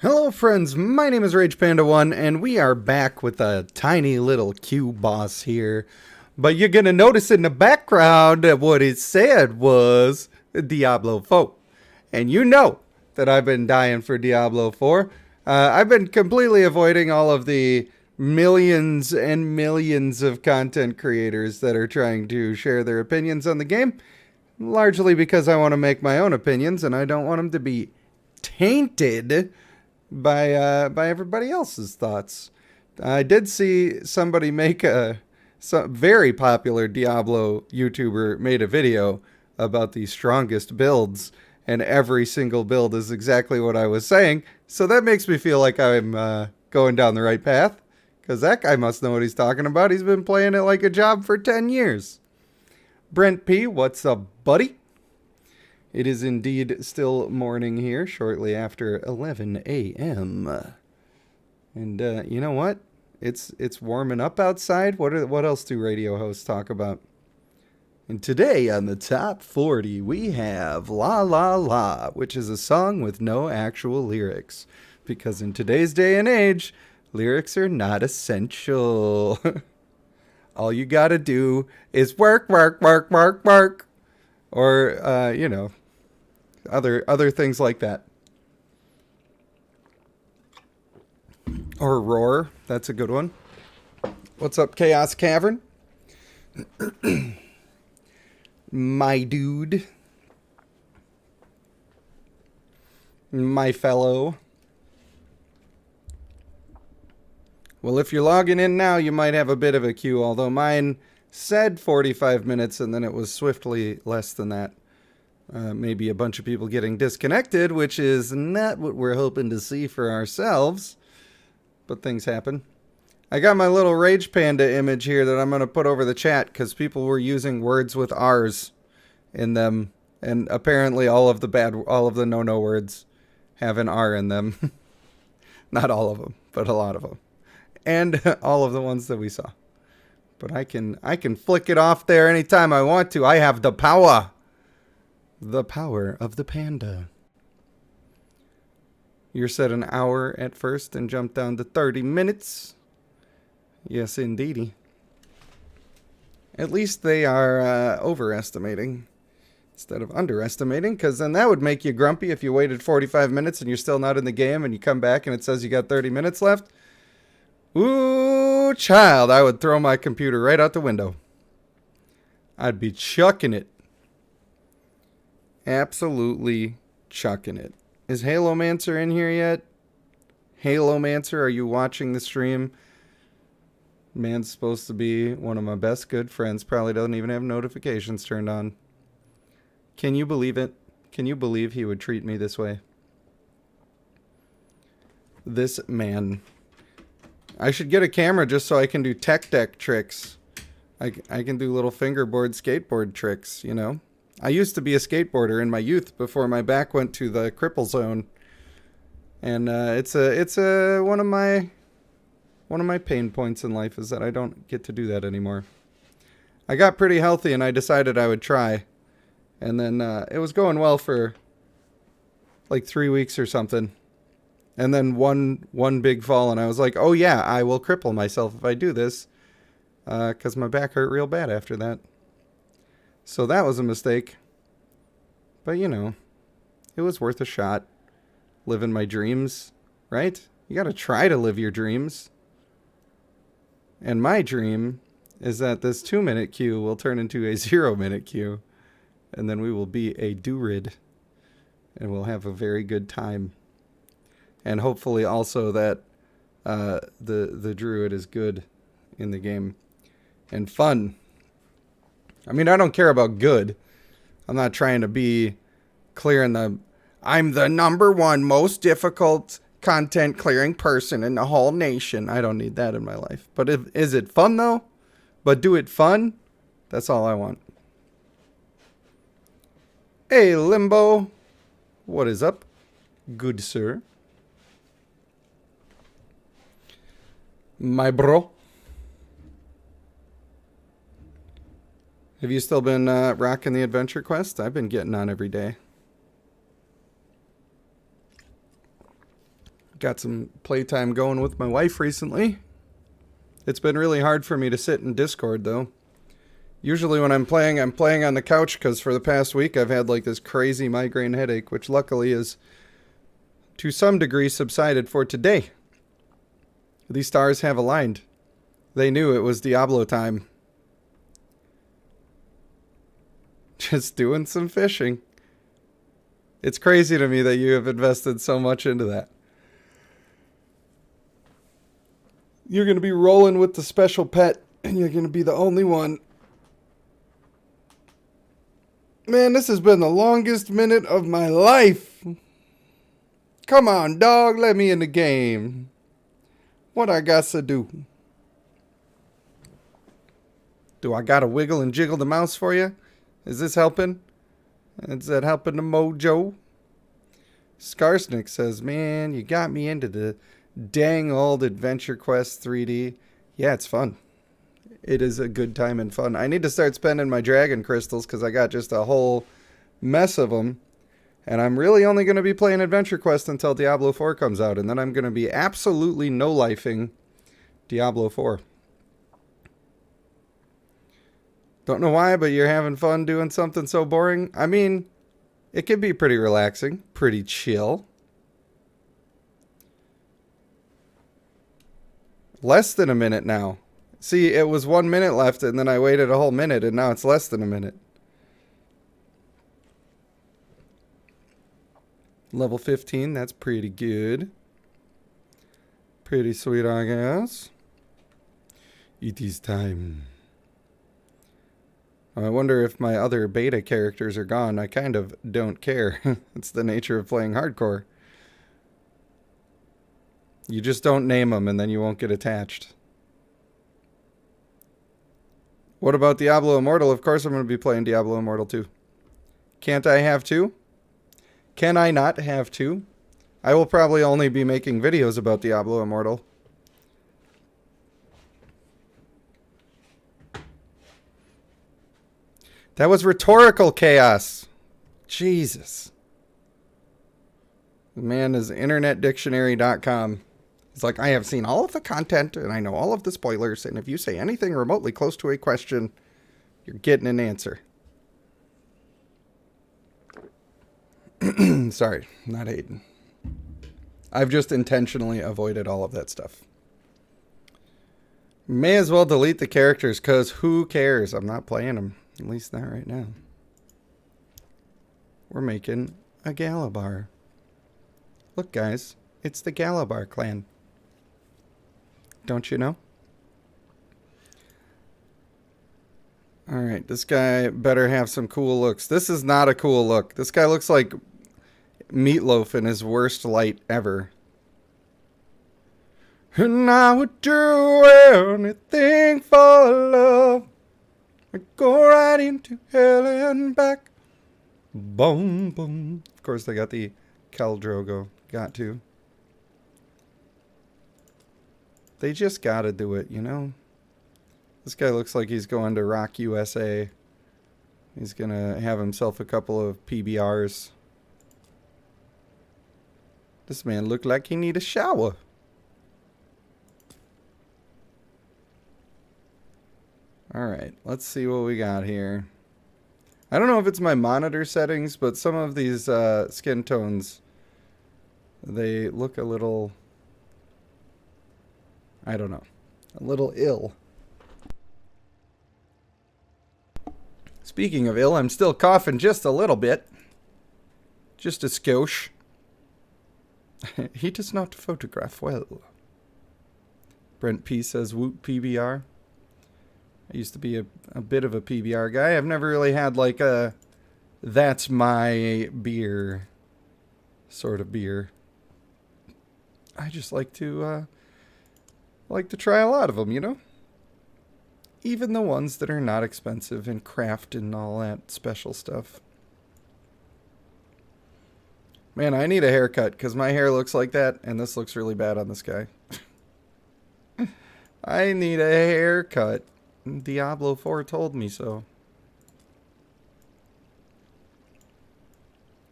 Hello friends, my name is Rage Panda 1 and we are back with a tiny little Q boss here. But you're gonna notice in the background that what it said was Diablo 4. And you know that I've been dying for Diablo 4. I've been completely avoiding all of the millions and millions of content creators that are trying to share their opinions on the game. Largely because I want to make my own opinions and I don't want them to be tainted by everybody else's thoughts. I did see somebody make some very popular Diablo YouTuber made a video about the strongest builds, and every single build is exactly what I was saying. So that makes me feel like I'm going down the right path, because that guy must know what he's talking about. He's been playing it like a job for 10 years. Brent P, what's up, buddy? It is indeed still morning here, shortly after 11 a.m. And you know what? It's warming up outside. What else do radio hosts talk about? And today on the top 40, we have La La La, which is a song with no actual lyrics. Because in today's day and age, lyrics are not essential. All you gotta do is work, work, work, work, work. Or, other things like that. Or roar. That's a good one. What's up, Chaos Cavern? My dude. My fellow. Well, if you're logging in now, you might have a bit of a queue, although mine said 45 minutes and then it was swiftly less than that. Maybe a bunch of people getting disconnected, which is not what we're hoping to see for ourselves. But things happen. I got my little Rage Panda image here that I'm going to put over the chat because people were using words with R's in them. And apparently all of the no-no words have an R in them. Not all of them, but a lot of them. And all of the ones that we saw. But I can flick it off there anytime I want to. I have the power. The power of the panda. You're set an hour at first and jumped down to 30 minutes. Yes, indeedy. At least they are overestimating instead of underestimating, because then that would make you grumpy if you waited 45 minutes and you're still not in the game and you come back and it says you got 30 minutes left. Ooh, child, I would throw my computer right out the window. I'd be chucking it. Absolutely chucking it. Is Halomancer in here yet? Halomancer, are you watching the stream? Man's supposed to be one of my best good friends. Probably doesn't even have notifications turned on. Can you believe it? Can you believe he would treat me this way? This man. I should get a camera just so I can do tech deck tricks. I can do little fingerboard skateboard tricks, you know? I used to be a skateboarder in my youth before my back went to the cripple zone. And it's one of my pain points in life is that I don't get to do that anymore. I got pretty healthy and I decided I would try. And then it was going well for like 3 weeks or something. And then one big fall and I was like, oh yeah, I will cripple myself if I do this. Because my back hurt real bad after that. So that was a mistake. But you know, it was worth a shot. Living my dreams, right? You gotta try to live your dreams. And my dream is that this 2-minute queue will turn into a 0-minute queue. And then we will be a DRUID. And we'll have a very good time. And hopefully also that the druid is good in the game. And fun. I mean, I don't care about good. I'm not trying to be clearing I'm the #1 most difficult content clearing person in the whole nation. I don't need that in my life. But is it fun though? But do it fun? That's all I want. Hey, Limbo. What is up? Good sir. My bro. Have you still been rocking the adventure quest? I've been getting on every day. Got some playtime going with my wife recently. It's been really hard for me to sit in Discord, though. Usually when I'm playing on the couch because for the past week I've had like this crazy migraine headache, which luckily is to some degree subsided for today. These stars have aligned. They knew it was Diablo time. Just doing some fishing. It's crazy to me that you have invested so much into that. You're going to be rolling with the special pet, and you're going to be the only one. Man, this has been the longest minute of my life. Come on, dog, let me in the game. What I got to do? Do I got to wiggle and jiggle the mouse for you? Is this helping? Is that helping the mojo? Skarsnik says, man, you got me into the dang old Adventure Quest 3D. Yeah, it's fun. It is a good time and fun. I need to start spending my dragon crystals because I got just a whole mess of them. And I'm really only going to be playing Adventure Quest until Diablo 4 comes out. And then I'm going to be absolutely no-lifing Diablo 4. Don't know why, but you're having fun doing something so boring. I mean, it can be pretty relaxing, pretty chill. Less than a minute now. See, it was 1 minute left, and then I waited a whole minute, and now it's less than a minute. Level 15, that's pretty good. Pretty sweet, I guess. It is time. I wonder if my other beta characters are gone. I kind of don't care. It's the nature of playing hardcore. You just don't name them and then you won't get attached. What about Diablo Immortal? Of course I'm going to be playing Diablo Immortal 2. Can't I have two? Can I not have two? I will probably only be making videos about Diablo Immortal. That was rhetorical chaos. Jesus. The man is internetdictionary.com. It's like, I have seen all of the content and I know all of the spoilers. And if you say anything remotely close to a question, you're getting an answer. Sorry, not hating. I've just intentionally avoided all of that stuff. May as well delete the characters because who cares? I'm not playing them. At least not right now. We're making a Galabar. Look, guys. It's the Galabar clan. Don't you know? Alright, this guy better have some cool looks. This is not a cool look. This guy looks like Meatloaf in his worst light ever. And I would do anything for love. I go right into hell and back. Boom, boom. Of course, they got the Khal Drogo. Got to. They just gotta do it, you know? This guy looks like he's going to Rock USA. He's gonna have himself a couple of PBRs. This man looked like he need a shower. Alright, let's see what we got here. I don't know if it's my monitor settings, but some of these skin tones, they look a little, I don't know, a little ill. Speaking of ill, I'm still coughing just a little bit. Just a skosh. He does not photograph well. Brent P says, woot PBR. I used to be a bit of a PBR guy. I've never really had like a that's my beer sort of beer. I just like to try a lot of them, you know? Even the ones that are not expensive and craft and all that special stuff. Man, I need a haircut because my hair looks like that and this looks really bad on this guy. I need a haircut. Diablo 4 told me so.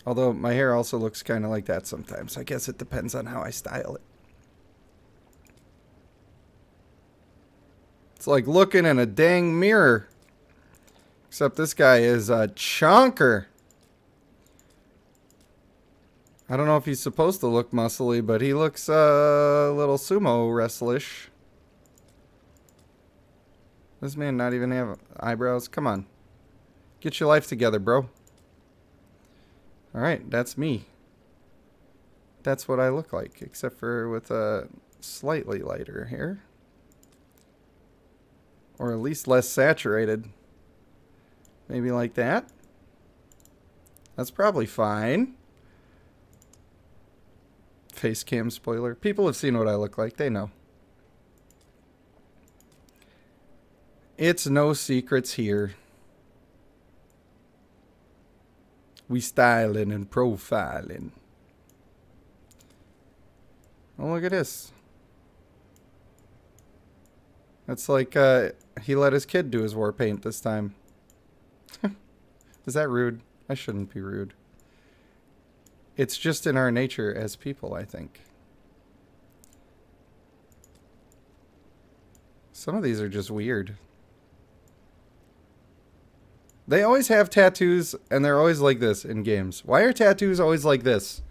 Although my hair also looks kind of like that sometimes. I guess it depends on how I style it. It's like looking in a dang mirror. Except this guy is a chonker. I don't know if he's supposed to look muscly, but he looks a little sumo wrestlish. This man not even have eyebrows. Come on. Get your life together, bro. Alright, that's me. That's what I look like, except for with a slightly lighter hair. Or at least less saturated. Maybe like that. That's probably fine. Face cam spoiler. People have seen what I look like. They know. It's no secrets here. We styling and profiling. Oh, look at this. That's like he let his kid do his war paint this time. Is that rude? I shouldn't be rude. It's just in our nature as people, I think. Some of these are just weird. They always have tattoos, and they're always like this in games. Why are tattoos always like this?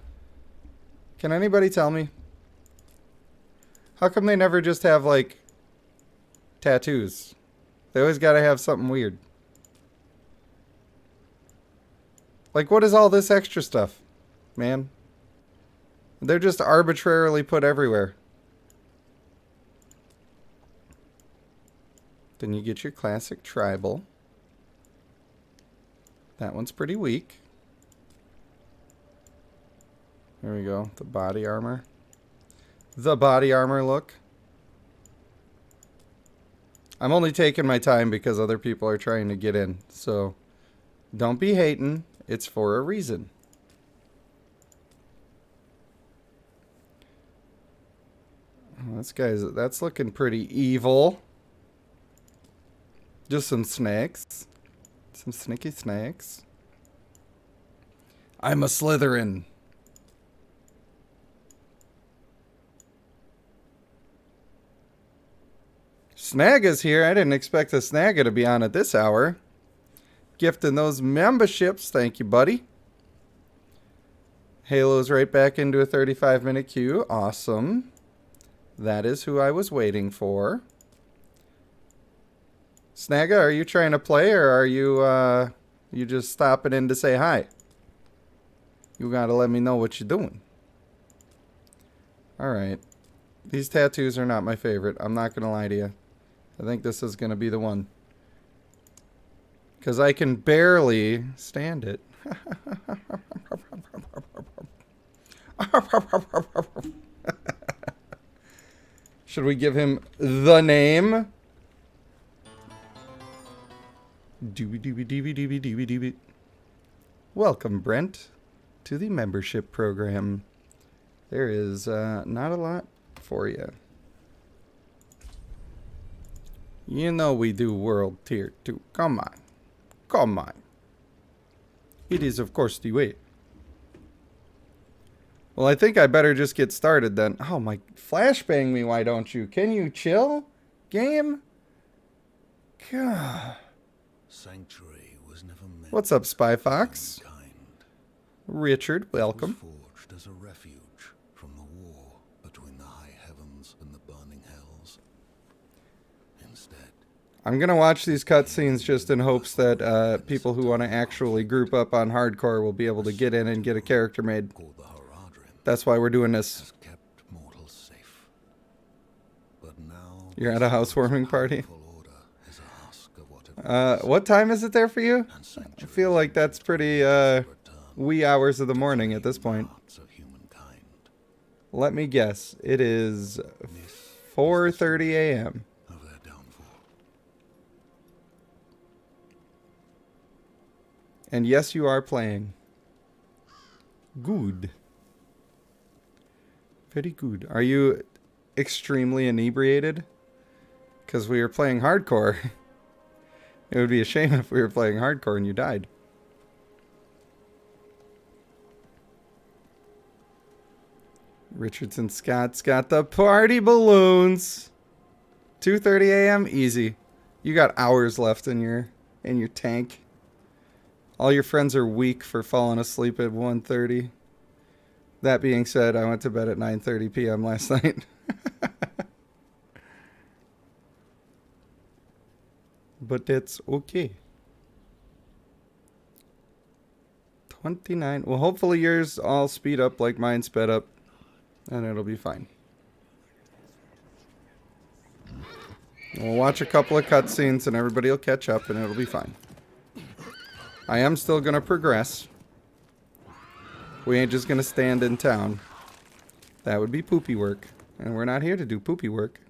Can anybody tell me? How come they never just have, like, tattoos? They always gotta have something weird. Like, what is all this extra stuff, man? They're just arbitrarily put everywhere. Then you get your classic tribal. That one's pretty weak. There we go. The body armor. The body armor look. I'm only taking my time because other people are trying to get in. So don't be hating. It's for a reason. Oh, that's looking pretty evil. Just some snakes. Some sneaky snakes. I'm a Slytherin. Snagga's here. I didn't expect the Snagga to be on at this hour. Gifting those memberships. Thank you, buddy. Halo's right back into a 35-minute queue. Awesome. That is who I was waiting for. Snagga, are you trying to play, or are you just stopping in to say hi? You gotta let me know what you're doing. Alright. These tattoos are not my favorite. I'm not gonna lie to you. I think this is gonna be the one. Because I can barely stand it. Should we give him the name? Doobie. Welcome, Brent, to the membership program. There is not a lot for you. You know we do World Tier 2. Come on. Come on. It is, of course, the way. Well, I think I better just get started then. Oh, my. Flashbang me, why don't you? Can you chill? Game? God. Sanctuary was never meant. What's up, Spy Fox? Mankind. Richard, welcome. It was forged as a refuge from the war between the high heavens and the burning hells. Instead, I'm gonna watch these cutscenes just in hopes that people who want to actually group up on hardcore will be able to get in and get a character made. called the Haradrim, That's why we're doing this. has kept mortals safe. But now You're at a housewarming party? powerful order is a husk of what it was, What time is it there for you? and I sanctuary feel like that's pretty return wee hours of the morning at this to the point. hearts of humankind. Let me guess. It is 4:30 a.m. Of their downfall. And yes, you are playing. Good. Very good. Are you extremely inebriated? Because we were playing hardcore. It would be a shame if we were playing hardcore and you died. Richardson Scott's got the party balloons. 2:30 a.m. Easy. You got hours left in your tank. All your friends are weak for falling asleep at 1:30. That being said, I went to bed at 9:30 p.m. last night. But it's okay. 29. Well, hopefully yours all speed up like mine sped up. And it'll be fine. We'll watch a couple of cutscenes and everybody will catch up and it'll be fine. I am still going to progress. We ain't just going to stand in town. That would be poopy work. And we're not here to do poopy work.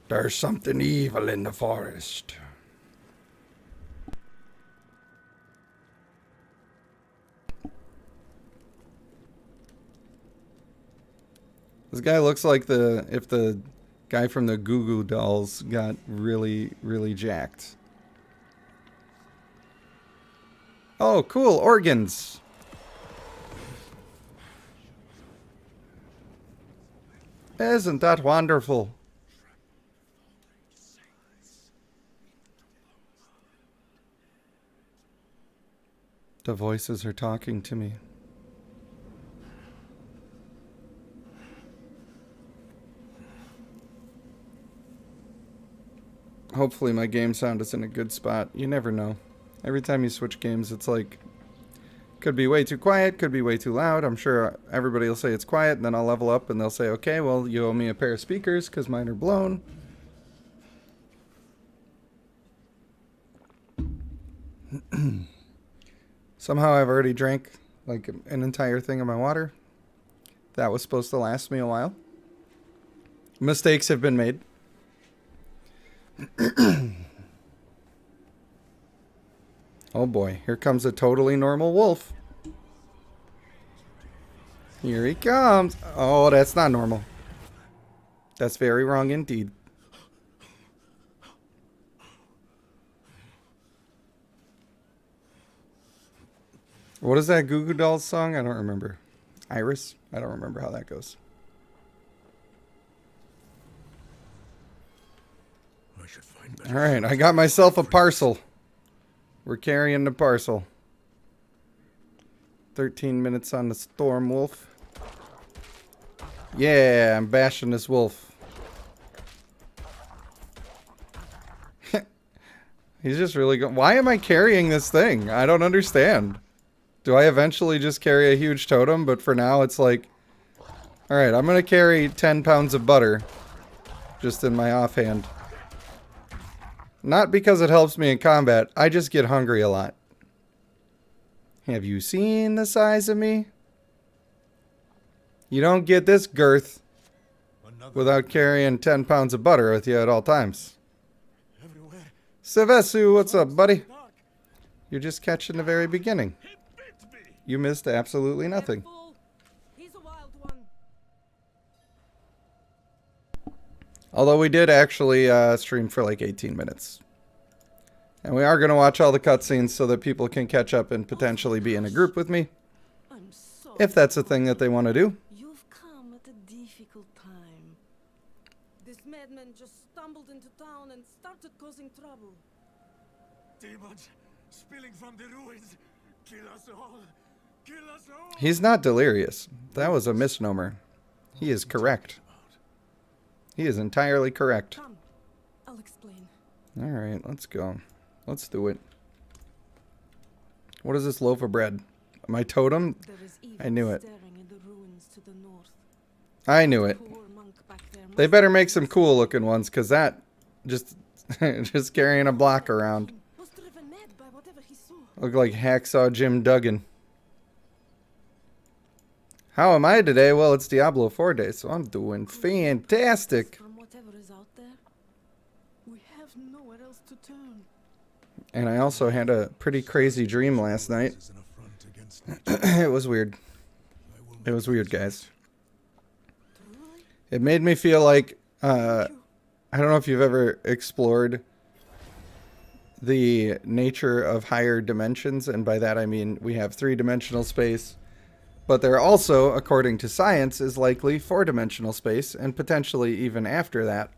There's something evil in the forest. This guy looks like if the guy from the Goo Goo Dolls got really, really jacked. Oh, cool, organs. Isn't that wonderful? The voices are talking to me. Hopefully my game sound is in a good spot. You never know. Every time you switch games, it's like, could be way too quiet, could be way too loud. I'm sure everybody will say it's quiet, and then I'll level up and they'll say, okay, well, you owe me a pair of speakers because mine are blown. Somehow I've already drank like an entire thing of my water. That was supposed to last me a while. Mistakes have been made. Oh boy, here comes a totally normal wolf. Here he comes. Oh, that's not normal. That's very wrong indeed. What is that Goo Goo Dolls song? I don't remember. Iris? I don't remember how that goes. Alright, I got myself a parcel. We're carrying the parcel. 13 minutes on the storm wolf. Yeah, I'm bashing this wolf. He's just really good. Why am I carrying this thing? I don't understand. Do I eventually just carry a huge totem? But for now, it's like... Alright, I'm going to carry 10 pounds of butter. Just in my offhand. Not because it helps me in combat. I just get hungry a lot. Have you seen the size of me? You don't get this girth without carrying 10 pounds of butter with you at all times. Sevesu, what's up, buddy? You're just catching the very beginning. You missed absolutely nothing. Although we did actually stream for like 18 minutes. And we are going to watch all the cutscenes so that people can catch up and potentially be in a group with me. If that's a thing that they want to do. You've come at a difficult time. This madman just stumbled into town and started causing trouble. Demons spilling from the ruins. Kill us all. Kill us all. He's not delirious. That was a misnomer. He is correct. He is entirely correct. Come, I'll explain. Alright, let's go. Let's do it. What is this loaf of bread? My totem? I knew it. In the ruins to the north. I knew it. They better make some cool looking ones, because that just just carrying a block around. Look like Hacksaw Jim Duggan. How am I today? Well, it's Diablo 4 day, so I'm doing fantastic. From whatever is out there, we have nowhere else to turn. And I also had a pretty crazy dream last night. It was weird. It was weird, guys. It made me feel like, I don't know if you've ever explored the nature of higher dimensions, and by that I mean we have 3-dimensional space, but there also, according to science, is likely 4-dimensional space, and potentially even after that.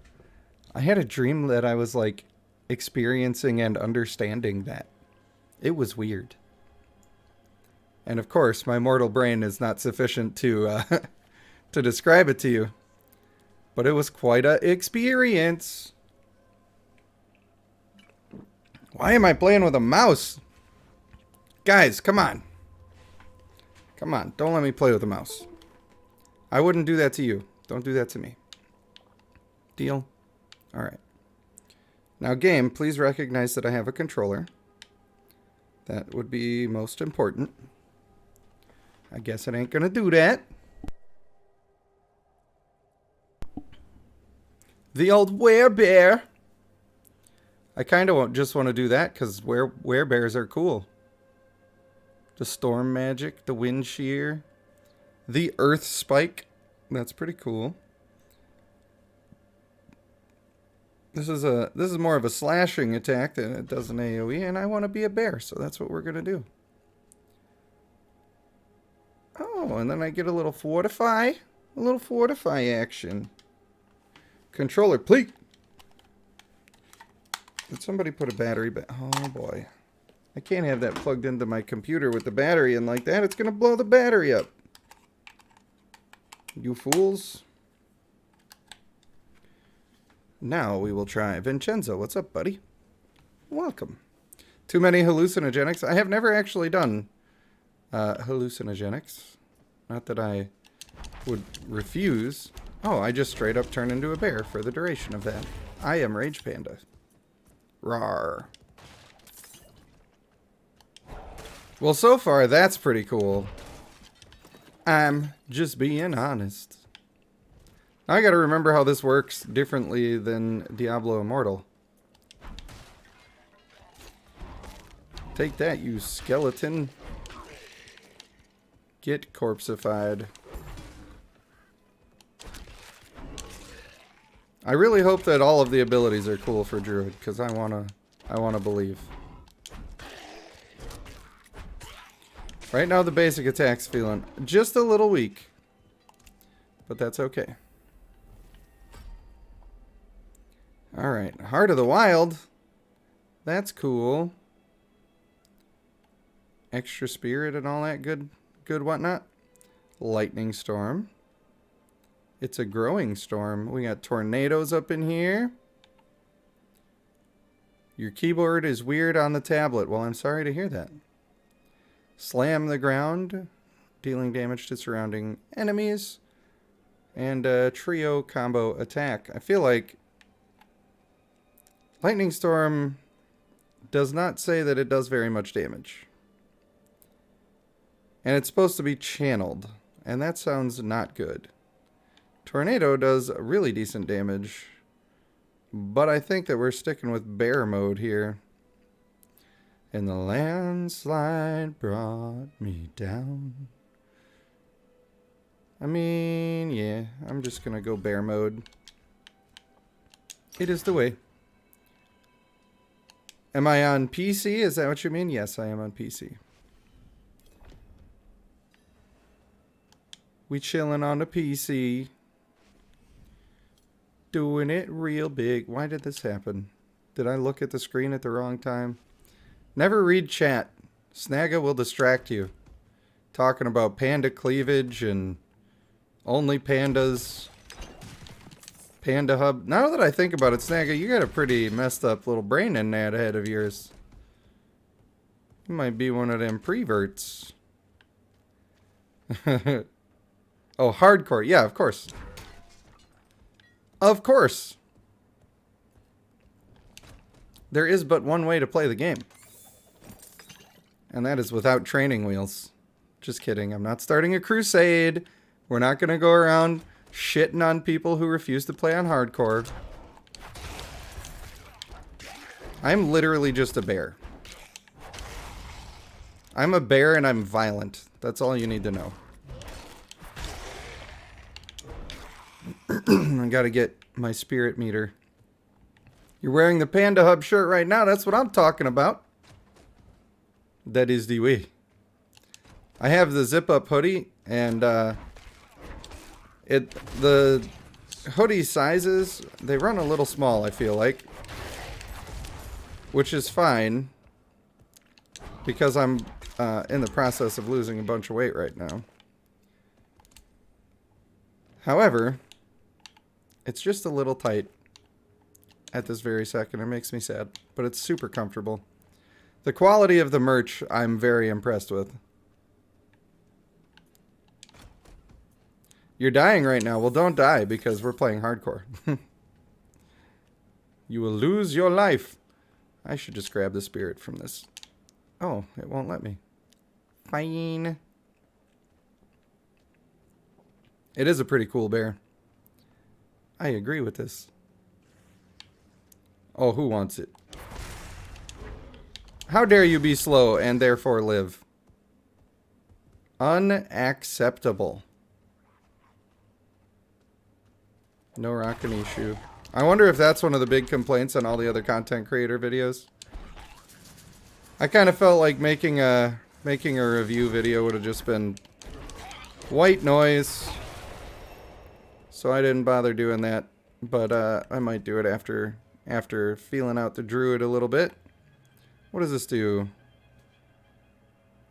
I had a dream that I was like experiencing and understanding that. It was weird. And of course, my mortal brain is not sufficient to to describe it to you. But it was quite a experience. Why am I playing with a mouse? Guys, come on. Come on, don't let me play with a mouse. I wouldn't do that to you. Don't do that to me. Deal? Alright. Now, game, please recognize that I have a controller. That would be most important. I guess it ain't gonna do that. The old werebear. I kind of just want to do that because werebears are cool. The storm magic, the wind shear, the earth spike. That's pretty cool. This is more of a slashing attack than it does an AoE, and I want to be a bear, so that's what we're gonna do. Oh, and then I get a little fortify action. Controller, please. Did somebody put a battery back? Oh boy. I can't have that plugged into my computer with the battery in like that. It's going to blow the battery up. You fools. Now we will try Vincenzo. What's up, buddy? Welcome. Too many hallucinogenics. I have never actually done hallucinogenics. Not that I would refuse. Oh, I just straight up turn into a bear for the duration of that. I am Rage Panda. Rawr. Well, so far, that's pretty cool. I'm just being honest. Now I gotta remember how this works differently than Diablo Immortal. Take that, you skeleton. Get corpseified. I really hope that all of the abilities are cool for Druid, because I wanna believe. Right now the basic attack's feeling just a little weak. But that's okay. Alright, Heart of the Wild. That's cool. Extra spirit and all that good whatnot. Lightning Storm. It's a growing storm. We got tornadoes up in here. Your keyboard is weird on the tablet. Well, I'm sorry to hear that. Slam the ground, dealing damage to surrounding enemies. And a trio combo attack. I feel like Lightning Storm does not say that it does very much damage. And it's supposed to be channeled. And that sounds not good. Tornado does really decent damage, but I think that we're sticking with bear mode here. And the landslide brought me down. I mean, yeah, I'm just gonna go bear mode. It is the way. Am I on PC? Is that what you mean? Yes, I am on PC. We chilling on the PC. Doing it real big. Why did this happen? Did I look at the screen at the wrong time? Never read chat. Snagga will distract you. Talking about panda cleavage and only pandas. Panda hub. Now that I think about it, Snagga, you got a pretty messed up little brain in that head of yours. You might be one of them preverts. Oh, hardcore. Yeah, of course. Of course. There is but one way to play the game. And that is without training wheels. Just kidding. I'm not starting a crusade. We're not going to go around shitting on people who refuse to play on hardcore. I'm literally just a bear. I'm a bear and I'm violent. That's all you need to know. I gotta get my spirit meter. You're wearing the Panda Hub shirt right now. That's what I'm talking about. That is the way. I have the zip-up hoodie, and the hoodie sizes, they run a little small, I feel like. Which is fine, because I'm in the process of losing a bunch of weight right now. However, it's just a little tight at this very second. It makes me sad, but it's super comfortable. The quality of the merch, I'm very impressed with. You're dying right now. Well, don't die because we're playing hardcore. You will lose your life. I should just grab the spirit from this. Oh, it won't let me. Fine. It is a pretty cool bear. I agree with this. Oh, who wants it? How dare you be slow and therefore live? Unacceptable. No rockin' issue. I wonder if that's one of the big complaints on all the other content creator videos. I kind of felt like making a review video would have just been white noise. So I didn't bother doing that. But I might do it after feeling out the druid a little bit. What does this do?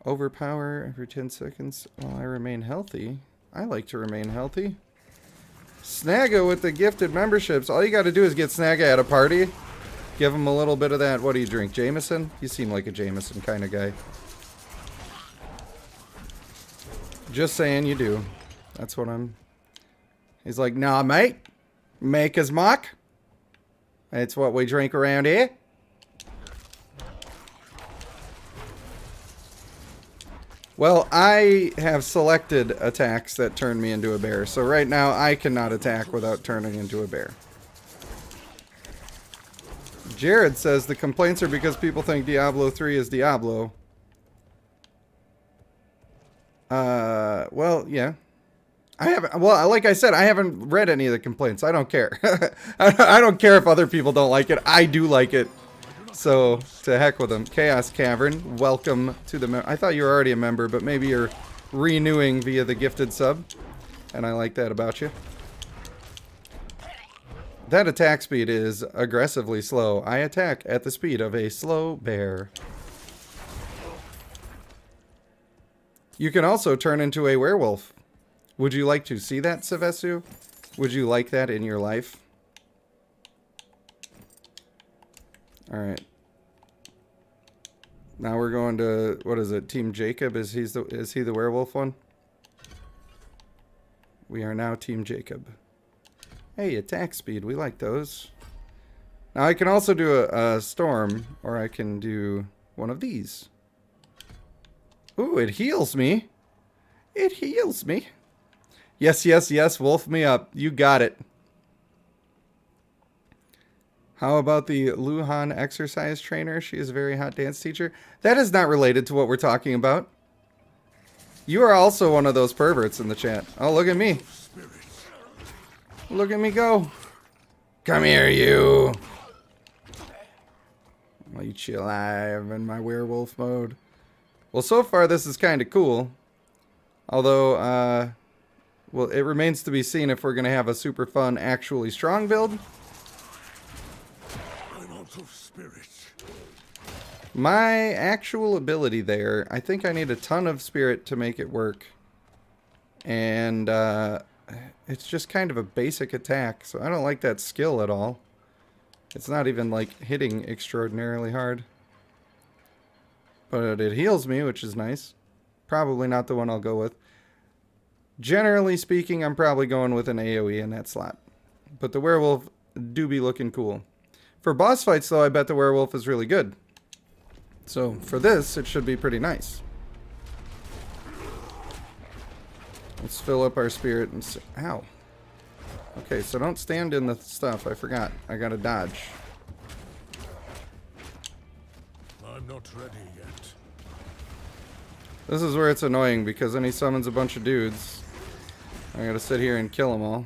Overpower every 10 seconds while I remain healthy. I like to remain healthy. Snagga with the gifted memberships. All you got to do is get Snagga at a party. Give him a little bit of that. What do you drink? Jameson? You seem like a Jameson kind of guy. Just saying you do. That's what I'm... He's like, nah, mate. Maker's Mark. That's what we drink around here. Well, I have selected attacks that turn me into a bear. So right now, I cannot attack without turning into a bear. Jared says the complaints are because people think Diablo 3 is Diablo. Well, yeah. I haven't, well, like I said, I haven't read any of the complaints. I don't care. I don't care if other people don't like it. I do like it. So, to heck with them. Chaos Cavern, welcome to the... I thought you were already a member, but maybe you're renewing via the gifted sub. And I like that about you. That attack speed is aggressively slow. I attack at the speed of a slow bear. You can also turn into a werewolf. Would you like to see that, Savesu? Would you like that in your life? Alright. Now we're going to, what is it, Team Jacob? Is he the werewolf one? We are now Team Jacob. Hey, attack speed, we like those. Now I can also do a storm, or I can do one of these. Ooh, it heals me. It heals me. Yes, yes, yes, wolf me up. You got it. How about the Luhan exercise trainer? She is a very hot dance teacher. That is not related to what we're talking about. You are also one of those perverts in the chat. Oh, look at me. Look at me go. Come here, you. I'll eat you alive in my werewolf mode. Well, so far this is kind of cool. Although, well, it remains to be seen if we're going to have a super fun, actually strong build. My actual ability there, I think I need a ton of spirit to make it work. And it's just kind of a basic attack, so I don't like that skill at all. It's not even like hitting extraordinarily hard. But it heals me, which is nice. Probably not the one I'll go with. Generally speaking, I'm probably going with an AoE in that slot. But the werewolf do be looking cool. For boss fights, though, I bet the werewolf is really good. So, for this, it should be pretty nice. Let's fill up our spirit and... Ow. Okay, so don't stand in the stuff. I forgot. I gotta dodge. I'm not ready yet. This is where it's annoying, because then he summons a bunch of dudes. I gotta sit here and kill them all.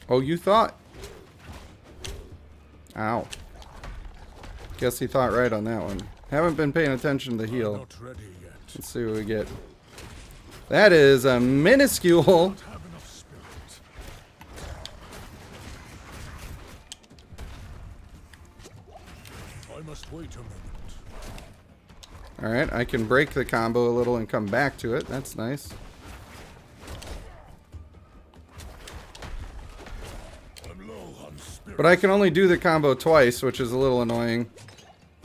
Oh, you thought? Ow. Guess he thought right on that one. Haven't been paying attention to the heal. Not ready yet. Let's see what we get. That is a minuscule. Don't have enough spirit. I must wait a moment. Alright, I can break the combo a little and come back to it. That's nice. I'm low on spirit. But I can only do the combo twice, which is a little annoying.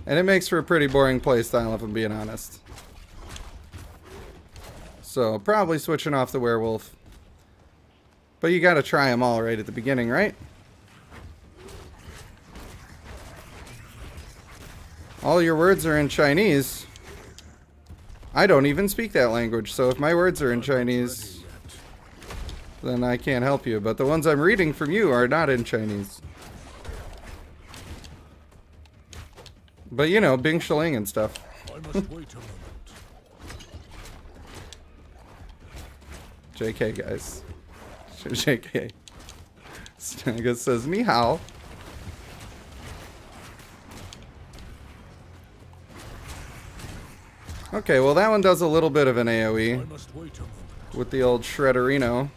And it makes for a pretty boring playstyle, if I'm being honest. So, probably switching off the werewolf. But you gotta try them all right at the beginning, right? All your words are in Chinese. I don't even speak that language, so if my words are in Chinese, then I can't help you. But the ones I'm reading from you are not in Chinese. But you know, Bing Shaling and stuff. I must wait a moment. JK, guys. JK. Snaga says, Ni hao. Okay, well that one does a little bit of an I AoE must wait a moment. with the old Shredderino.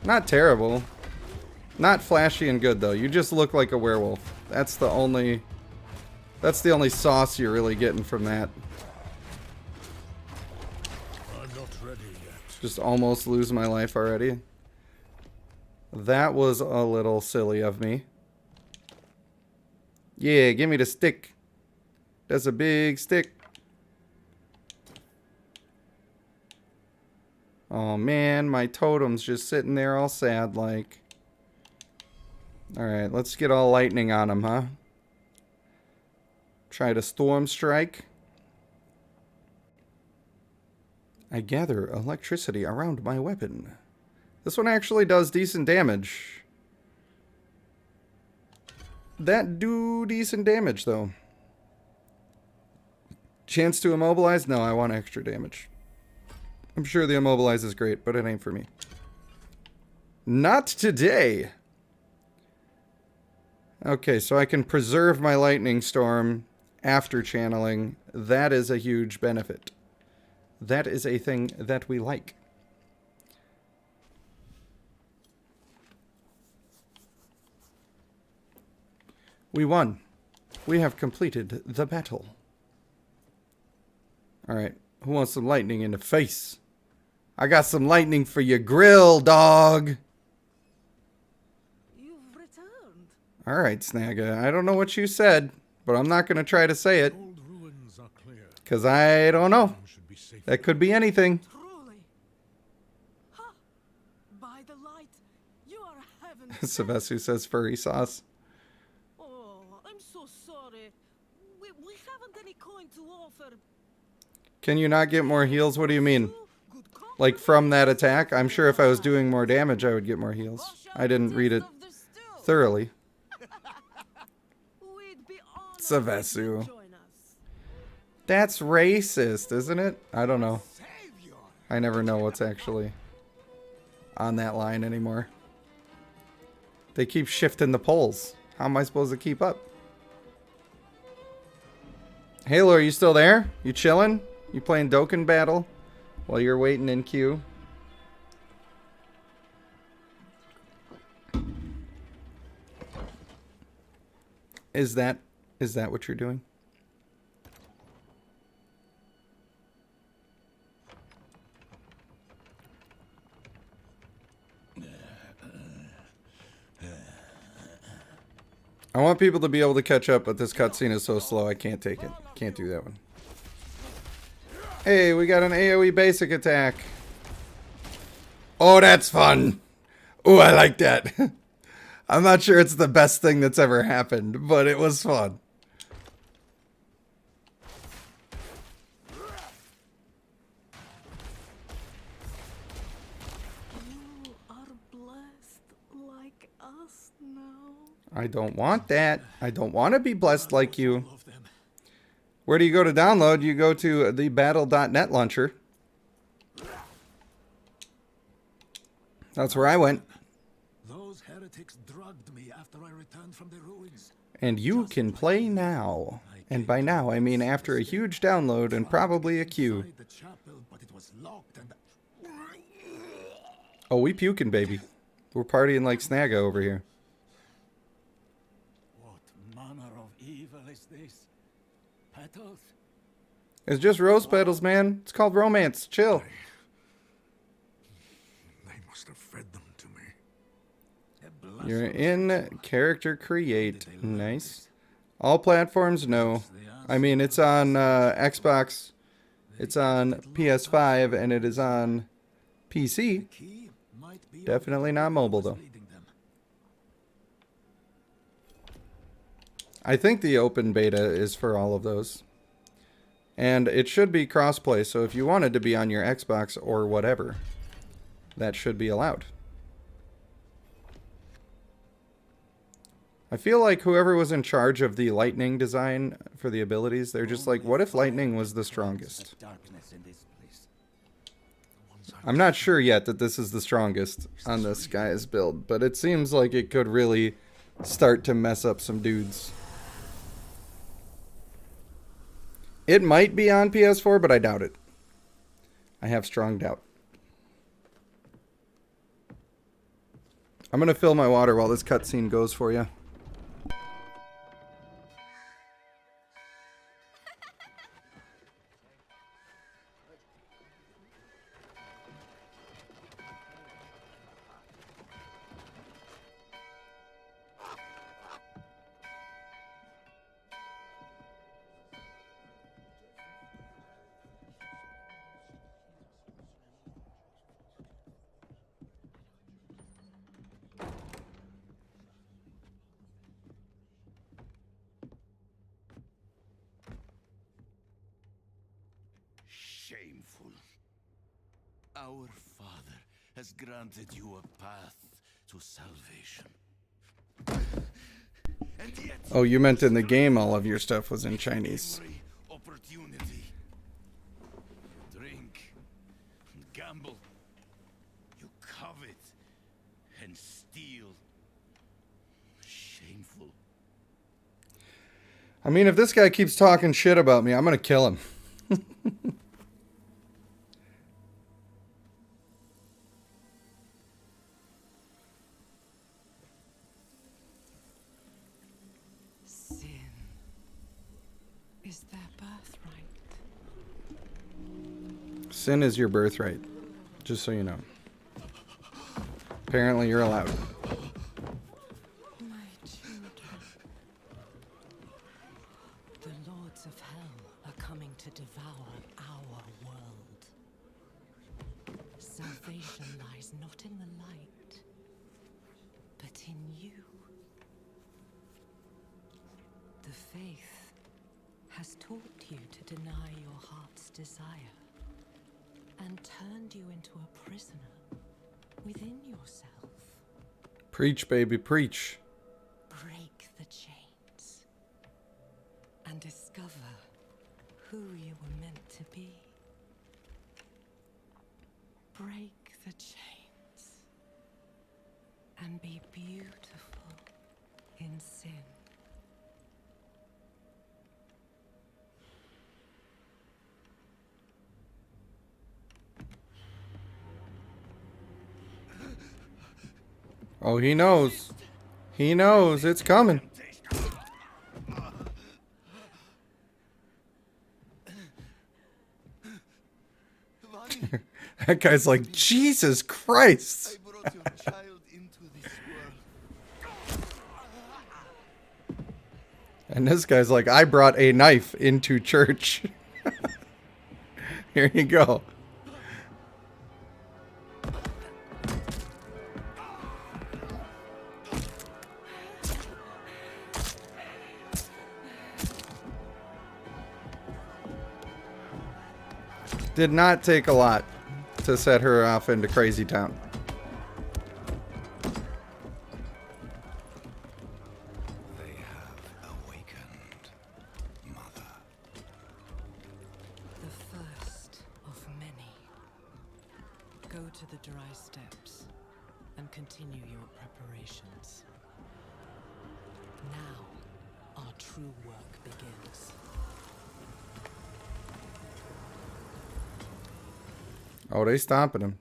Not terrible. Not flashy and good though. You just look like a werewolf. That's the only sauce you're really getting from that. I'm not ready yet. Just almost lose my life already. That was a little silly of me. Yeah, give me the stick. That's a big stick. Oh man, my totem's just sitting there all sad like. Alright, let's get all lightning on him, huh? Try to storm strike. I gather electricity around my weapon. This one actually does decent damage. That do decent damage though. Chance to immobilize? No, I want extra damage. I'm sure the immobilize is great, but it ain't for me. Not today. Okay, so I can preserve my lightning storm after channeling. That is a huge benefit. That is a thing that we like. We won. We have completed the battle. Alright, who wants some lightning in the face? I got some lightning for your grill, dog! You've returned. Alright, Snaga, I don't know what you said, but I'm not going to try to say it. Old ruins are clear. Because I don't know. Some should be safe. That could be anything. Truly. Ha! By the light, you are heaven. Savesu says furry sauce. Oh, I'm so sorry. We haven't any coin to offer. Can you not get more heals? What do you mean? Good company. Like from that attack? I'm sure if I was doing more damage, I would get more heals. I didn't read it Taste of the stew. thoroughly. We'd be honored Savesu. if you'd join us. That's racist, isn't it? I don't know. I never know what's actually on that line anymore. They keep shifting the polls. How am I supposed to keep up? Halo, are you still there? You chilling? You playing Dokkan Battle while you're waiting in queue? Is that what you're doing? I want people to be able to catch up, but this cutscene is so slow I can't take it. Can't do that one. Hey, we got an AoE basic attack. Oh, that's fun. Oh, I like that. I'm not sure it's the best thing that's ever happened, but it was fun. You are blessed like us now. I don't want that. I don't want to be blessed like you. All of them. Where do you go to download? You go to the battle.net launcher. That's where I went. Those heretics drugged me after I returned from the ruins. And you can play now. And by now, I mean after a huge download and probably a queue. Inside the chapel, but it was locked and Oh, we puking, baby. We're partying like Snagga over here. what manner of evil is this? Petals? It's just rose petals, man. It's called romance. Chill. They must have fed them to me. You're in character create. Nice. All platforms, no. I mean, it's on Xbox, it's on PS5, and it is on PC. Definitely not mobile, though. I think the open beta is for all of those. And it should be crossplay, so if you wanted to be on your Xbox or whatever, that should be allowed. I feel like whoever was in charge of the lightning design for the abilities, they're just like, what if lightning was the strongest? I'm not sure yet that this is the strongest on this guy's build, but it seems like it could really start to mess up some dudes. It might be on PS4, but I doubt it. I have strong doubt. I'm going to fill my water while this cutscene goes for you. Shameful. Our Father has granted you a path to salvation. And yet, Oh, you meant in the game all of your stuff was in Chinese. every opportunity. Drink, gamble, you covet and steal. Shameful. I mean, if this guy keeps talking shit about me, I'm going to kill him. Sin is their birthright. Sin is your birthright. Just so you know. Apparently you're allowed. My children. The lords of hell are coming to devour our world. Salvation lies not in the light, but in you. The faith has taught you to deny your heart's desire and turned you into a prisoner within yourself. Preach, baby, preach. Break the chains and discover who you were meant to be. Break the chains and be beautiful in sin. Oh, he knows. He knows it's coming. That guy's like, Jesus Christ. I brought your child into this world. And this guy's like, I brought a knife into church. Here you go. Did not take a lot to set her off into Crazy Town. They have awakened, Mother. The first of many. Go to the dry steps and continue your preparations. Now, our true work begins. Oh, they stomping him.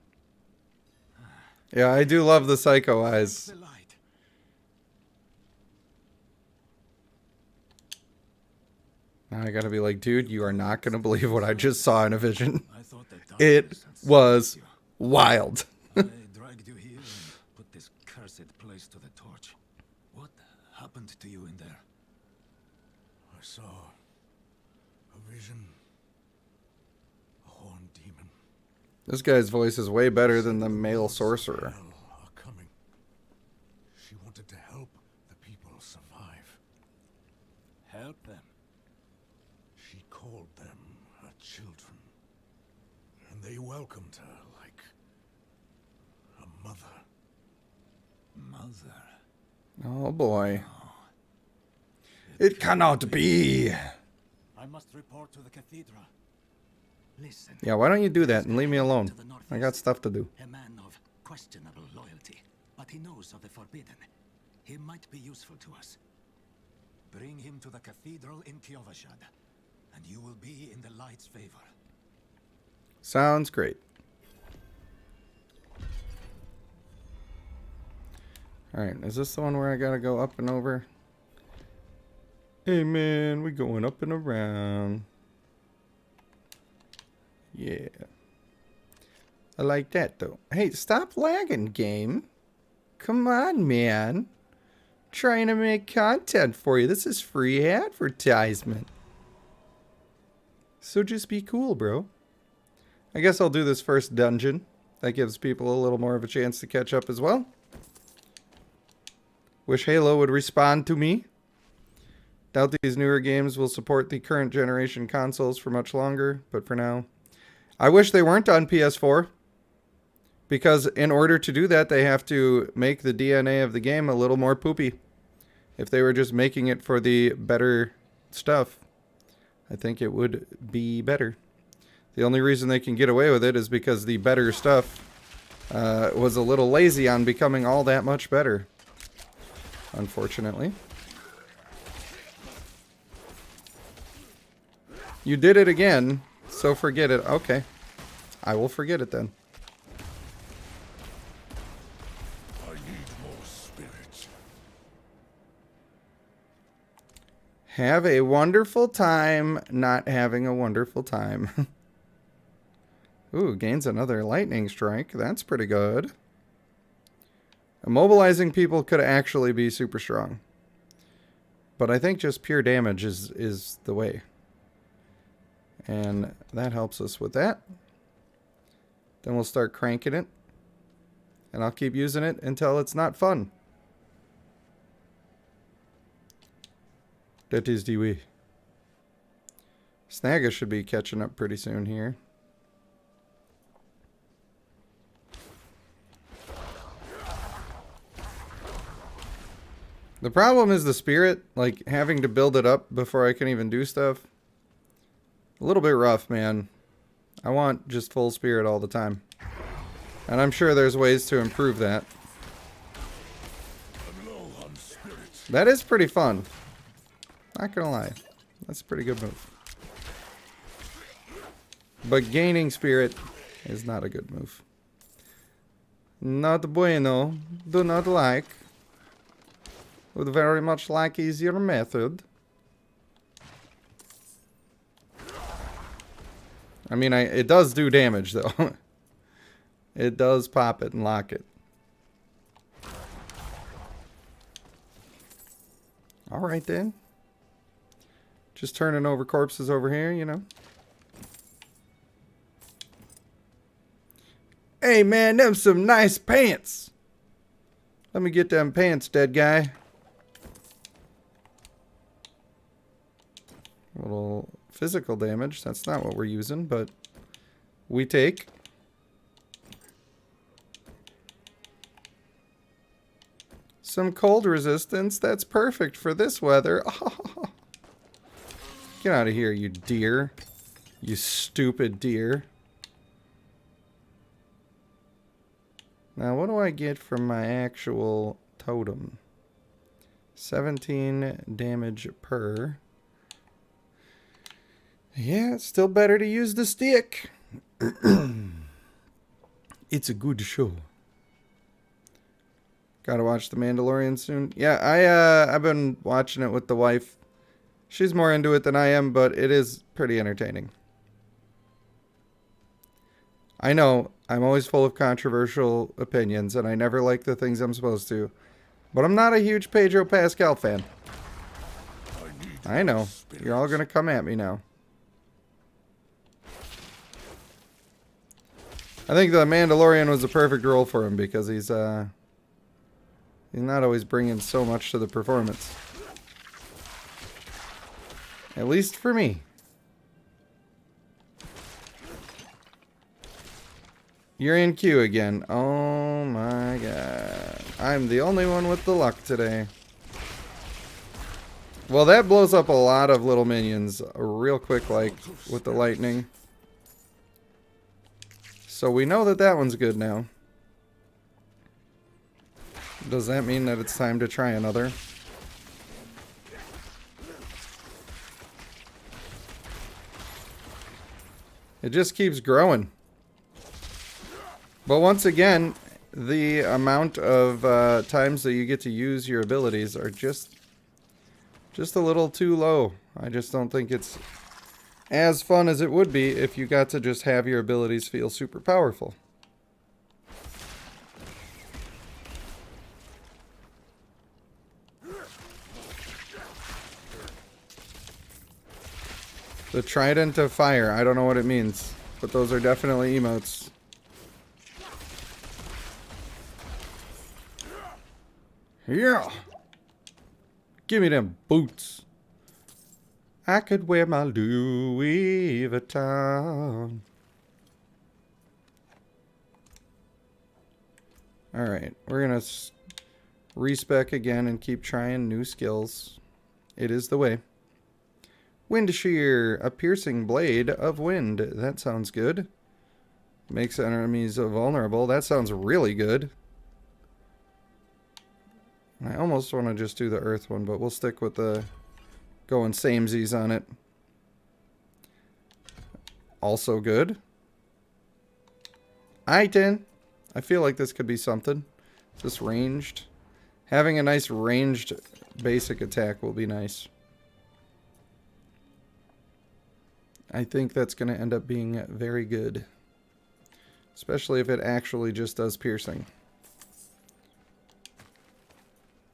Yeah, I do love the psycho eyes. The light. Now I gotta be like, dude, you are not gonna believe what I just saw in a vision. I thought that It darkness had was seized wild. you. I dragged you here and put this cursed place to the torch. What happened to you in there? I saw a vision. A horned demon. This guy's voice is way better than the male sorcerer. Hell are coming. She wanted to help the people survive. Help them? She called them her children. And they welcomed her like a mother. Mother? Oh boy. It cannot be. I must report to the cathedral. Listen. Yeah, why don't you do that and leave me alone? To the northeast, I got stuff to do. a man of questionable loyalty, but he knows of the forbidden. He might be useful to us. Bring him to the cathedral in Kiovashad, and you will be in the light's favor. Sounds great. Alright, is this the one where I gotta go up and over? Hey man, we going up and around. Yeah. I like that though. Hey, stop lagging, game. Come on, man. Trying to make content for you. This is free advertisement. So just be cool, bro. I guess I'll do this first dungeon. That gives people a little more of a chance to catch up as well. Wish Halo would respond to me. Doubt these newer games will support the current generation consoles for much longer, but for now. I wish they weren't on PS4. Because in order to do that, they have to make the DNA of the game a little more poopy. If they were just making it for the better stuff, I think it would be better. The only reason they can get away with it is because the better stuff was a little lazy on becoming all that much better. Unfortunately. You did it again, so forget it. Okay. I will forget it then. I need more spirit. Have a wonderful time not having a wonderful time. Ooh, gains another lightning strike. That's pretty good. Immobilizing people could actually be super strong. But I think just pure damage is the way. And that helps us with that. Then we'll start cranking it. And I'll keep using it until it's not fun. That is the way. Snagga should be catching up pretty soon here. The problem is the spirit, like having to build it up before I can even do stuff. A little bit rough, man. I want just full spirit all the time. And I'm sure there's ways to improve that. I'm low on spirit. That is pretty fun. Not gonna lie. That's a pretty good move. But gaining spirit is not a good move. Not bueno. Do not like. Would very much like easier method. I mean, it does do damage, though. It does pop it and lock it. Alright, then. Just turning over corpses over here, you know. Hey, man, them some nice pants. Let me get them pants, dead guy. A little physical damage. That's not what we're using, but we take. Some cold resistance. That's perfect for this weather. Get out of here, you deer. You stupid deer. Now, what do I get from my actual totem? 17 damage per. Yeah, it's still better to use the stick. It's a good show. Gotta watch The Mandalorian soon. Yeah, I've been watching it with the wife. She's more into it than I am, but it is pretty entertaining. I know, I'm always full of controversial opinions, and I never like the things I'm supposed to. But I'm not a huge Pedro Pascal fan. I know. You're all gonna come at me now. I think The Mandalorian was the perfect role for him because he's not always bringing so much to the performance. At least for me. You're in queue again. Oh my god. I'm the only one with the luck today. Well, that blows up a lot of little minions real quick, like with the lightning. So we know that that one's good now. Does that mean that it's time to try another? It just keeps growing. But once again, the amount of times that you get to use your abilities are just a little too low. I just don't think it's as fun as it would be if you got to just have your abilities feel super powerful. The Trident of Fire. I don't know what it means, but those are definitely emotes. Yeah. Give me them boots. I could wear my Louis Vuitton. Alright, we're going to respec again and keep trying new skills. It is the way. Wind Shear, a piercing blade of wind. That sounds good. Makes enemies vulnerable. That sounds really good. I almost want to just do the earth one, but we'll stick with the going samesies on it. Also good. Item. I feel like this could be something. Just ranged. Having a nice ranged basic attack will be nice. I think that's going to end up being very good. Especially if it actually just does piercing.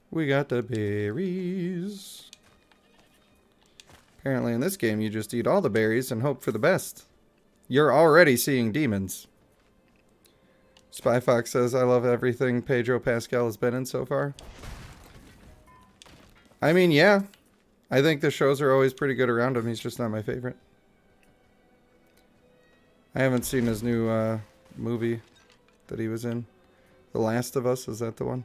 We got the berries. Apparently in this game you just eat all the berries and hope for the best. You're already seeing demons. Spy Fox says, I love everything Pedro Pascal has been in so far. I mean, yeah. I think the shows are always pretty good around him. He's just not my favorite. I haven't seen his new movie that he was in. The Last of Us, is that the one?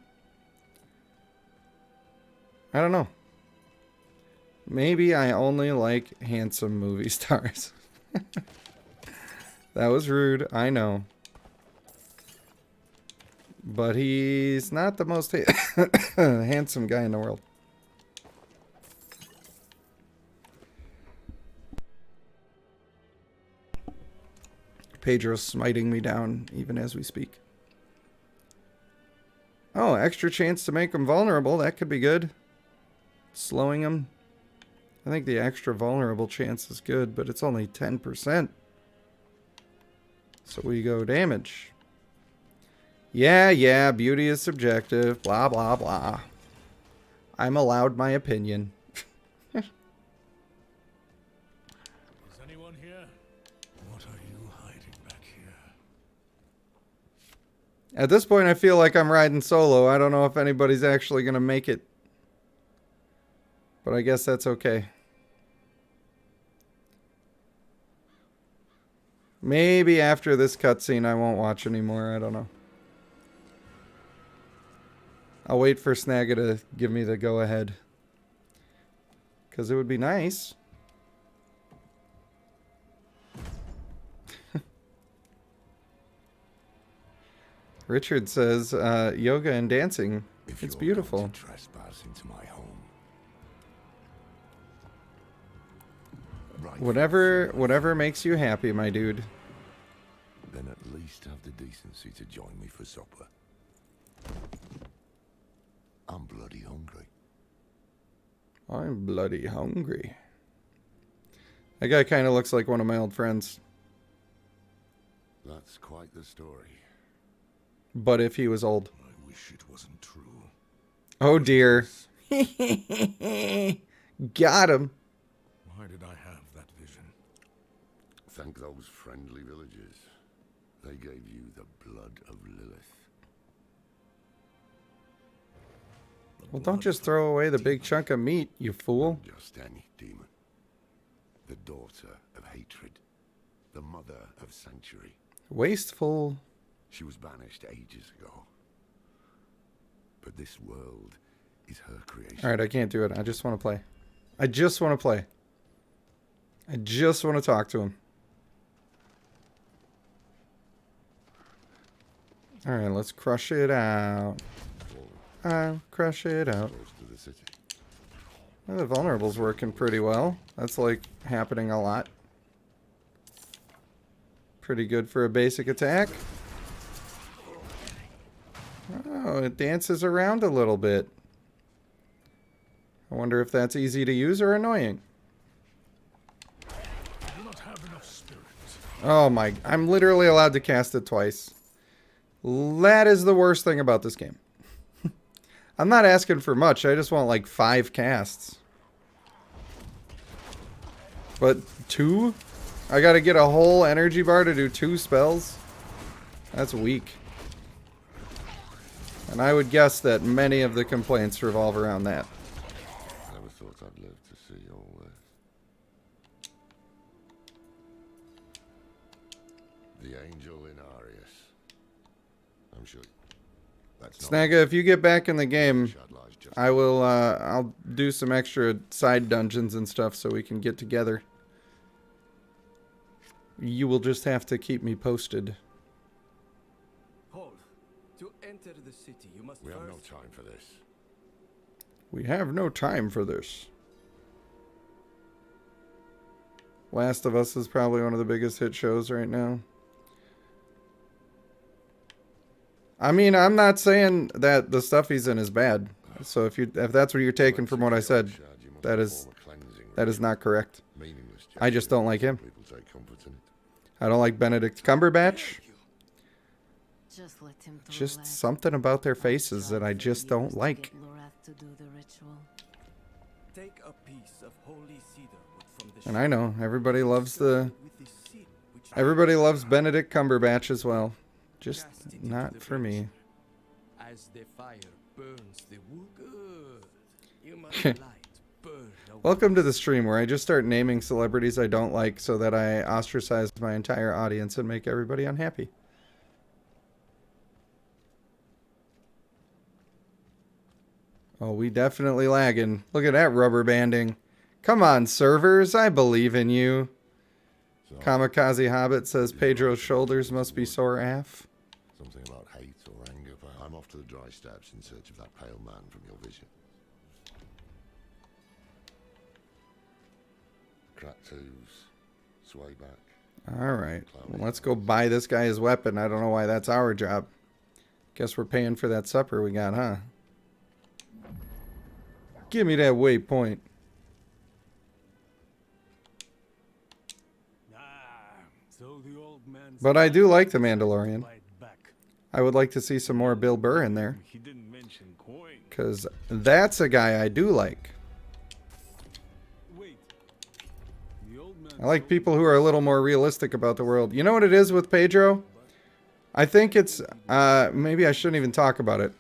I don't know. Maybe I only like handsome movie stars. That was rude, I know. But he's not the most handsome guy in the world. Pedro's smiting me down even as we speak. Oh, extra chance to make him vulnerable. That could be good. Slowing him. I think the extra vulnerable chance is good, but it's only 10%. So we go damage. Yeah, beauty is subjective. Blah, blah, blah. I'm allowed my opinion. Is anyone here? What are you hiding back here? At this point, I feel like I'm riding solo. I don't know if anybody's actually going to make it. But I guess that's okay. Maybe after this cutscene I won't watch anymore. I don't know. I'll wait for Snagga to give me the go-ahead. Because it would be nice. Richard says, yoga and dancing. If It's you're beautiful. going to trespass into my home, right, Whatever makes you happy, my dude. then at least have the decency to join me for supper. I'm bloody hungry. I'm bloody hungry. That guy kind of looks like one of my old friends. That's quite the story. But if he was old. I wish it wasn't true. Oh dear. Got him. Why did I have that vision? Thank those friendly villagers. They gave you the blood of Lilith. Well, don't just throw away the big chunk of meat, you fool. Just any demon. The daughter of hatred. The mother of sanctuary. Wasteful. She was banished ages ago. But this world is her creation. Alright, I can't do it. I just want to play. I just want to play. I just want to talk to him. Alright, let's crush it out. I'll crush it out. Close to the city. Well, the vulnerable's working pretty well. That's like happening a lot. Pretty good for a basic attack. Oh, it dances around a little bit. I wonder if that's easy to use or annoying. I do not have enough spirit. Oh my, I'm literally allowed to cast it twice. That is the worst thing about this game. I'm not asking for much, I just want like 5 casts. But 2? I gotta get a whole energy bar to do 2 spells? That's weak. And I would guess that many of the complaints revolve around that. Never thought I'd live to see all this. The angel in Arius. I'm sure that's not Snagga, if you get back in the game, Shad lies just I will, I'll do some extra side dungeons and stuff so we can get together. You will just have to keep me posted. Hold. To enter the city, you must We have no first... time for this. We have no time for this. Last of Us is probably one of the biggest hit shows right now. I mean, I'm not saying that the stuff he's in is bad. So if that's what you're taking from what I said, Shad, you must that is perform a cleansing that is not correct. ritual. Meaningless I just don't like him. People take comfort in it. I don't like Benedict Cumberbatch. Just let him do Just that. something about their faces that I just don't like. Get Lorath to do the ritual. Take a piece of holy cedar wood from the And I know everybody loves with the seed which everybody loves Benedict Cumberbatch as well. Just not for me. as the fire burns the wood. Good. You must light burn away. Welcome to the stream where I just start naming celebrities I don't like so that I ostracize my entire audience and make everybody unhappy. Oh, we definitely lagging. Look at that rubber banding. Come on, servers. I believe in you. So, Kamikaze Hobbit says Pedro's shoulders must be sore af. something about hate or anger. I'm off to the dry steps in search of that pale man from your vision. Cracked hooves. Sway back. Alright. Well, let's go buy this guy his weapon. I don't know why that's our job. Guess we're paying for that supper we got, huh? Give me that waypoint. So the old man But I do like The Mandalorian. fight back. I would like to see some more Bill Burr in there. He didn't mention coin. Because that's a guy I do like. Wait. The old man I like people who are a little more realistic about the world. You know what it is with Pedro? I think it's, maybe I shouldn't even talk about it.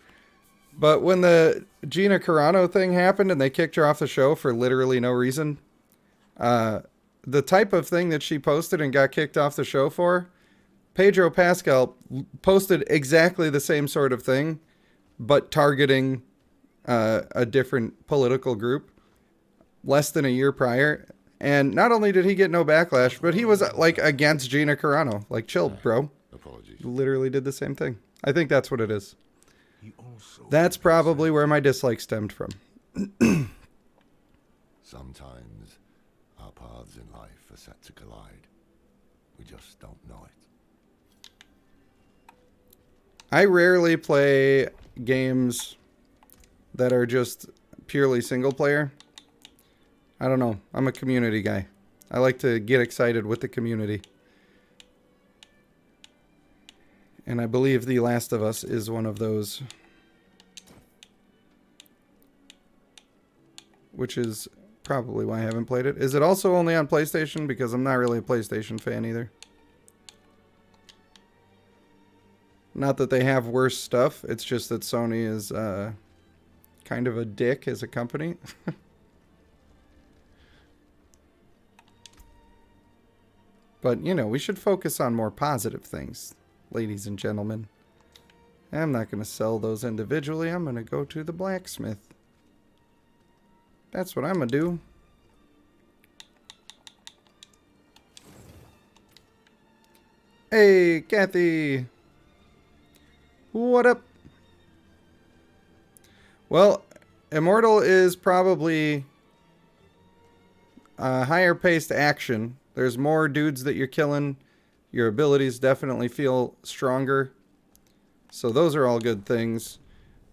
But when the Gina Carano thing happened and they kicked her off the show for literally no reason, the type of thing that she posted and got kicked off the show for, Pedro Pascal posted exactly the same sort of thing, but targeting a different political group less than a year prior. And not only did he get no backlash, but he was like against Gina Carano. Like, chill, bro. Apologies. Literally did the same thing. I think that's what it is. He also That's probably where my dislike stemmed from. Sometimes our paths in life are set to collide. We just don't know it. I rarely play games that are just purely single player. I don't know. I'm a community guy. I like to get excited with the community. And I believe The Last of Us is one of those. Which is probably why I haven't played it. Is it also only on PlayStation? Because I'm not really a PlayStation fan either. Not that they have worse stuff. It's just that Sony is kind of a dick as a company. But, you know, we should focus on more positive things, ladies and gentlemen. I'm not going to sell those individually. I'm going to go to the blacksmith. That's what I'm going to do. Hey, Kathy. What up? Well, Immortal is probably a higher paced action. There's more dudes that you're killing. Your abilities definitely feel stronger. So those are all good things.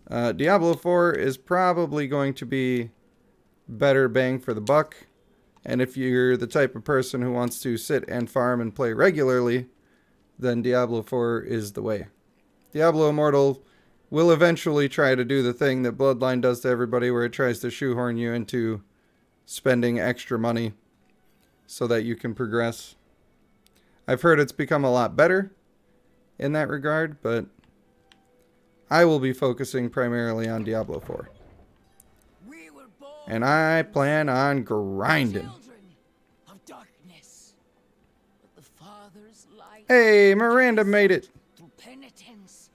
Diablo 4 is probably going to be better bang for the buck. And if you're the type of person who wants to sit and farm and play regularly, then Diablo 4 is the way. Diablo Immortal will eventually try to do the thing that Bloodline does to everybody, where it tries to shoehorn you into spending extra money so that you can progress. I've heard it's become a lot better in that regard, but I will be focusing primarily on Diablo 4. We were born And I plan on grinding. children of darkness. But the Father's light Hey, Miranda made it. through penitence.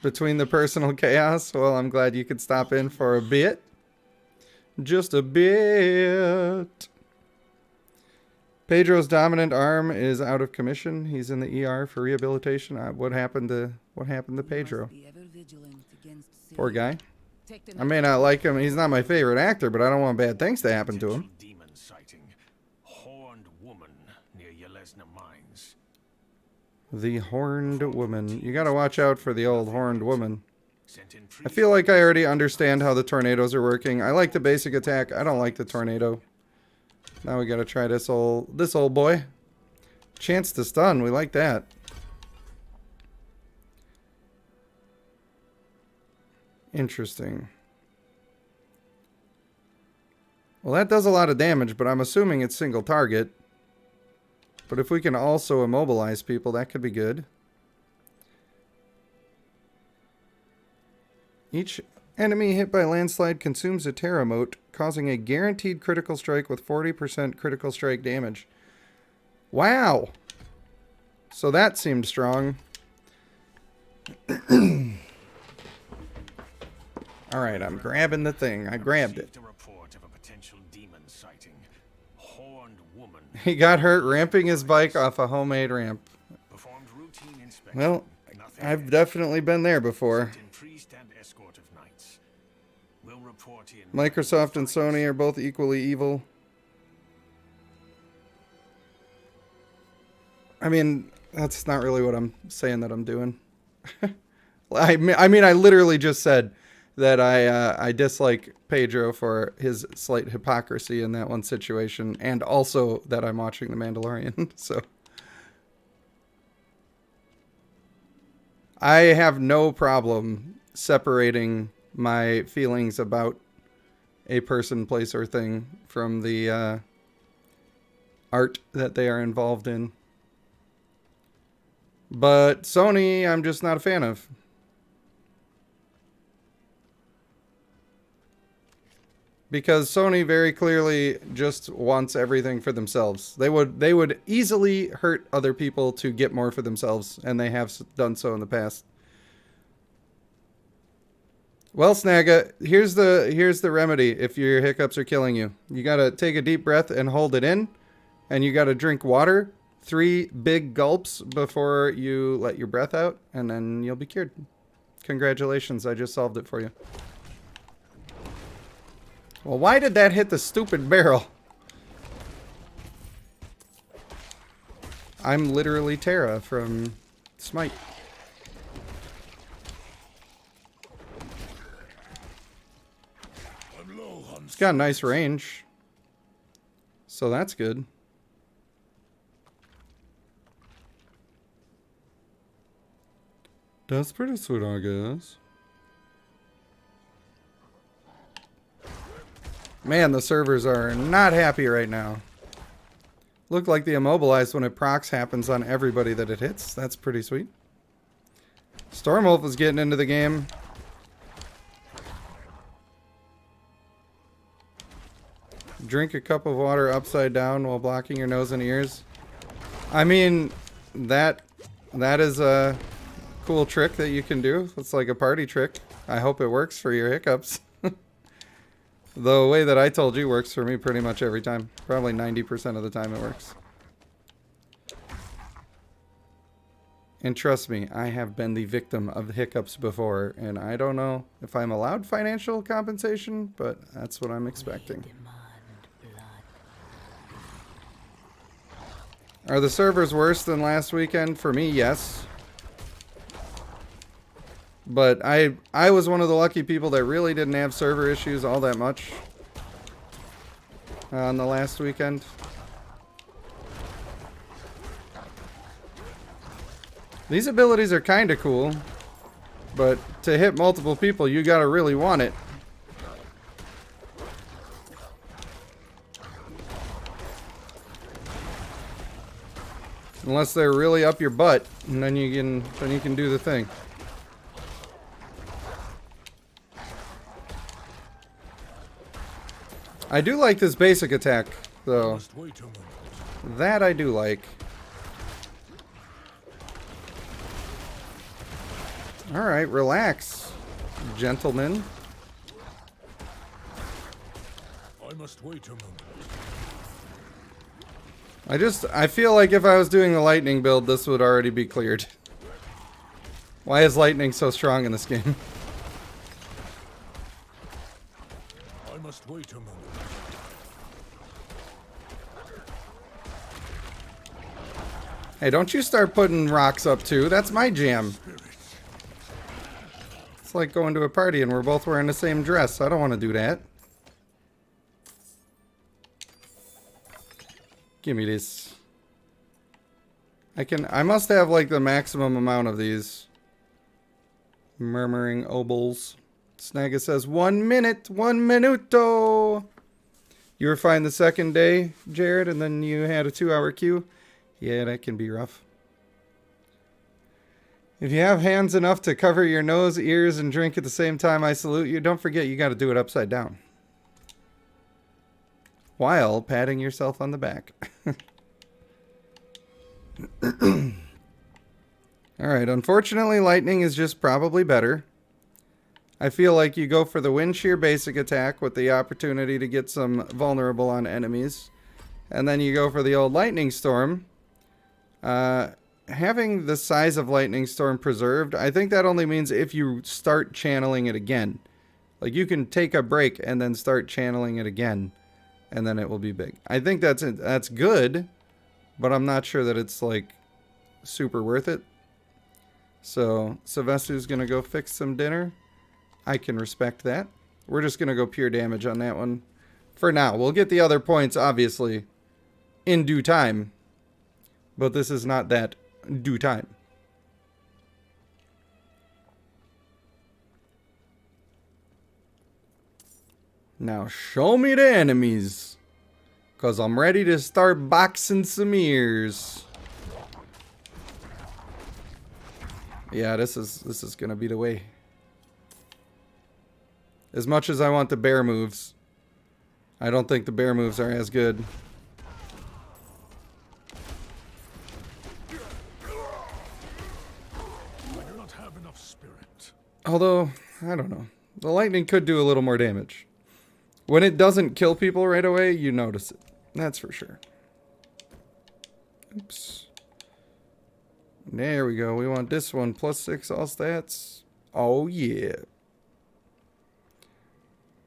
Between the personal chaos, well, I'm glad you could stop in for a bit. Just a bit. Pedro's dominant arm is out of commission. He's in the ER for rehabilitation. What happened to Pedro? Poor guy. I may not like him. He's not my favorite actor, but I don't want bad things to happen to him. Demon sighting. Horned woman near Yelesna Mines. The Horned Woman. You gotta watch out for the old Horned Woman. Sent in I feel like I already understand how the tornadoes are working. I like the basic attack. I don't like the tornado. Now we gotta try this old boy. Chance to stun. We like that. Interesting. Well, that does a lot of damage, but I'm assuming it's single target. But if we can also immobilize people, that could be good. Each enemy hit by landslide consumes a terror mote, causing a guaranteed critical strike with 40% critical strike damage. Wow! So that seemed strong. Alright, I'm grabbing the thing. I grabbed it. Received a report of a potential demon sighting. Horned woman. He got hurt ramping his bike off a homemade ramp. Performed routine inspection. Well, Nothing. I've definitely been there before. Sent in priest and escort of knights. Will report in. Microsoft and Sony are both equally evil. I mean, that's not really what I'm saying that I'm doing. I mean, I literally just said that I dislike Pedro for his slight hypocrisy in that one situation, and also that I'm watching The Mandalorian. So I have no problem separating my feelings about a person, place, or thing from the art that they are involved in. But Sony, I'm just not a fan of. Because Sony very clearly just wants everything for themselves. They would easily hurt other people to get more for themselves, and they have done so in the past. Well, Snagga, here's the remedy if your hiccups are killing you. You gotta take a deep breath and hold it in, and you gotta drink water 3 big gulps before you let your breath out, and then you'll be cured. Congratulations, I just solved it for you. Well, why did that hit the stupid barrel? I'm literally Terra from Smite. It's got nice range. So that's good. That's pretty sweet, I guess. Man, the servers are not happy right now. Look like the immobilized when it procs happens on everybody that it hits. That's pretty sweet. Stormwolf is getting into the game. Drink a cup of water upside down while blocking your nose and ears. I mean, that is a cool trick that you can do. It's like a party trick. I hope it works for your hiccups. The way that I told you works for me pretty much every time. Probably 90% of the time it works. And trust me, I have been the victim of hiccups before, and I don't know if I'm allowed financial compensation, but that's what I'm expecting. Are the servers worse than last weekend? For me, yes. But I was one of the lucky people that really didn't have server issues all that much on the last weekend. These abilities are kind of cool, but to hit multiple people, you gotta really want it. Unless they're really up your butt, and then you can do the thing. I do like this basic attack, though. That I do like. Alright, relax, gentlemen. I must wait a moment. I feel like if I was doing the lightning build, this would already be cleared. Why is lightning so strong in this game? I must wait a moment. Hey, don't you start putting rocks up too. That's my jam. It's like going to a party and we're both wearing the same dress. I don't want to do that. Give me this. I must have like the maximum amount of these. Murmuring obols. Snagga says 1 minute, 1 minuto. You were fine the second day, Jared, and then you had a 2-hour queue. Yeah, that can be rough. If you have hands enough to cover your nose, ears, and drink at the same time, I salute you. Don't forget, you got to do it upside down. While patting yourself on the back. Alright, unfortunately, lightning is just probably better. I feel like you go for the wind shear basic attack with the opportunity to get some vulnerable on enemies. And then you go for the old lightning storm. Having the size of lightning storm preserved, I think that only means if you start channeling it again. Like you can take a break and then start channeling it again. And then it will be big. I think that's good, but I'm not sure that it's like super worth it. So Sylvester's gonna go fix some dinner. I can respect that. We're just gonna go pure damage on that one for now. We'll get the other points obviously in due time, but this is not that due time. Now show me the enemies, cause I'm ready to start boxing some ears. Yeah, this is gonna be the way. As much as I want the bear moves, I don't think the bear moves are as good. I do not have enough spirit. Although, I don't know. The lightning could do a little more damage. When it doesn't kill people right away, you notice it. That's for sure. Oops. There we go. We want this one. +6 all stats. Oh, yeah.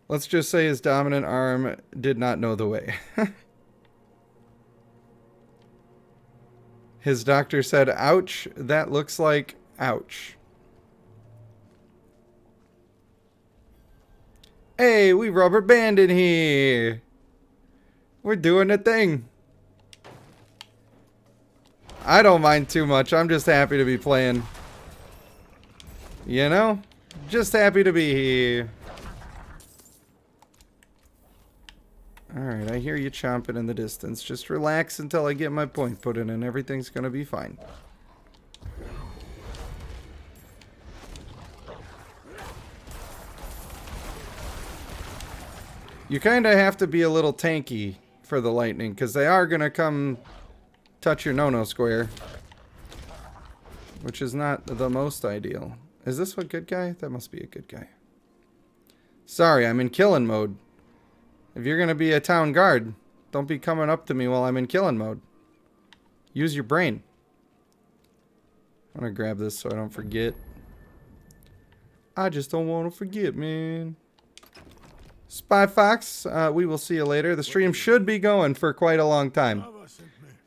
Let's just say his dominant arm did not know the way. His doctor said, ouch, that looks like ouch. Hey, we rubber banded here. We're doing a thing. I don't mind too much. I'm just happy to be playing. You know? Just happy to be here. Alright, I hear you chomping in the distance. Just relax until I get my point put in and everything's gonna be fine. You kinda have to be a little tanky for the lightning, because they are gonna come touch your no-no square. Which is not the most ideal. Is this a good guy? That must be a good guy. Sorry, I'm in killing mode. If you're gonna be a town guard, don't be coming up to me while I'm in killing mode. Use your brain. I'm gonna grab this so I don't forget. I just don't want to forget, man. Spy Fox, we will see you later. The stream should be going for quite a long time.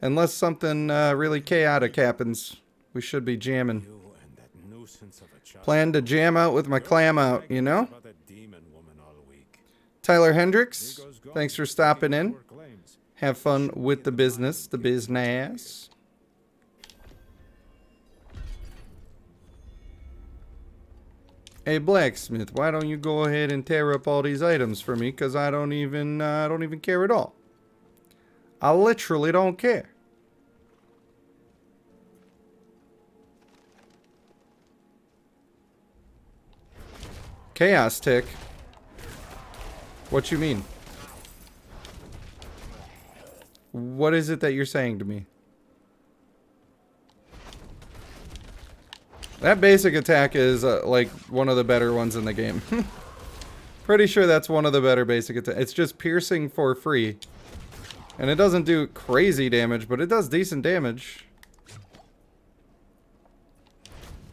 Unless something really chaotic happens, we should be jamming. Plan to jam out with my clam out, you know? Tyler Hendricks, thanks for stopping in. Have fun with the business, the business. Hey Blacksmith, why don't you go ahead and tear up all these items for me? Cause I don't even care at all. I literally don't care. Chaos Tick. What you mean? What is it that you're saying to me? That basic attack is like one of the better ones in the game. Pretty sure that's one of the better basic attacks. It's just piercing for free. And it doesn't do crazy damage, but it does decent damage.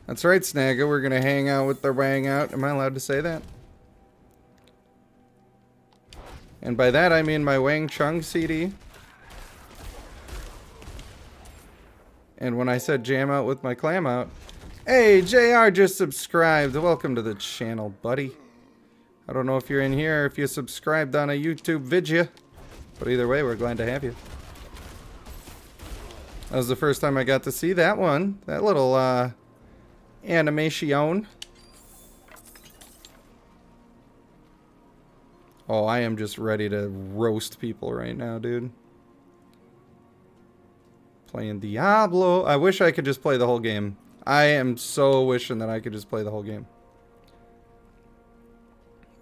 That's right, Snagga. We're going to hang out with the wang out. Am I allowed to say that? And by that I mean my Wang Chung CD. And when I said jam out with my clam out. Hey, JR just subscribed. Welcome to the channel, buddy. I don't know if you're in here or if you subscribed on a YouTube video. But either way, we're glad to have you. That was the first time I got to see that one. That little animation. Oh, I am just ready to roast people right now, dude. Playing Diablo. I wish I could just play the whole game. I am so wishing that I could just play the whole game.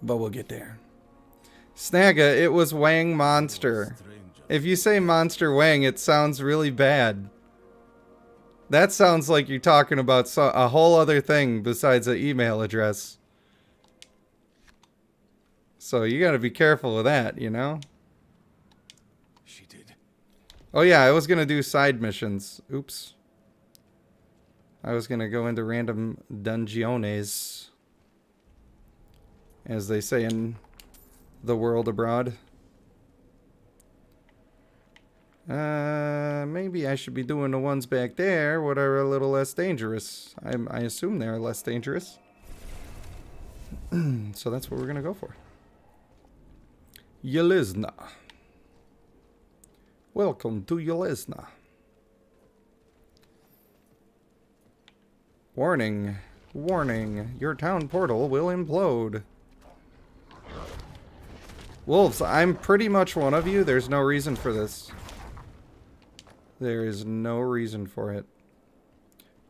But we'll get there. Snagga, it was Wang Monster. If you say Monster Wang, it sounds really bad. That sounds like you're talking about a whole other thing besides an email address. So you gotta be careful with that, you know? She did. Oh yeah, I was gonna do side missions. Oops. I was gonna go into random dungeones. As they say in the world abroad. Maybe I should be doing the ones back there what are a little less dangerous. I assume they're less dangerous. So that's what we're gonna go for. Yelizna. Welcome to Yelizna. Warning. Warning. Your town portal will implode. Wolves, I'm pretty much one of you. There's no reason for this. There is no reason for it.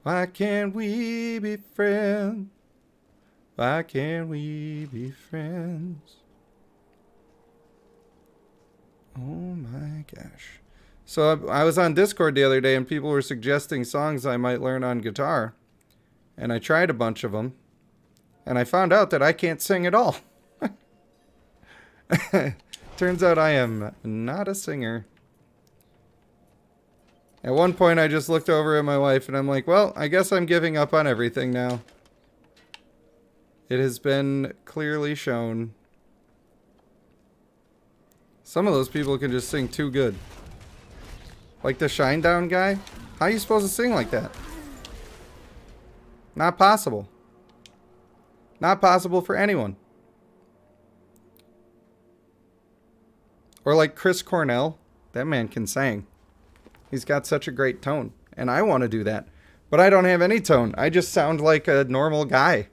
Why can't we be friends? Why can't we be friends? Oh my gosh. So I was on Discord the other day and people were suggesting songs I might learn on guitar. And I tried a bunch of them. And I found out that I can't sing at all. Turns out I am not a singer. At one point, I just looked over at my wife and I'm like, well, I guess I'm giving up on everything now. It has been clearly shown. Some of those people can just sing too good. Like the Shinedown guy? How are you supposed to sing like that? Not possible. Not possible for anyone. Or like Chris Cornell. That man can sing. He's got such a great tone. And I want to do that. But I don't have any tone. I just sound like a normal guy.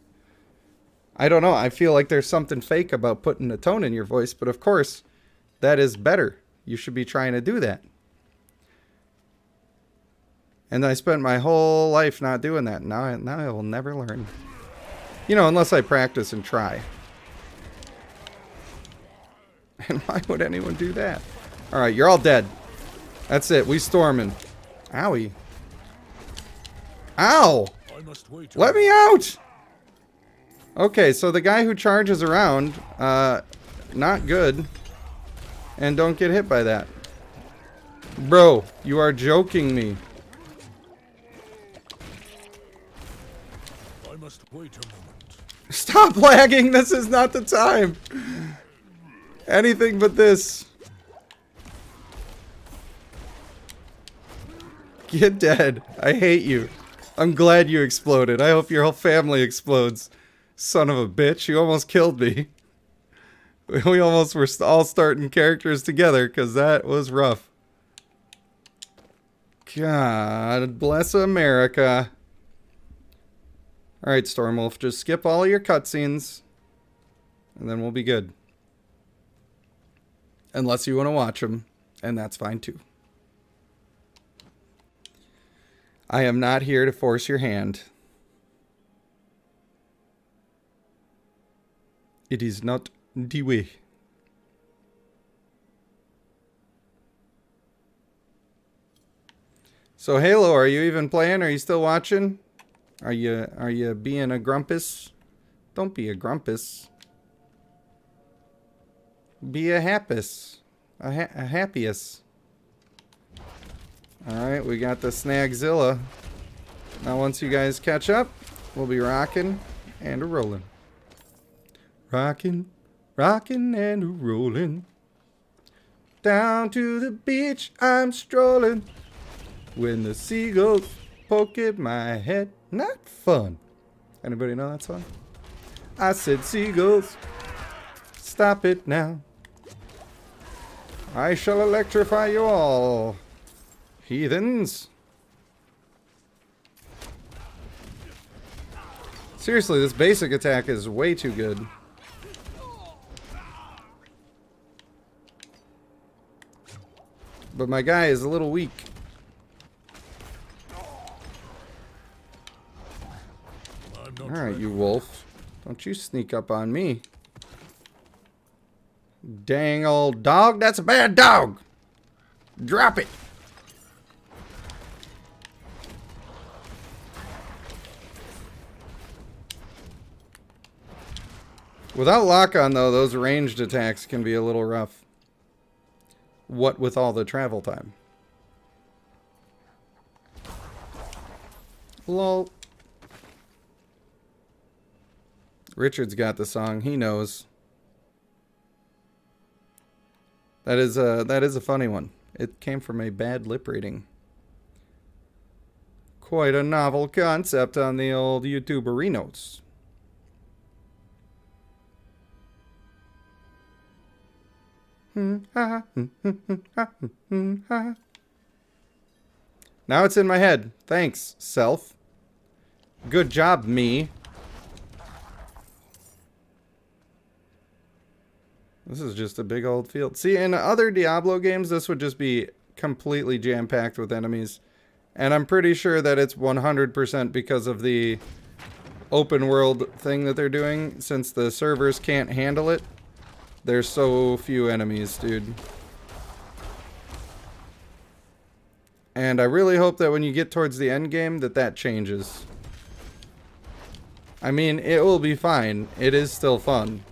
I don't know. I feel like there's something fake about putting a tone in your voice. But of course, that is better. You should be trying to do that. And I spent my whole life not doing that. Now I will never learn. You know, unless I practice and try. And why would anyone do that? Alright, you're all dead. That's it. We storming. Owie. Ow! I must wait. Let me out! Okay, so the guy who charges around, not good. And don't get hit by that. Bro, you are joking me. I must wait a moment. Stop lagging! This is not the time! Anything but this. Get dead. I hate you. I'm glad you exploded. I hope your whole family explodes. Son of a bitch, you almost killed me. We almost were all starting characters together because that was rough. God bless America. Alright, Stormwolf, just skip all your cutscenes. And then we'll be good. Unless you want to watch them. And that's fine too. I am not here to force your hand. It is not the way. So Halo, are you even playing? Are you still watching? Are you being a grumpus? Don't be a grumpus. Be a happus. A happiest. Alright, we got the Snagzilla. Now once you guys catch up, we'll be rocking and a-rolling. Rocking, rocking and a-rolling. Down to the beach I'm strolling. When the seagulls poke at my head. Not fun. Anybody know that song? I said seagulls, stop it now. I shall electrify you all. Heathens. Seriously, this basic attack is way too good. But my guy is a little weak. Alright, you wolf. Don't you sneak up on me. Dang old dog. That's a bad dog. Drop it. Without lock-on, though, those ranged attacks can be a little rough. What with all the travel time. Lol. Richard's got the song. He knows. That is a funny one. It came from a bad lip reading. Quite a novel concept on the old YouTuberinos. Now it's in my head. Thanks, self. Good job, me. This is just a big old field. See, in other Diablo games, this would just be completely jam-packed with enemies. And I'm pretty sure that it's 100% because of the open world thing that they're doing. Since the servers can't handle it, there's so few enemies, dude. And I really hope that when you get towards the end game, that changes. I mean, it will be fine. It is still fun.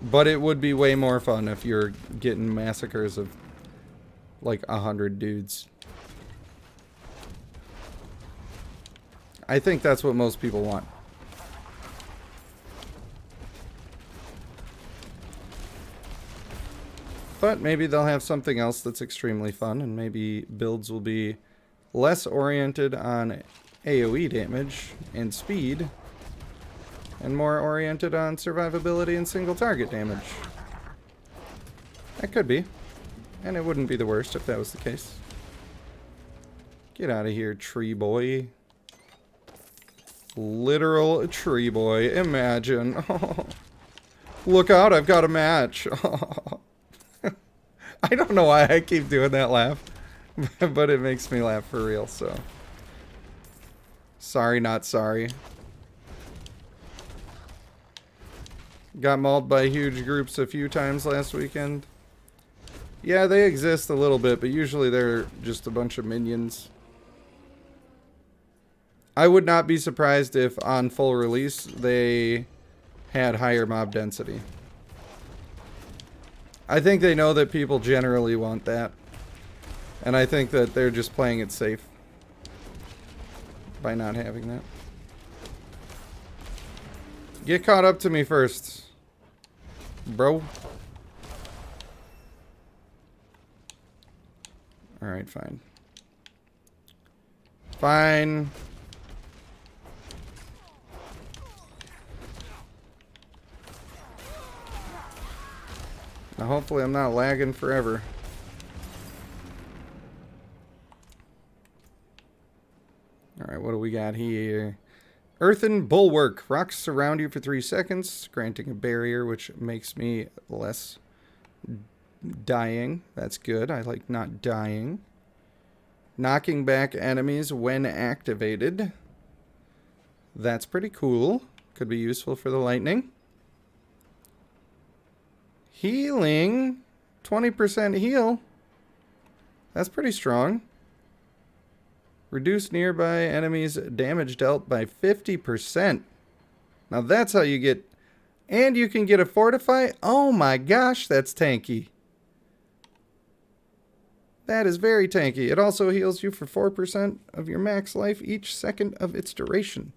But it would be way more fun if you're getting massacres of like 100 dudes. I think that's what most people want. But maybe they'll have something else that's extremely fun, and maybe builds will be less oriented on AoE damage and speed, and more oriented on survivability and single target damage. That could be. And it wouldn't be the worst if that was the case. Get out of here, tree boy. Literal tree boy. Imagine. Oh, look out, I've got a match. Oh. I don't know why I keep doing that laugh, but it makes me laugh for real, so. Sorry, not sorry. Got mauled by huge groups a few times last weekend. Yeah, they exist a little bit, but usually they're just a bunch of minions. I would not be surprised if on full release they had higher mob density. I think they know that people generally want that. And I think that they're just playing it safe by not having that. Get caught up to me first, bro. Alright, fine. Fine. Now hopefully I'm not lagging forever. Alright, what do we got here? Earthen Bulwark. Rocks surround you for 3 seconds, granting a barrier which makes me less dying. That's good. I like not dying. Knocking back enemies when activated. That's pretty cool. Could be useful for the lightning. Healing. 20% heal. That's pretty strong. Reduce nearby enemies' damage dealt by 50%. Now that's how you get... And you can get a Fortify. Oh my gosh, that's tanky. That is very tanky. It also heals you for 4% of your max life each second of its duration.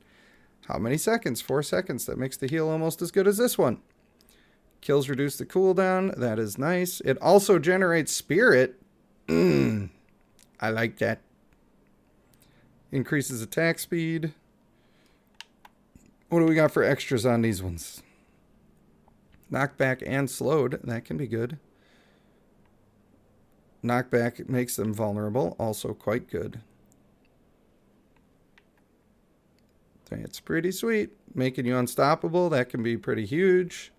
How many seconds? 4 seconds. That makes the heal almost as good as this one. Kills reduce the cooldown. That is nice. It also generates spirit. I like that. Increases attack speed. What do we got for extras on these ones? Knockback and slowed. That can be good. Knockback makes them vulnerable. Also quite good. That's pretty sweet. Making you unstoppable. That can be pretty huge.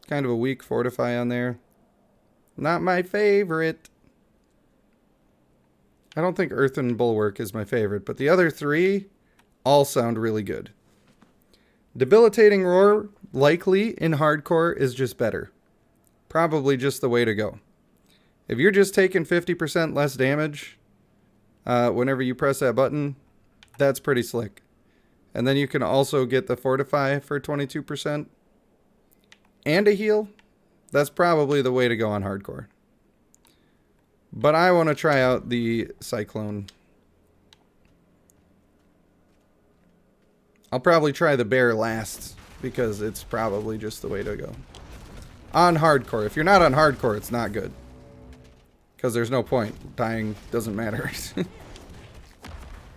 Kind of a weak Fortify on there. Not my favorite. I don't think Earthen Bulwark is my favorite, but the other 3 all sound really good. Debilitating Roar, likely in hardcore, is just better. Probably just the way to go. If you're just taking 50% less damage whenever you press that button, that's pretty slick. And then you can also get the Fortify for 22%. And a heal. That's probably the way to go on hardcore. But I want to try out the Cyclone. I'll probably try the bear last, because it's probably just the way to go. On hardcore. If you're not on hardcore, it's not good. Because there's no point. Dying doesn't matter.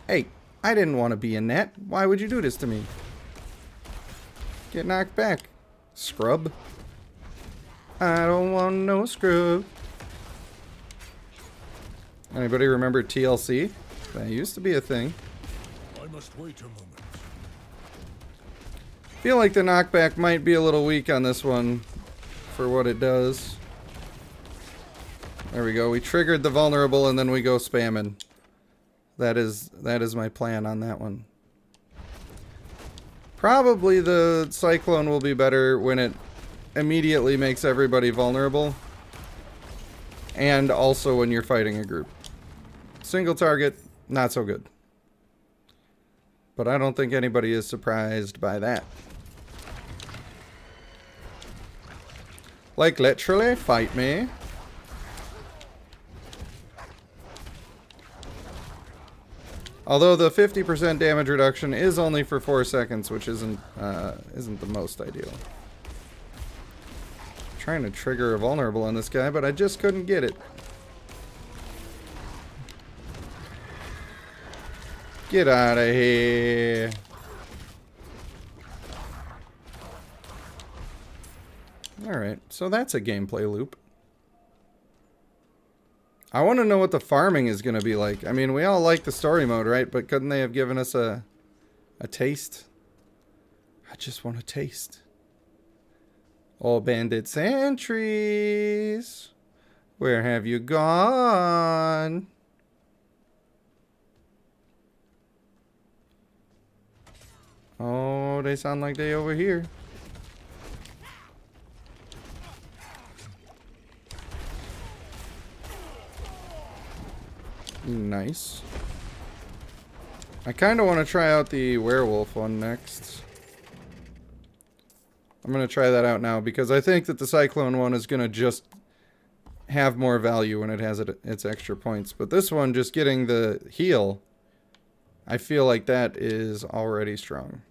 Hey, I didn't want to be in that. Why would you do this to me? Get knocked back. Scrub. I don't want no scrub. Anybody remember TLC? That used to be a thing. I must wait a moment. Feel like the knockback might be a little weak on this one for what it does. There we go. We triggered the vulnerable and then we go spamming. That is my plan on that one. Probably the Cyclone will be better when it immediately makes everybody vulnerable. And also when you're fighting a group. Single target, not so good. But I don't think anybody is surprised by that. Like, literally, fight me. Although the 50% damage reduction is only for 4 seconds, which isn't the most ideal. Trying to trigger a vulnerable on this guy, but I just couldn't get it. Get out of here. Alright, so that's a gameplay loop. I want to know what the farming is going to be like. I mean, we all like the story mode, right? But couldn't they have given us a taste? I just want a taste. All bandit sentries. Where have you gone? Oh, they sound like they over here. Nice. I kind of want to try out the werewolf one next. I'm going to try that out now because I think that the cyclone one is going to just have more value when it has its extra points. But this one, just getting the heal, I feel like that is already strong.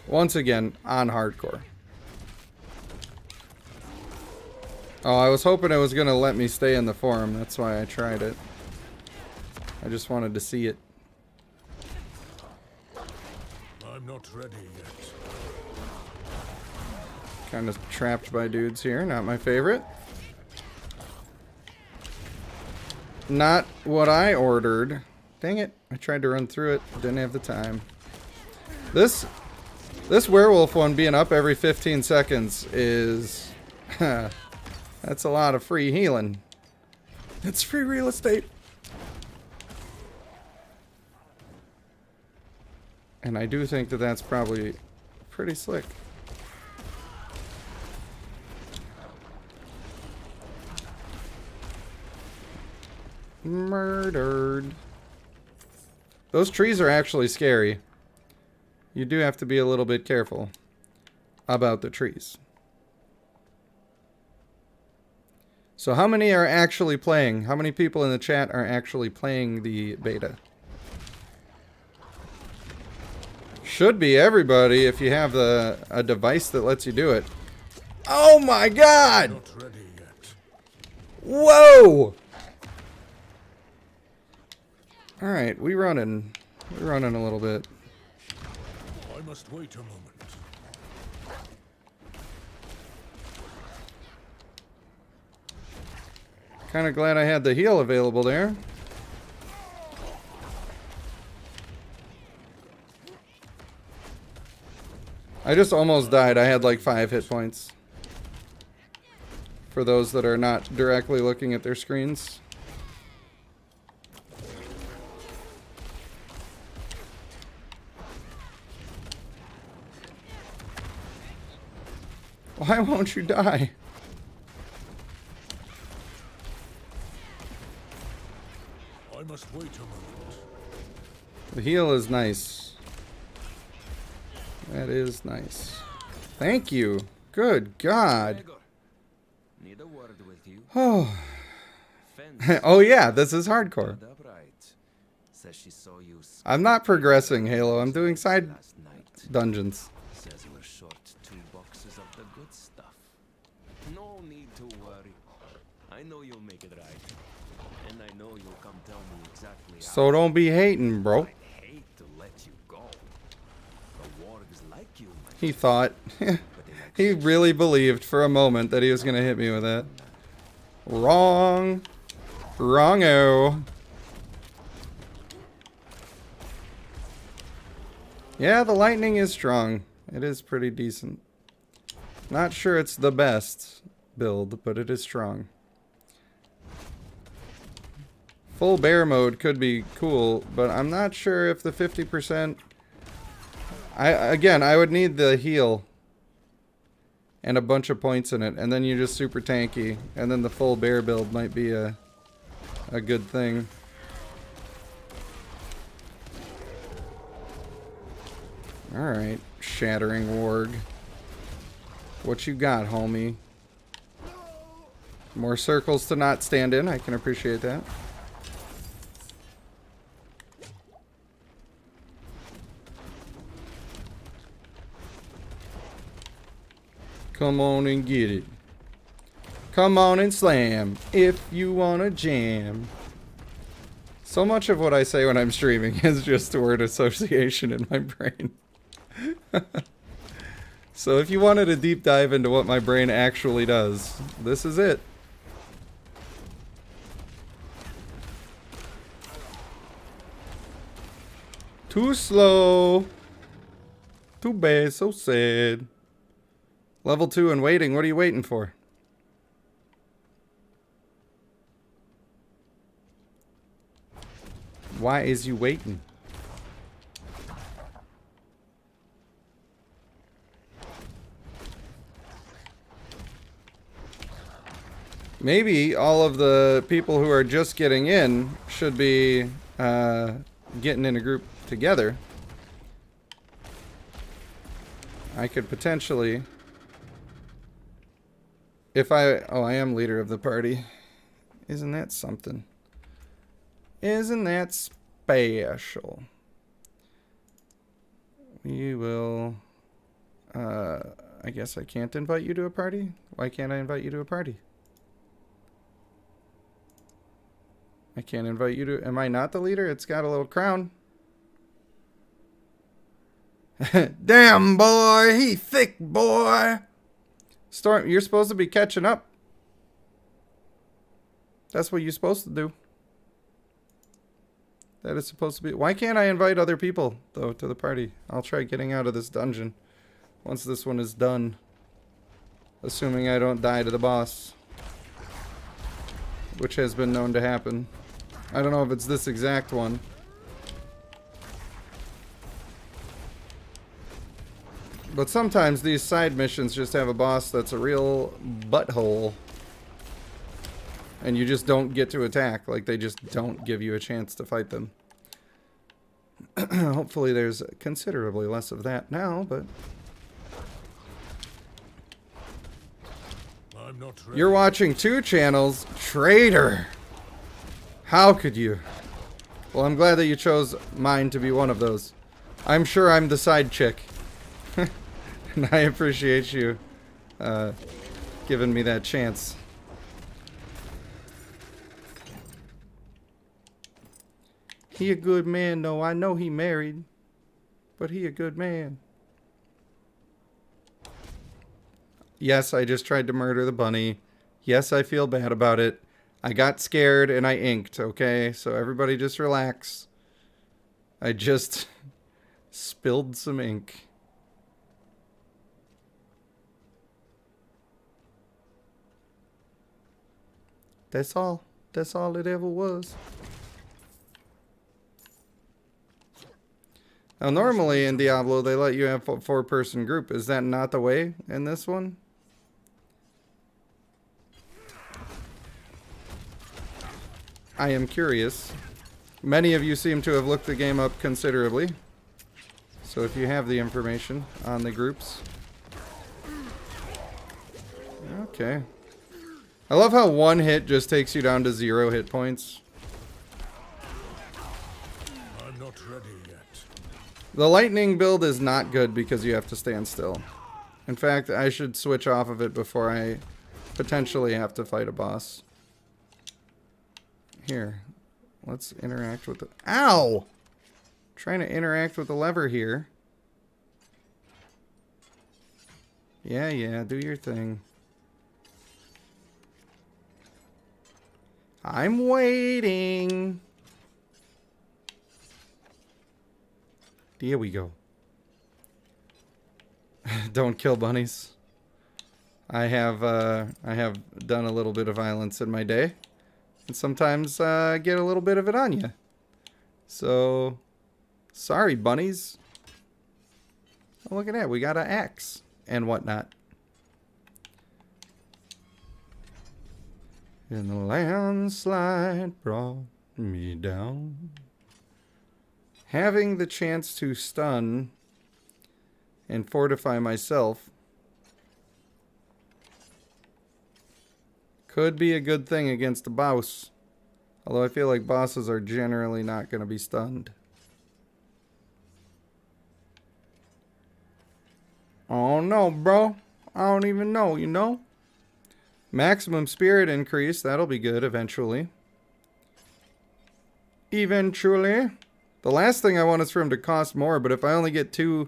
Once again, on hardcore. Oh, I was hoping it was going to let me stay in the forum. That's why I tried it. I just wanted to see it. I'm not ready yet. Kind of trapped by dudes here. Not my favorite. Not what I ordered. Dang it. I tried to run through it. Didn't have the time. This werewolf one being up every 15 seconds is... That's a lot of free healing. It's free real estate. And I do think that that's probably pretty slick. Murdered. Those trees are actually scary. You do have to be a little bit careful about the trees. So how many are actually playing? How many people in the chat are actually playing the beta? Should be everybody if you have a device that lets you do it. Oh my god! Not ready yet. Whoa! Alright, we're running a little bit. I must wait a moment. Kind of glad I had the heal available there. I just almost died. I had like 5 hit points. For those that are not directly looking at their screens. Why won't you die? I must wait a moment. The heal is nice. That is nice. Thank you. Good God. Need a word with you. Oh. Fence Oh yeah, this is hardcore. upright. Says she saw you I'm not progressing, Halo. I'm doing side last night. dungeons. Says we're short 2 boxes of the good stuff. No need to worry. I know you'll make it right. And I know you'll come tell me exactly So don't be hating, bro. I'd hate to let you go. The wargs like you, my He thought. but they like He really believed for a moment that he was going to hit me with that. Wrong. Wrong-o. Yeah, the lightning is strong. It is pretty decent. Not sure it's the best build, but it is strong. Full bear mode could be cool, but I'm not sure if the 50%... Again, I would need the heal. And a bunch of points in it. And then you're just super tanky. And then the full bear build might be a good thing. Alright, Shattering Warg. What you got, homie? More circles to not stand in. I can appreciate that. Come on and get it. Come on and slam if you wanna jam. So much of what I say when I'm streaming is just word association in my brain. So if you wanted a deep dive into what my brain actually does, this is it. Too slow. Too bad, so sad. Level 2 and waiting, what are you waiting for? Why is you waiting? Maybe all of the people who are just getting in should be getting in a group together. I could potentially... If I... Oh, I am leader of the party. Isn't that something? Isn't that special? We will... I guess I can't invite you to a party? Why can't I invite you to a party? I can't invite you to... Am I not the leader? It's got a little crown. Damn, boy! He thick, boy! Storm, you're supposed to be catching up. That's what you're supposed to do. That is supposed to be... Why can't I invite other people, though, to the party? I'll try getting out of this dungeon once this one is done. Assuming I don't die to the boss. Which has been known to happen. I don't know if it's this exact one. But sometimes these side missions just have a boss that's a real butthole. And you just don't get to attack. Like, they just don't give you a chance to fight them. Hopefully there's considerably less of that now, but... I'm not ready. You're watching 2 channels? Traitor! How could you? Well, I'm glad that you chose mine to be one of those. I'm sure I'm the side chick. And I appreciate you giving me that chance. He a good man, though. I know he married. But he a good man. Yes, I just tried to murder the bunny. Yes, I feel bad about it. I got scared and I inked, okay? So everybody just relax. I just spilled some ink. That's all. That's all it ever was. Now, normally in Diablo, they let you have a 4-person group. Is that not the way in this one? I am curious. Many of you seem to have looked the game up considerably. So if you have the information on the groups. Okay. I love how 1 hit just takes you down to 0 hit points. I'm not ready yet. The lightning build is not good because you have to stand still. In fact, I should switch off of it before I potentially have to fight a boss. Here, let's interact with the... Ow! Trying to interact with the lever here. Yeah, do your thing. I'm waiting. Here we go. Don't kill bunnies. I have done a little bit of violence in my day. And sometimes get a little bit of it on you. So, sorry, bunnies. Oh, look at that. We got an axe and whatnot. And the landslide brought me down. Having the chance to stun and fortify myself Could be a good thing against a boss. Although I feel like bosses are generally not going to be stunned. Oh no, bro. I don't even know, you know? Maximum spirit increase. That'll be good eventually. Eventually. The last thing I want is for him to cost more, but if I only get 2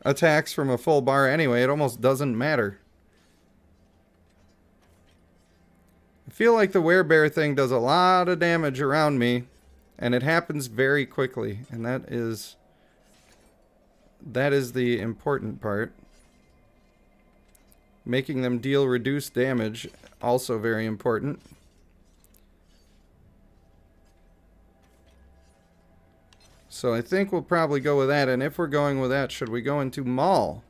attacks from a full bar anyway, it almost doesn't matter. I feel like the werebear thing does a lot of damage around me, and it happens very quickly, and that is the important part. Making them deal reduced damage, also very important. So I think we'll probably go with that, and if we're going with that, should we go into Maul?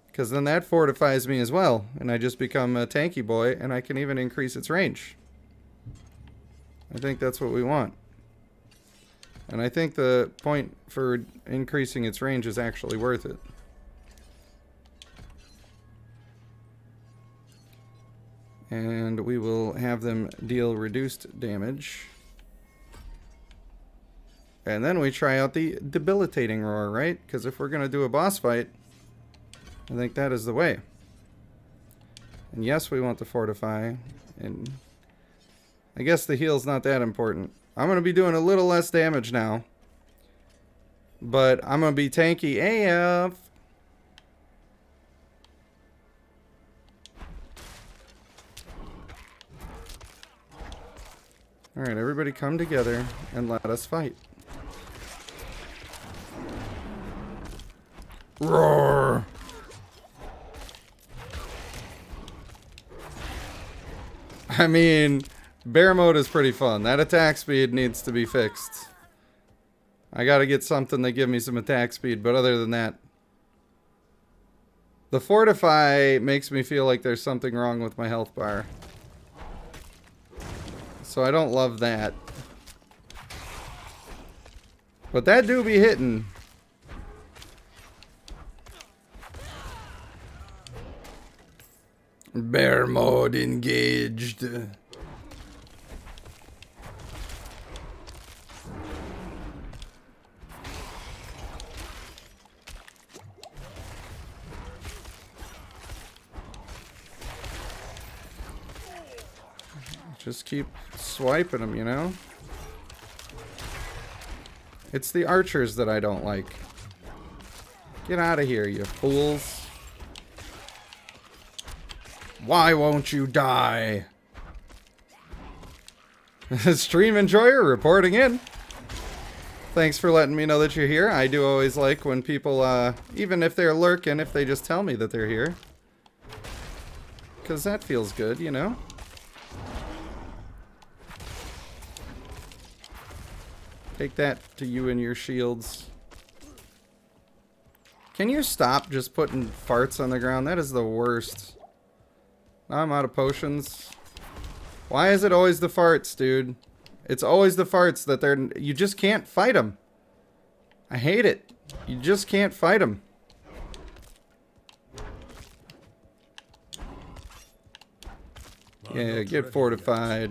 Because then that fortifies me as well, and I just become a tanky boy, and I can even increase its range. I think that's what we want. And I think the point for increasing its range is actually worth it. And we will have them deal reduced damage. And then we try out the debilitating roar, right? Because if we're going to do a boss fight, I think that is the way. And yes, we want to fortify. And I guess the heal's not that important. I'm going to be doing a little less damage now. But I'm going to be tanky AF. Alright, everybody come together and let us fight. Roar! I mean, bear mode is pretty fun. That attack speed needs to be fixed. I gotta get something that give me some attack speed, but other than that, the fortify makes me feel like there's something wrong with my health bar. So I don't love that. But that do be hitting. Bear mode engaged. Just keep swiping them, you know? It's the archers that I don't like. Get out of here, you fools. Why won't you die? Stream enjoyer reporting in. Thanks for letting me know that you're here. I do always like when people, even if they're lurking, if they just tell me that they're here. Because that feels good, you know? Take that to you and your shields. Can you stop just putting farts on the ground? That is the worst. Now I'm out of potions. Why is it always the farts, dude? It's always the farts that you just can't fight them. I hate it. You just can't fight them. Yeah, get fortified.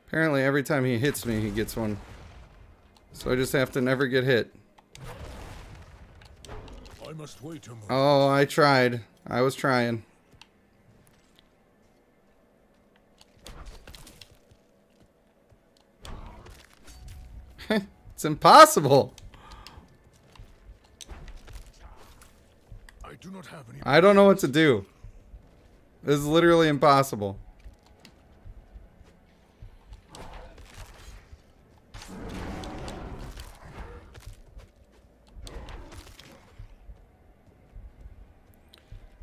Apparently every time he hits me, he gets one. So I just have to never get hit. I must wait a moment. Oh, I tried. I was trying. It's impossible. I do not have any. I don't know what to do. This is literally impossible.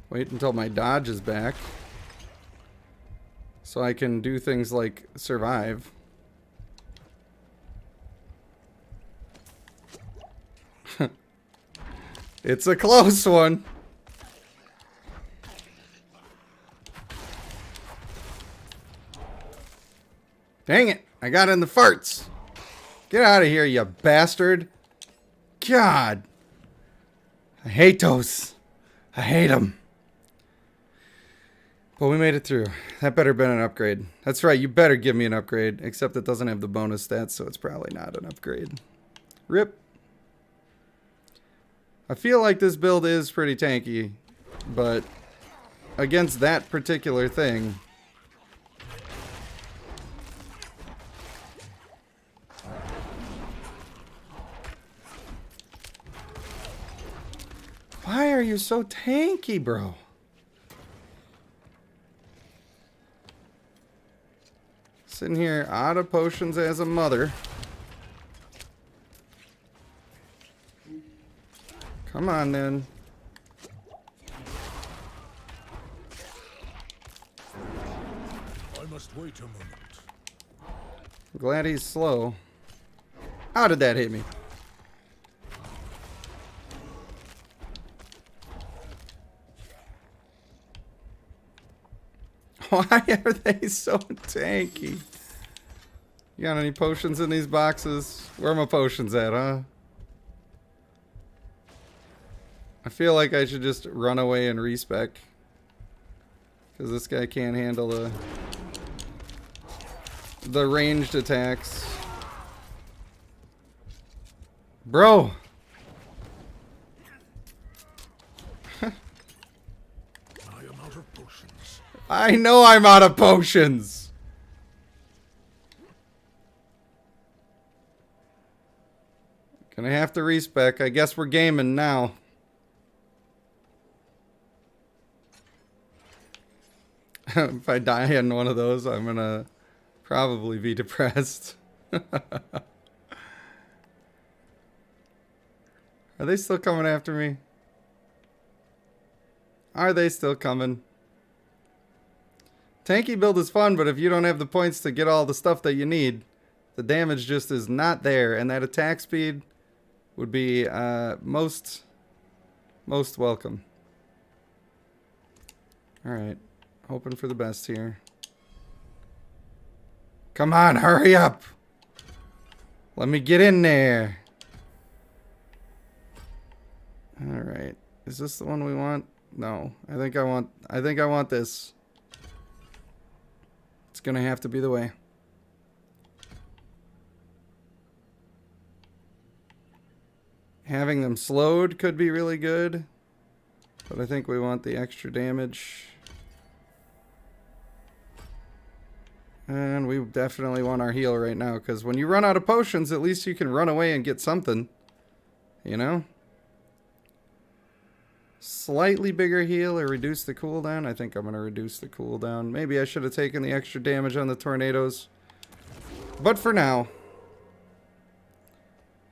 Wait until my dodge is back. So I can do things like survive. It's a close one. Dang it. I got in the farts. Get out of here, you bastard. God. I hate those. I hate them. But we made it through. That better been an upgrade. That's right, you better give me an upgrade. Except it doesn't have the bonus stats, so it's probably not an upgrade. Rip. I feel like this build is pretty tanky, but against that particular thing... Why are you so tanky, bro? Sitting here out of potions as a mother. Come on, then. I must wait a moment. I'm glad he's slow. How did that hit me? Why are they so tanky? You got any potions in these boxes? Where are my potions at, huh? I feel like I should just run away and respec. Because this guy can't handle the ranged attacks. Bro! I am out of potions. I know I'm out of potions! Gonna have to respec. I guess we're gaming now. If I die in one of those, I'm gonna probably be depressed. Are they still coming after me? Are they still coming? Tanky build is fun, but if you don't have the points to get all the stuff that you need, the damage just is not there, and that attack speed would be most welcome. Alright. Hoping for the best here. Come on, hurry up! Let me get in there. Alright. Is this the one we want? No. I think I want this. It's gonna have to be the way. Having them slowed could be really good. But I think we want the extra damage. And we definitely want our heal right now, because when you run out of potions, at least you can run away and get something. You know? Slightly bigger heal or reduce the cooldown. I think I'm going to reduce the cooldown. Maybe I should have taken the extra damage on the tornadoes. But for now,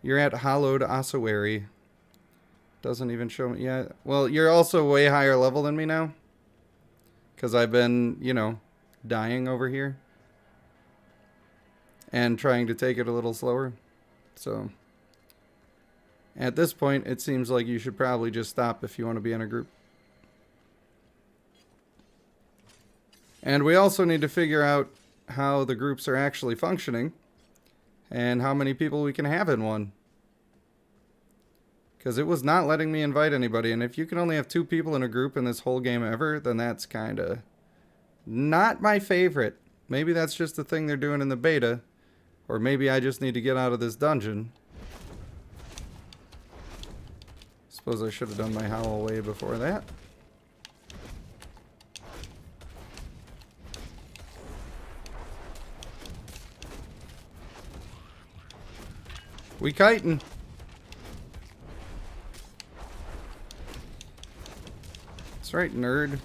you're at Hallowed Ossuary. Doesn't even show me yet. Well, you're also way higher level than me now. Because I've been, you know, dying over here. And trying to take it a little slower. So, at this point, it seems like you should probably just stop if you want to be in a group. And we also need to figure out how the groups are actually functioning. And how many people we can have in one. Because it was not letting me invite anybody. And if you can only have 2 people in a group in this whole game ever, then that's kind of not my favorite. Maybe that's just the thing they're doing in the beta. Or maybe I just need to get out of this dungeon. Suppose I should have done my howl way before that. We kiting. That's right, nerd.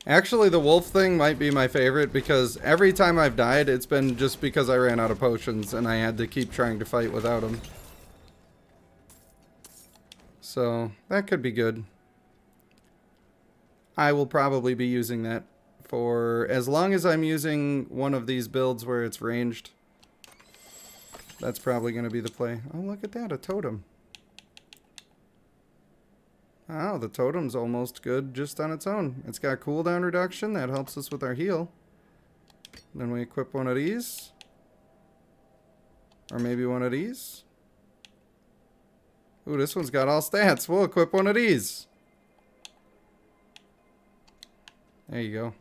Actually, the wolf thing might be my favorite because every time I've died, it's been just because I ran out of potions and I had to keep trying to fight without them. So, that could be good. I will probably be using that for as long as I'm using one of these builds where it's ranged. That's probably going to be the play. Oh, look at that, a totem. Oh, the totem's almost good just on its own. It's got cooldown reduction. That helps us with our heal. Then we equip one of these. Or maybe one of these. Ooh, this one's got all stats. We'll equip one of these. There you go.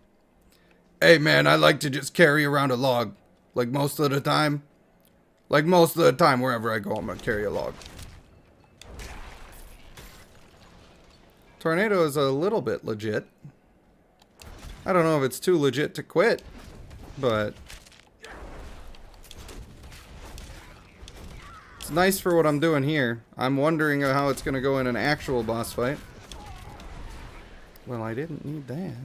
Hey man, I like to just carry around a log. Like most of the time. Like most of the time, wherever I go, I'm gonna carry a log. Tornado is a little bit legit. I don't know if it's too legit to quit, but it's nice for what I'm doing here. I'm wondering how it's gonna go in an actual boss fight. Well, I didn't need that.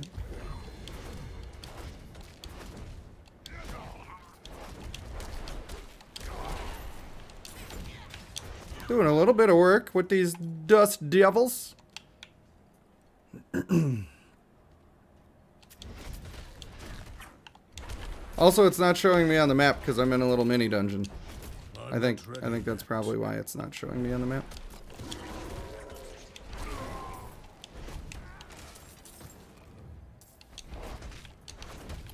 Doing a little bit of work with these dust devils. Also, it's not showing me on the map because I'm in a little mini dungeon. I think that's probably why it's not showing me on the map.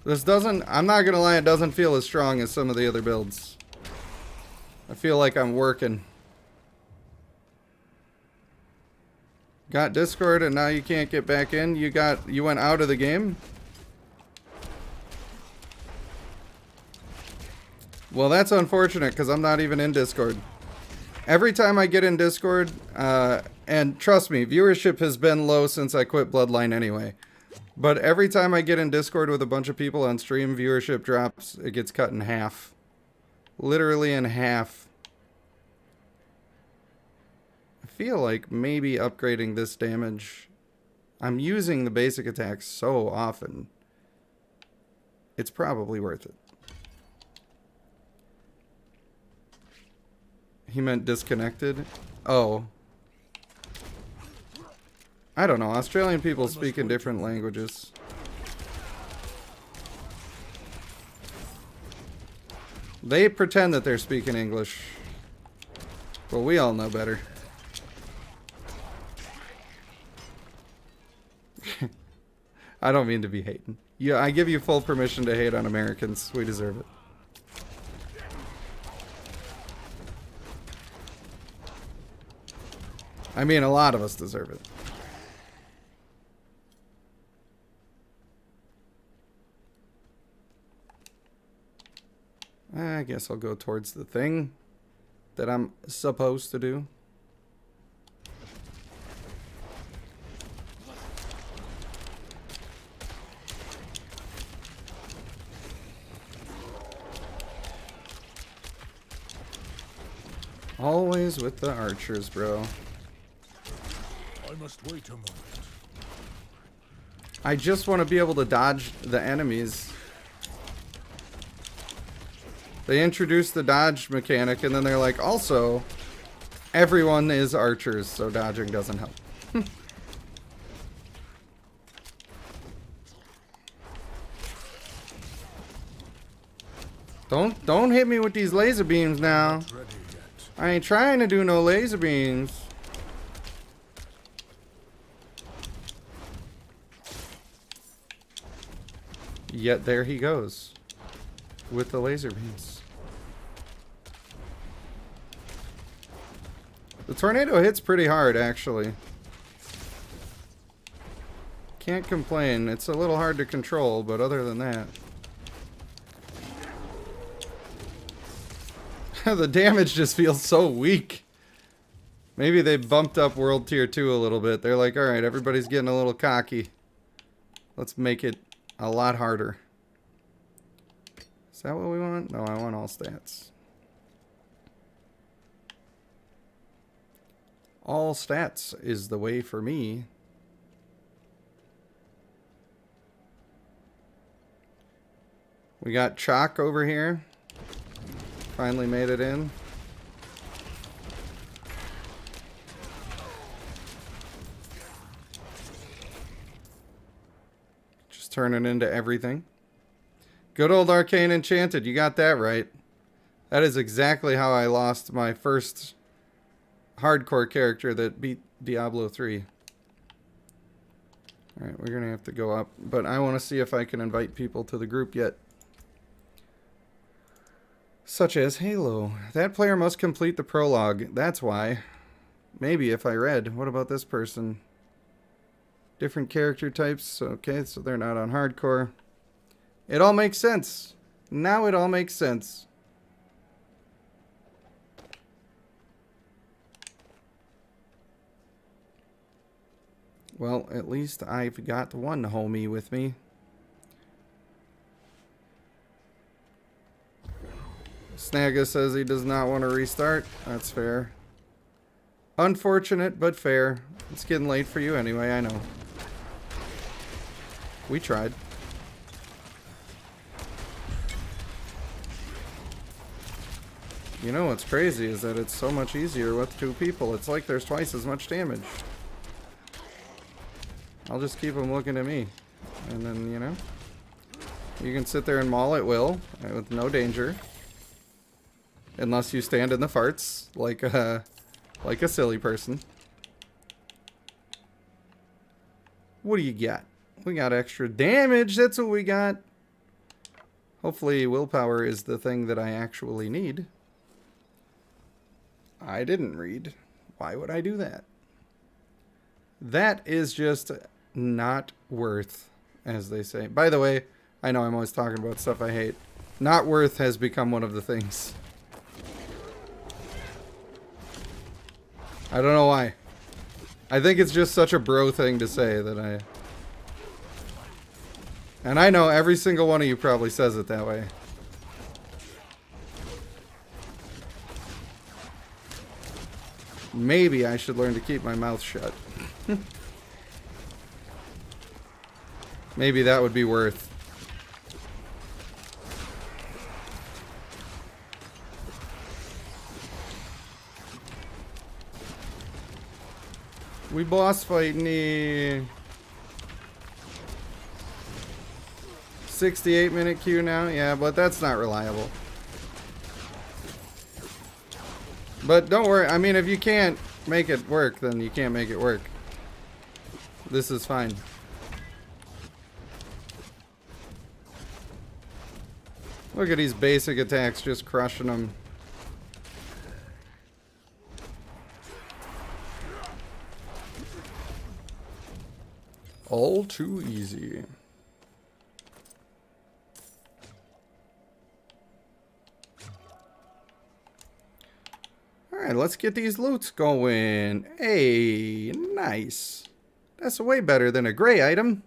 This doesn't, I'm not gonna lie, it doesn't feel as strong as some of the other builds. I feel like I'm working. Got Discord and now you can't get back in? You went out of the game? Well, that's unfortunate because I'm not even in Discord. Every time I get in Discord, and trust me, viewership has been low since I quit Bloodline anyway. But every time I get in Discord with a bunch of people on stream, viewership drops. It gets cut in half. Literally in half. I feel like maybe upgrading this damage. I'm using the basic attack so often. It's probably worth it. He meant disconnected? Oh. I don't know. Australian people speak in different languages. They pretend that they're speaking English. But we all know better. I don't mean to be hating. Yeah, I give you full permission to hate on Americans. We deserve it. I mean, a lot of us deserve it. I guess I'll go towards the thing that I'm supposed to do. Always with the archers, bro. I must wait a moment. I just want to be able to dodge the enemies. They introduced the dodge mechanic and then they're like, also, everyone is archers, so dodging doesn't help. Don't hit me with these laser beams now. I ain't trying to do no laser beams. Yet there he goes with the laser beams. The tornado hits pretty hard, actually. Can't complain. It's a little hard to control, but other than that. The damage just feels so weak. Maybe they bumped up World Tier 2 a little bit. They're like, alright, everybody's getting a little cocky. Let's make it a lot harder. Is that what we want? No, I want all stats. All stats is the way for me. We got Chalk over here. Finally made it in. Just turning into everything. Good old Arcane Enchanted. You got that right. That is exactly how I lost my first hardcore character that beat Diablo 3. Alright, we're going to have to go up. But I want to see if I can invite people to the group yet. Such as Halo. That player must complete the prologue. That's why. Maybe if I read. What about this person? Different character types. Okay, so they're not on hardcore. It all makes sense. Now it all makes sense. Well, at least I've got one homie with me. Snagga says he does not want to restart. That's fair. Unfortunate, but fair. It's getting late for you anyway, I know. We tried. You know what's crazy is that it's so much easier with 2 people. It's like there's twice as much damage. I'll just keep them looking at me. And then, you know, you can sit there and maul at will with no danger. Unless you stand in the farts like a silly person. What do you got? We got extra damage. That's what we got. Hopefully willpower is the thing that I actually need. I didn't read. Why would I do that? That is just not worth, as they say. By the way, I know I'm always talking about stuff I hate. Not worth has become one of the things. I don't know why. I think it's just such a bro thing to say that I... And I know every single one of you probably says it that way. Maybe I should learn to keep my mouth shut. Maybe that would be worth. We boss fighting the 68-minute queue now. Yeah, but that's not reliable. But don't worry. I mean, if you can't make it work, then you can't make it work. This is fine. Look at these basic attacks just crushing them. All too easy. Alright, let's get these loots going. Hey, nice. That's way better than a gray item.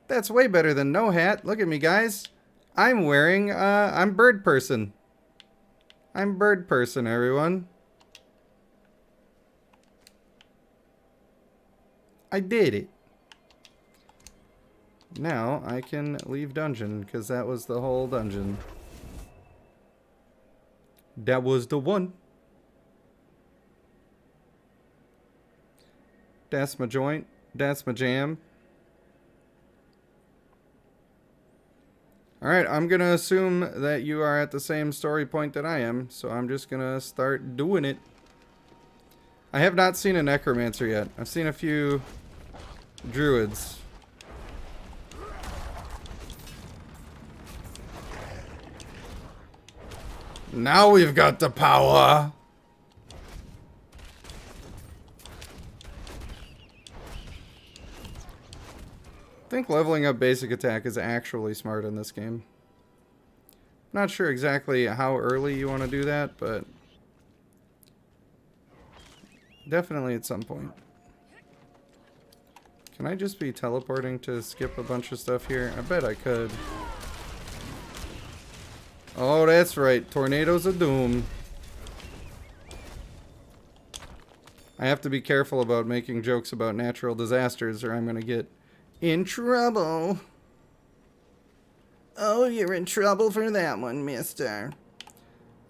That's way better than no hat. Look at me, guys. I'm wearing, I'm bird person. I'm bird person, everyone. I did it. Now I can leave dungeon, because that was the whole dungeon. That was the one. That's my joint. That's my jam. Alright, I'm going to assume that you are at the same story point that I am, so I'm just going to start doing it. I have not seen a necromancer yet. I've seen a few druids. Now we've got the power. I think leveling up basic attack is actually smart in this game. Not sure exactly how early you want to do that, but definitely at some point. Can I just be teleporting to skip a bunch of stuff here? I bet I could. Oh, that's right. Tornadoes of Doom. I have to be careful about making jokes about natural disasters or I'm going to get in trouble. Oh, you're in trouble for that one, mister.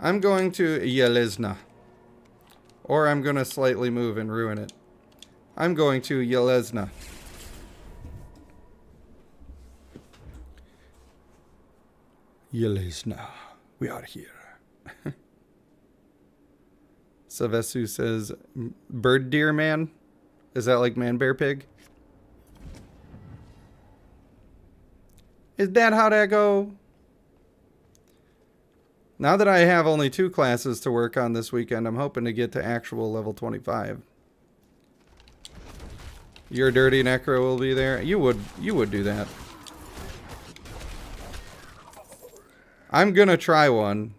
I'm going to Yelezna. Or I'm going to slightly move and ruin it. I'm going to Yelezna. Yelezna. We are here. Savesu says, bird deer man? Is that like man bear pig? Is that how that go? Now that I have only 2 classes to work on this weekend, I'm hoping to get to actual level 25. Your dirty necro will be there. You would do that. I'm gonna try one.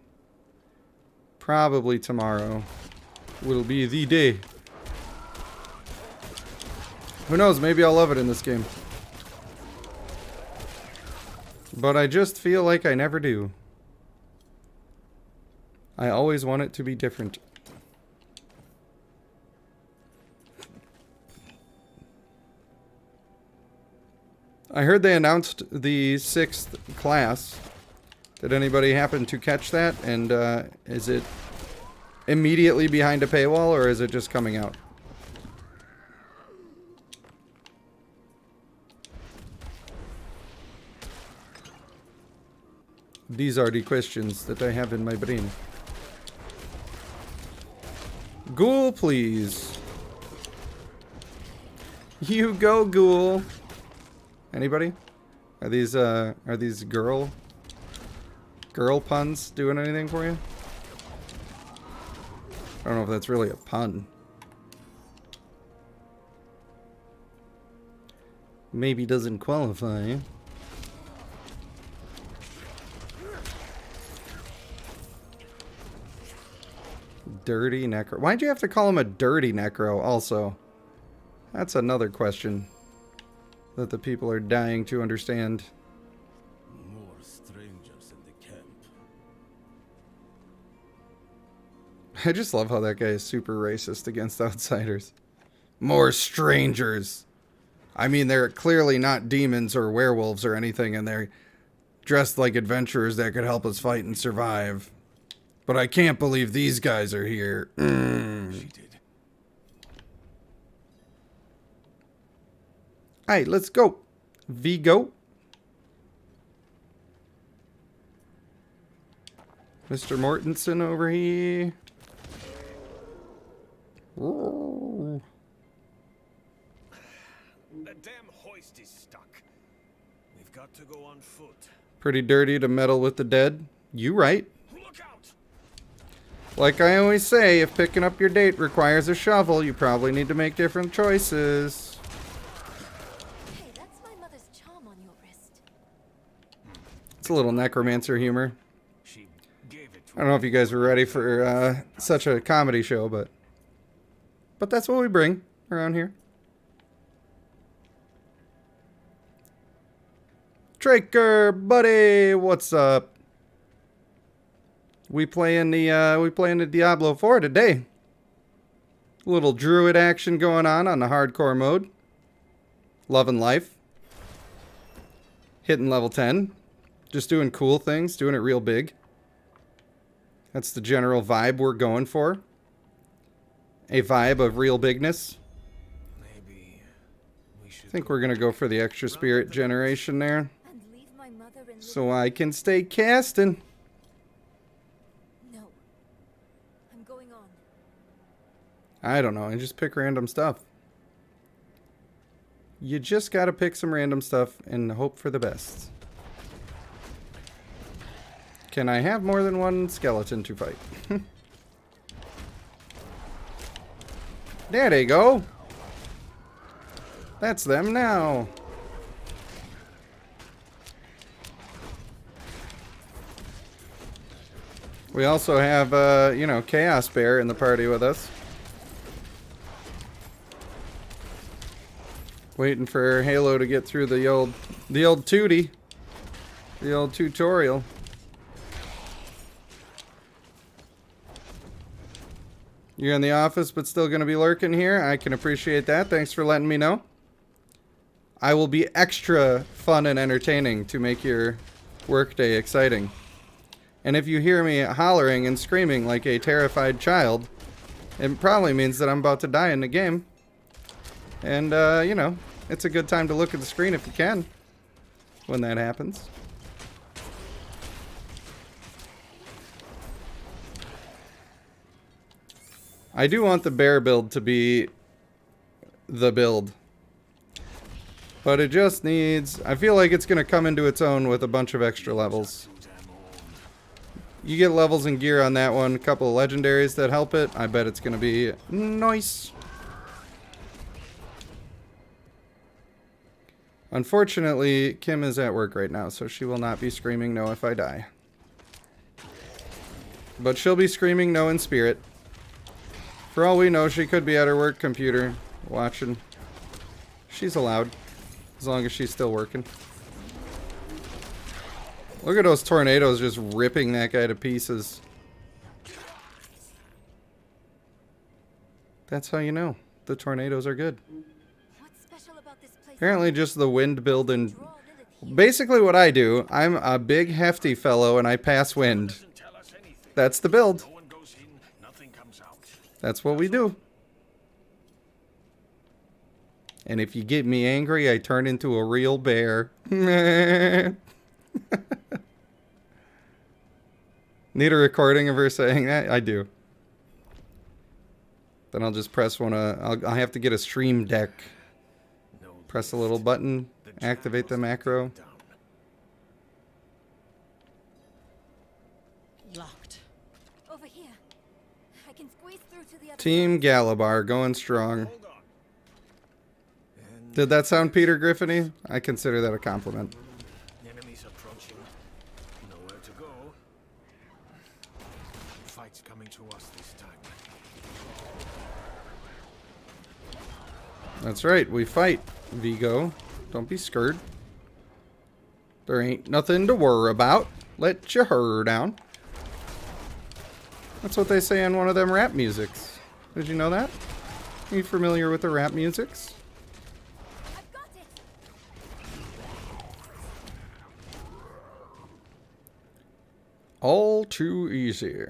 Probably tomorrow will be the day. Who knows, maybe I'll love it in this game. But I just feel like I never do. I always want it to be different. I heard they announced the 6th class. Did anybody happen to catch that? And is it immediately behind a paywall, or is it just coming out? These are the questions that I have in my brain. Ghoul, please. You go, Ghoul. Anybody? Are these girl puns doing anything for you? I don't know if that's really a pun. Maybe doesn't qualify. Dirty necro. Why'd you have to call him a dirty necro also? That's another question that the people are dying to understand. More strangers in the camp. I just love how that guy is super racist against outsiders. More strangers. I mean, they're clearly not demons or werewolves or anything, and they're dressed like adventurers that could help us fight and survive. But I can't believe these guys are here. She did. Alright, let's go. Vigo. Mr. Mortensen over here. Ooh. The damn hoist is stuck. We've got to go on foot. Pretty dirty to meddle with the dead. You right. Look out! Like I always say, if picking up your date requires a shovel, you probably need to make different choices. Hey, that's my mother's charm on your wrist. It's a little necromancer humor. She gave it I don't know if you guys were ready for such a comedy show, but that's what we bring around here. Traker, buddy, what's up? We playing the Diablo 4 today. A little druid action going on the hardcore mode. Loving life. Hitting level 10. Just doing cool things, doing it real big. That's the general vibe we're going for. A vibe of real bigness. Maybe we should I think we're gonna go for the extra spirit generation there, And leave my mother in so I can stay casting. No. I'm going on. I don't know, I just pick random stuff. You just gotta pick some random stuff and hope for the best. Can I have more than one skeleton to fight? There they go. That's them now. We also have, Chaos Bear in the party with us. Waiting for Halo to get through the old tootie. The old tutorial. You're in the office, but still going to be lurking here. I can appreciate that. Thanks for letting me know. I will be extra fun and entertaining to make your workday exciting. And if you hear me hollering and screaming like a terrified child, it probably means that I'm about to die in the game. And, it's a good time to look at the screen if you can when that happens. I do want the bear build to be the build. But it just needs... I feel like it's going to come into its own with a bunch of extra levels. You get levels and gear on that one. A couple of legendaries that help it. I bet it's going to be nice. Unfortunately, Kim is at work right now, so she will not be screaming no if I die. But she'll be screaming no in spirit. For all we know, she could be at her work computer watching. She's allowed, as long as she's still working. Look at those tornadoes just ripping that guy to pieces. That's how you know the tornadoes are good. What's special about this place? Apparently just the wind building. Basically what I do, I'm a big hefty fellow and I pass wind. That's the build. No one goes in, nothing comes out. That's what we do. And if you get me angry, I turn into a real bear. Need a recording of her saying that? I do. Then I'll just press one. I'll have to get a stream deck. Press a little button, activate the macro. Locked. Over here. I can squeeze through to the other Team Galabar going strong. Did that sound Peter Griffiny? I consider that a compliment. Enemies approaching. Nowhere to go. Fight's coming to us this time. That's right, we fight, Vigo. Don't be scared. There ain't nothing to worry about. Let your hair down. That's what they say in one of them rap musics. Did you know that? Are you familiar with the rap musics? I've got it. All too easy.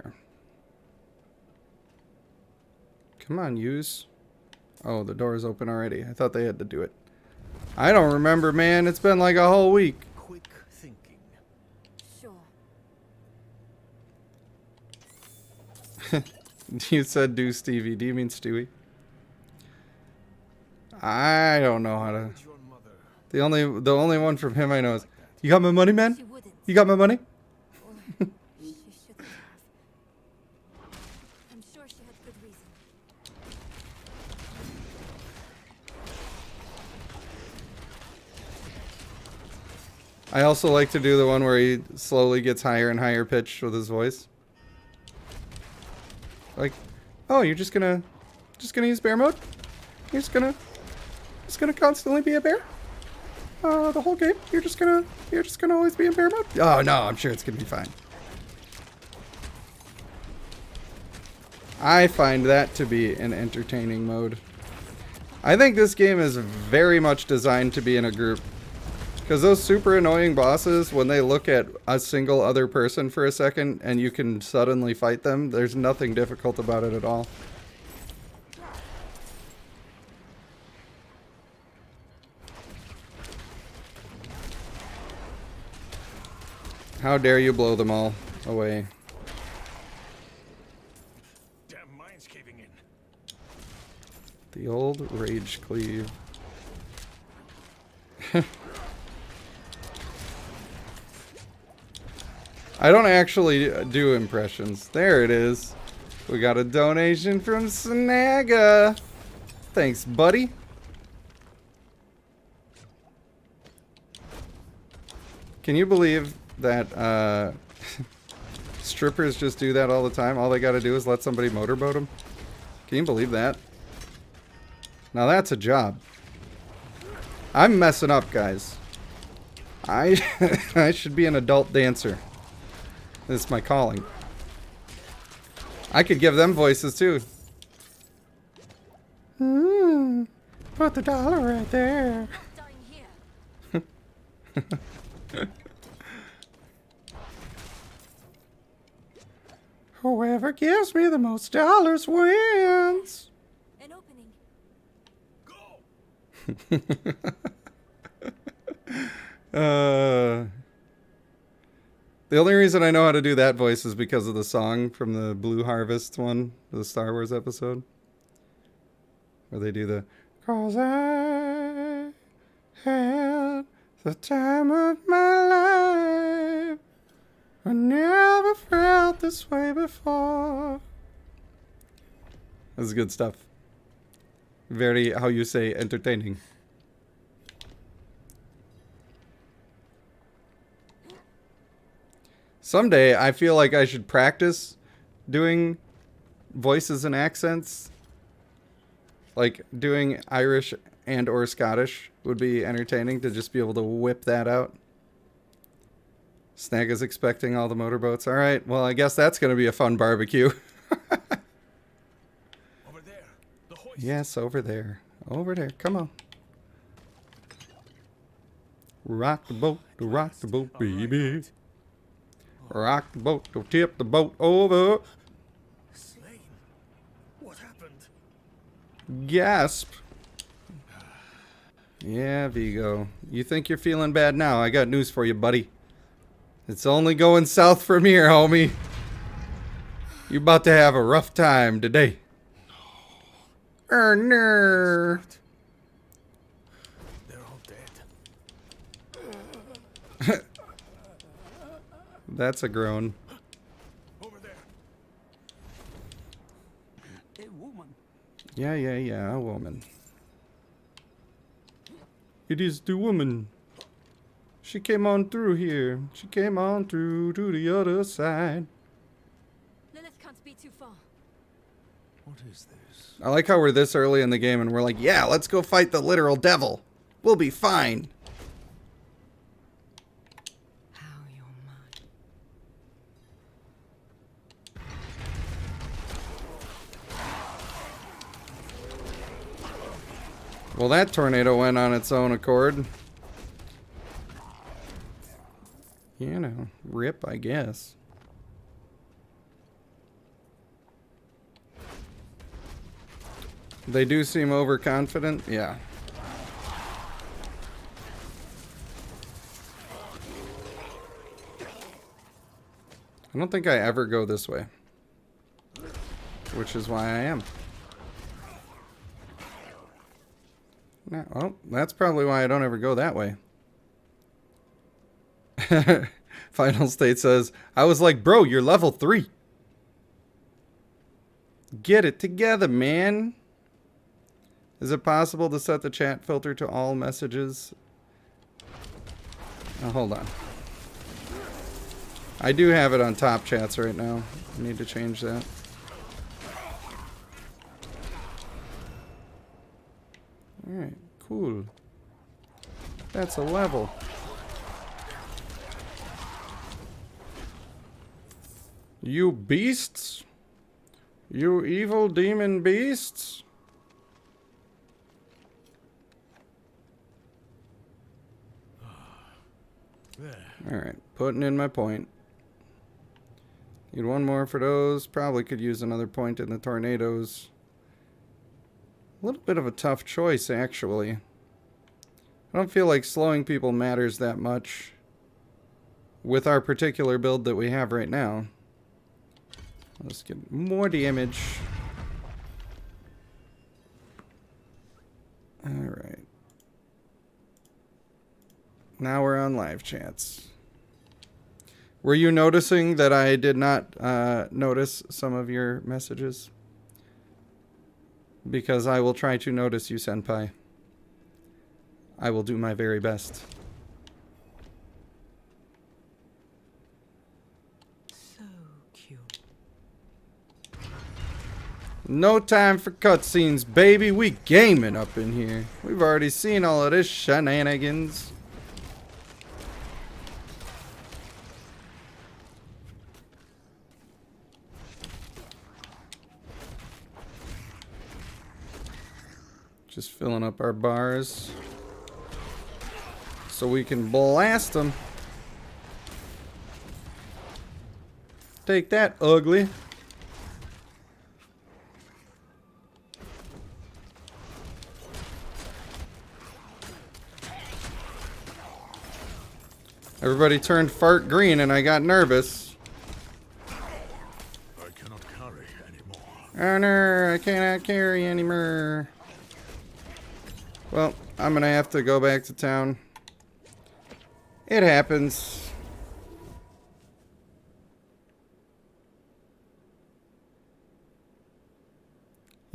Come on, use. Oh, the door is open already. I thought they had to do it. I don't remember, man. It's been like a whole week. Quick thinking. Sure. You said do Stevie. Do you mean Stewie? I don't know how to. Your mother. The only one from him I know is, you got my money, man? She wouldn't. You got my money? Or she shouldn't have. I'm sure she had good reason. I also like to do the one where he slowly gets higher and higher pitched with his voice. Like, oh, you're just gonna use bear mode? You're just gonna constantly be a bear? The whole game? You're just gonna always be in bear mode? Oh no, I'm sure it's gonna be fine. I find that to be an entertaining mode. I think this game is very much designed to be in a group. Because those super annoying bosses, when they look at a single other person for a second and you can suddenly fight them, there's nothing difficult about it at all. How dare you blow them all away. Damn mine's caving in. The old rage cleave. I don't actually do impressions. There it is. We got a donation from Snaga. Thanks, buddy. Can you believe that strippers just do that all the time? All they gotta do is let somebody motorboat them? Can you believe that? Now that's a job. I'm messing up, guys. I should be an adult dancer. This is my calling. I could give them voices too. Put the dollar right there. Not dying here. Whoever gives me the most dollars wins. An opening. The only reason I know how to do that voice is because of the song from the Blue Harvest one, the Star Wars episode. Where they do the, 'cause I had the time of my life. I never felt felt this way before. This is good stuff. Very, how you say, entertaining. Someday, I feel like I should practice doing voices and accents. Like, doing Irish and or Scottish would be entertaining to just be able to whip that out. Snag is expecting all the motorboats. Alright, well, I guess that's going to be a fun barbecue. Over there. The hoist. Yes, over there. Over there. Come on. Rock the boat, baby. Rock the boat, don't tip the boat over. Slain. What happened? Gasp. Yeah, Vigo. You think you're feeling bad now? I got news for you, buddy. It's only going south from here, homie. You about to have a rough time today. No. They're all dead. That's a groan. Over there. A woman. Yeah, a woman. It is the woman. She came on through here. She came on through to the other side. Lilith can't be too far. What is this? I like how we're this early in the game and we're like, yeah, let's go fight the literal devil. We'll be fine. How you're mad. Well, that tornado went on its own accord. You know, rip, I guess. They do seem overconfident, yeah. I don't think I ever go this way. Which is why I am. No, well, that's probably why I don't ever go that way. Final State says, I was like, bro, you're level 3. Get it together, man. Is it possible to set the chat filter to all messages? Oh, hold on. I do have it on top chats right now. I need to change that. Alright, cool. That's a level. You beasts? You evil demon beasts? There. Alright, putting in my point. Need one more for those. Probably could use another point in the tornadoes. A little bit of a tough choice, actually. I don't feel like slowing people matters that much with our particular build that we have right now. Let's get more damage. Alright. Now we're on live chats. Were you noticing that I did not notice some of your messages? Because I will try to notice you, Senpai. I will do my very best. So cute. No time for cutscenes, baby. We gaming up in here. We've already seen all of this shenanigans. Just filling up our bars so we can blast them. Take that, ugly. Everybody turned fart green and I got nervous. I cannot carry anymore. Oh no, I cannot carry anymore. Well, I'm gonna have to go back to town. It happens.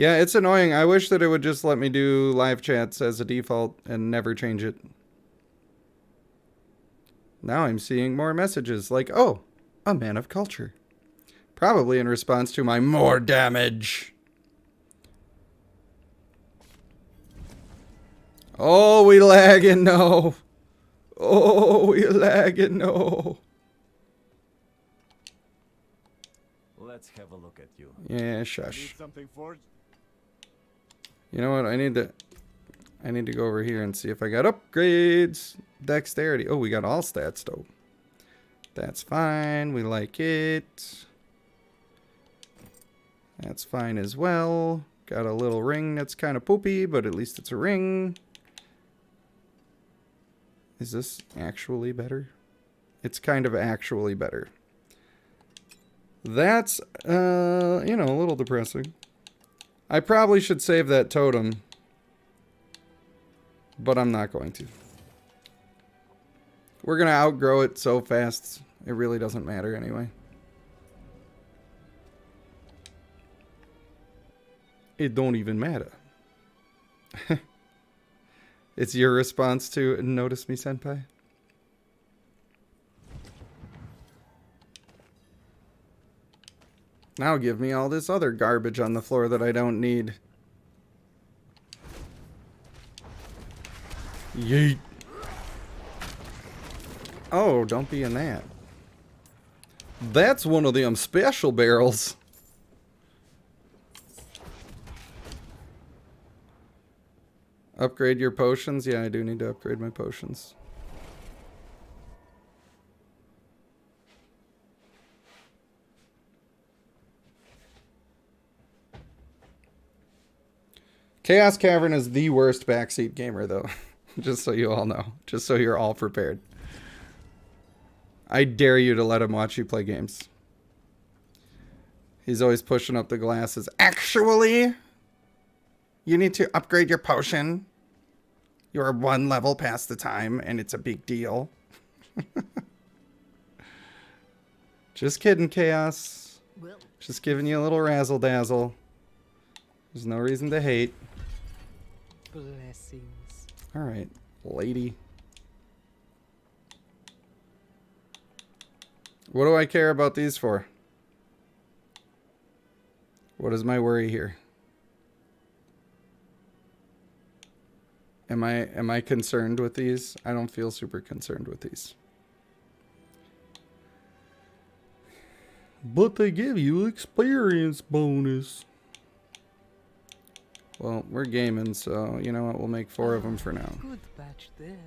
Yeah, it's annoying. I wish that it would just let me do live chats as a default and never change it. Now I'm seeing more messages like, oh, a man of culture. Probably in response to my more damage. Oh, we lagging, no. Oh, we lagging, no. Let's have a look at you. Yeah, shush. Need something forged? You know what? I need to go over here and see if I got upgrades. Dexterity. Oh, we got all stats though. That's fine. We like it. That's fine as well. Got a little ring that's kind of poopy, but at least it's a ring. Is this actually better? It's kind of actually better. That's, you know, a little depressing. I probably should save that totem, but I'm not going to. We're going to outgrow it so fast, it really doesn't matter anyway. It don't even matter. It's your response to notice me, senpai? Now give me all this other garbage on the floor that I don't need. Yeet. Oh, don't be in that. That's one of them special barrels. Upgrade your potions? Yeah, I do need to upgrade my potions. Chaos Cavern is the worst backseat gamer, though. Just so you all know. Just so you're all prepared. I dare you to let him watch you play games. He's always pushing up the glasses. Actually, you need to upgrade your potion. You're one level past the time, and it's a big deal. Just kidding, Chaos. Just giving you a little razzle-dazzle. There's no reason to hate. Blessings. Alright, lady. What do I care about these for? What is my worry here? Am I concerned with these? I don't feel super concerned with these. But they give you experience bonus. Well, we're gaming, so you know what? We'll make 4 of them for now. Good batch there.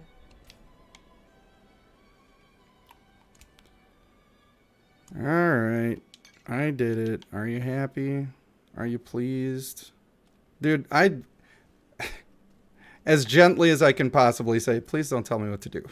Alright. I did it. Are you happy? Are you pleased? Dude, as gently as I can possibly say, please don't tell me what to do.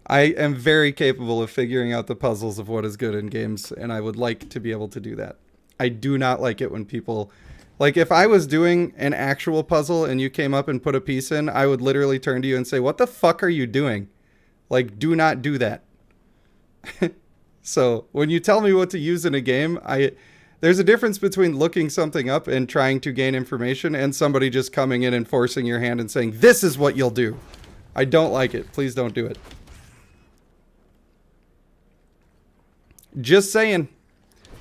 I am very capable of figuring out the puzzles of what is good in games, and I would like to be able to do that. I do not like it when people... Like, if I was doing an actual puzzle and you came up and put a piece in, I would literally turn to you and say, what the fuck are you doing? Like, do not do that. So, when you tell me what to use in a game, there's a difference between looking something up and trying to gain information and somebody just coming in and forcing your hand and saying, this is what you'll do. I don't like it. Please don't do it. Just saying.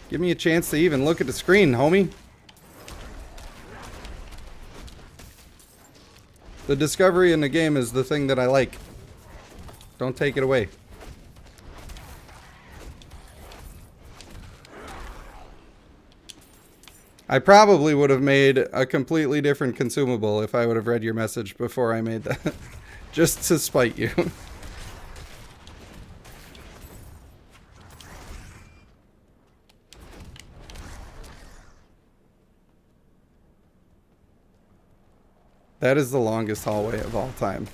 Give me a chance to even look at the screen, homie. The discovery in the game is the thing that I like. Don't take it away. I probably would have made a completely different consumable if I would have read your message before I made that. Just to spite you. That is the longest hallway of all time.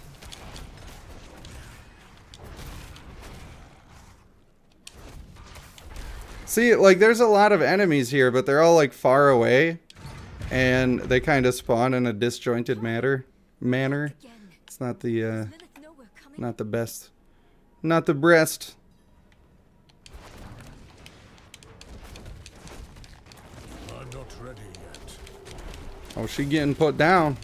See, like, there's a lot of enemies here, but they're all, like, far away. And they kind of spawn in a disjointed manner. It's not the, not the best. Not the breast. I'm not ready yet. Oh, she getting put down.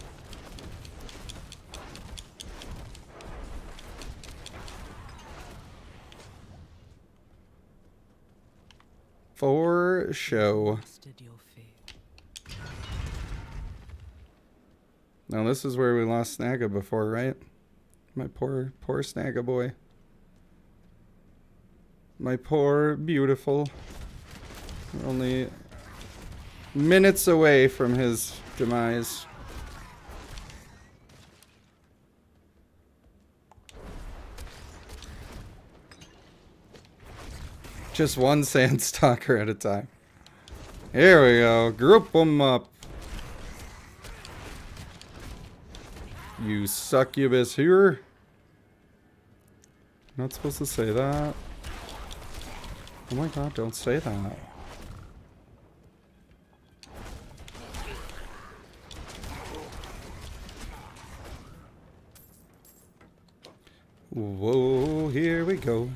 For show. Stood your fear. Now this is where we lost Snagga before, right? My poor Snagga boy. My poor, beautiful. We're only minutes away from his demise. Just one Sandstalker at a time. Here we go. Group them up. You succubus here. Not supposed to say that. Oh my god, don't say that. Whoa, here we go.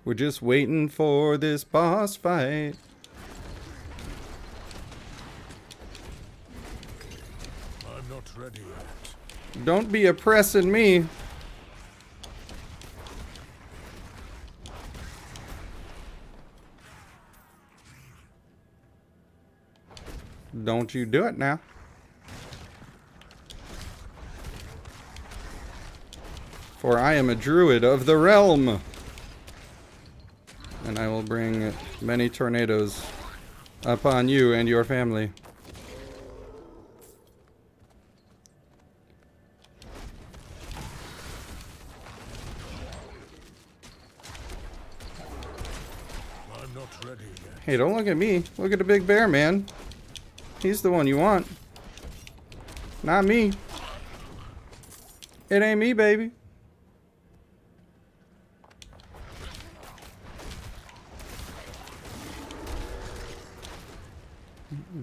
We're just waiting for this boss fight. I'm not ready yet. Don't be oppressing me. Don't you do it now. For I am a druid of the realm. And I will bring many tornadoes upon you and your family. I'm not ready yet. Hey, don't look at me. Look at the big bear, man. He's the one you want. Not me. It ain't me, baby.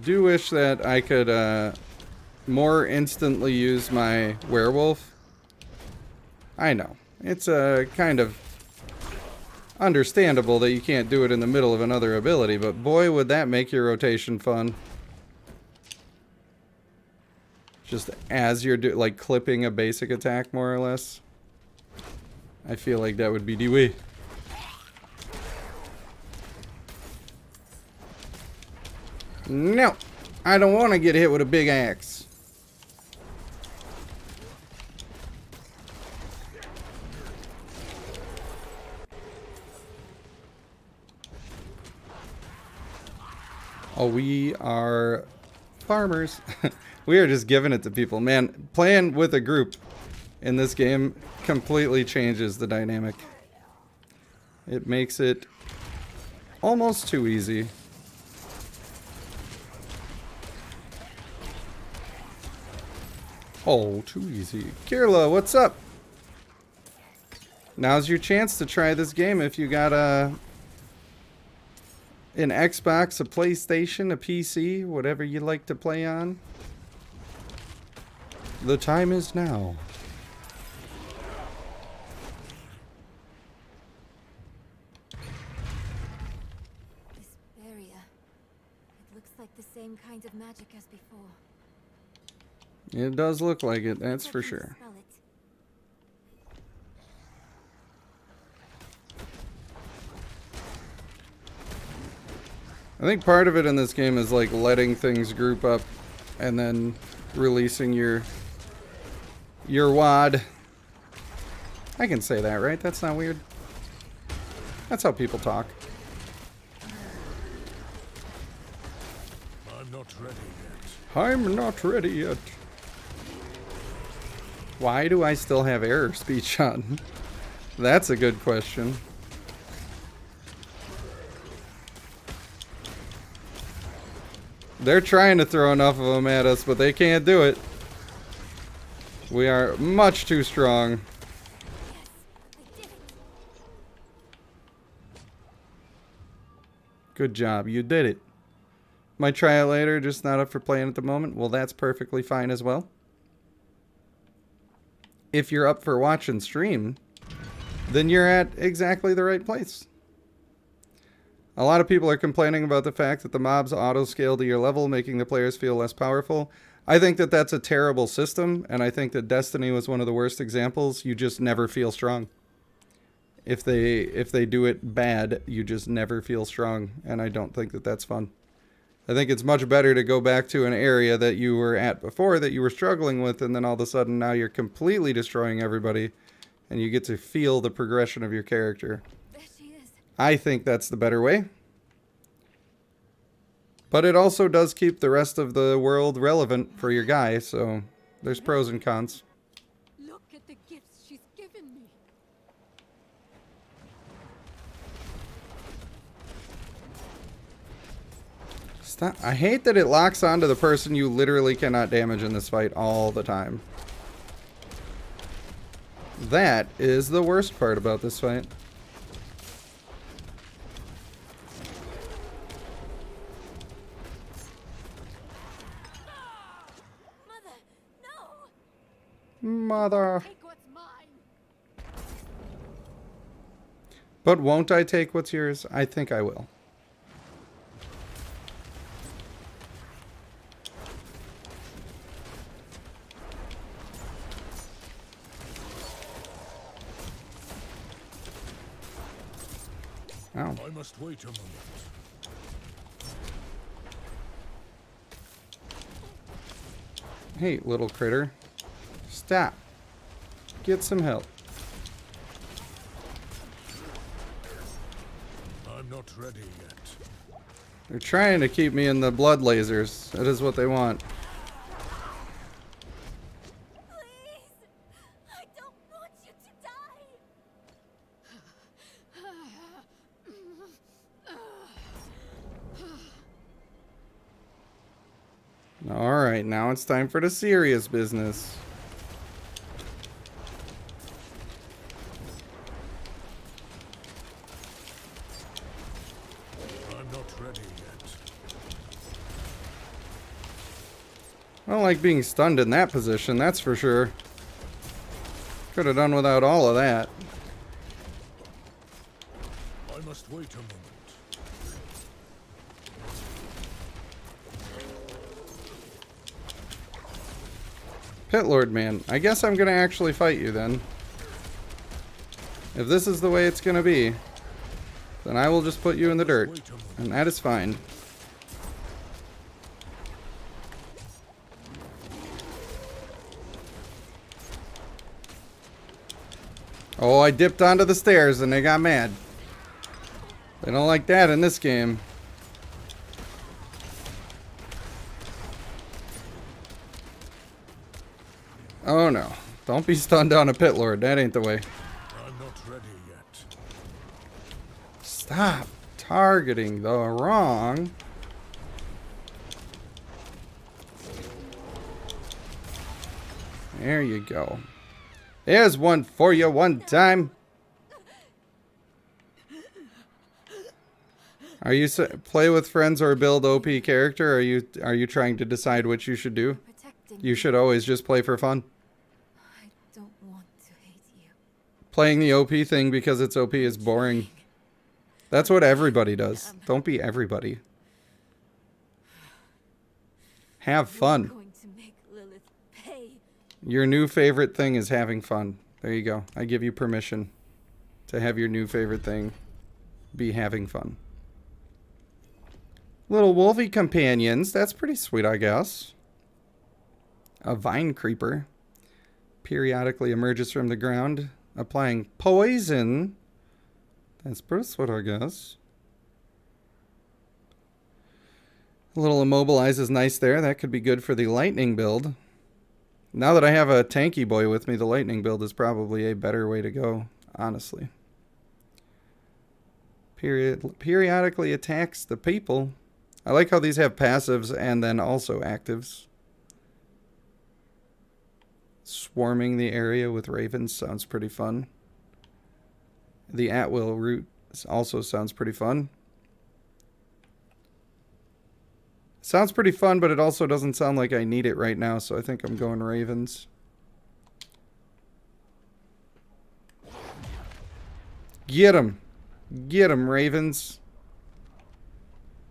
Do wish that I could more instantly use my werewolf. I know. It's kind of understandable that you can't do it in the middle of another ability, but boy, would that make your rotation fun. Just as you're like clipping a basic attack, more or less. I feel like that would be the way. No, I don't want to get hit with a big axe. Oh, we are farmers. We are just giving it to people. Man, playing with a group in this game completely changes the dynamic. It makes it almost too easy. Oh, too easy. Kirla, what's up? Now's your chance to try this game if you got an Xbox, a PlayStation, a PC, whatever you like to play on. The time is now. This barrier. It looks like the same kind of magic as before. It does look like it, that's for I can sure. smell it. I think part of it in this game is like letting things group up and then releasing your wad. I can say that, right? That's not weird. That's how people talk. I'm not ready yet. I'm not ready yet. Why do I still have error speech on? That's a good question. They're trying to throw enough of them at us, but they can't do it. We are much too strong. Good job, you did it. Might try it later, just not up for playing at the moment. Well, that's perfectly fine as well. If you're up for watch and stream, then you're at exactly the right place. A lot of people are complaining about the fact that the mobs auto-scale to your level, making the players feel less powerful. I think that that's a terrible system, and I think that Destiny was one of the worst examples. You just never feel strong. If they do it bad, you just never feel strong, and I don't think that that's fun. I think it's much better to go back to an area that you were at before that you were struggling with, and then all of a sudden now you're completely destroying everybody, and you get to feel the progression of your character. There she is. I think that's the better way. But it also does keep the rest of the world relevant for your guy, so there's pros and cons. Look at the gifts she's given me. Stop. I hate that it locks onto the person you literally cannot damage in this fight all the time. That is the worst part about this fight. Mother, no! Mother. Take what's mine. But won't I take what's yours? I think I will. Ow. I must wait a moment. Hey, little critter. Stop. Get some help. I'm not ready yet. They're trying to keep me in the blood lasers. That is what they want. Please! I don't want you to die! Alright, now it's time for the serious business. I'm not ready yet. I don't like being stunned in that position, that's for sure. Could have done without all of that. I must wait a moment. Pit Lord man, I guess I'm gonna actually fight you then. If this is the way it's gonna be, then I will just put you in the dirt. Wait a moment. And that is fine. Oh, I dipped onto the stairs and they got mad. They don't like that in this game. Oh no. Don't be stunned on a Pit Lord. That ain't the way. I'm not ready yet. Stop targeting the wrong. There you go. There's one for you one time. Are you play with friends or build OP character? Or are you trying to decide what you should do? Protecting You should always just play for fun. I don't want to hate you. Playing the OP thing because it's OP is boring. That's what everybody does. Don't be everybody. Have You're fun. going to make Lilith pay. Your new favorite thing is having fun. There you go. I give you permission to have your new favorite thing be having fun. Little wolfy companions. That's pretty sweet, I guess. A vine creeper periodically emerges from the ground, applying poison. That's pretty sweet, I guess. A little immobilize is nice there. That could be good for the lightning build. Now that I have a tanky boy with me, the lightning build is probably a better way to go, honestly. Periodically attacks the people. I like how these have passives and then also actives. Swarming the area with ravens sounds pretty fun. The at-will route also sounds pretty fun. Sounds pretty fun, but it also doesn't sound like I need it right now, so I think I'm going ravens. Get 'em. Get 'em, ravens.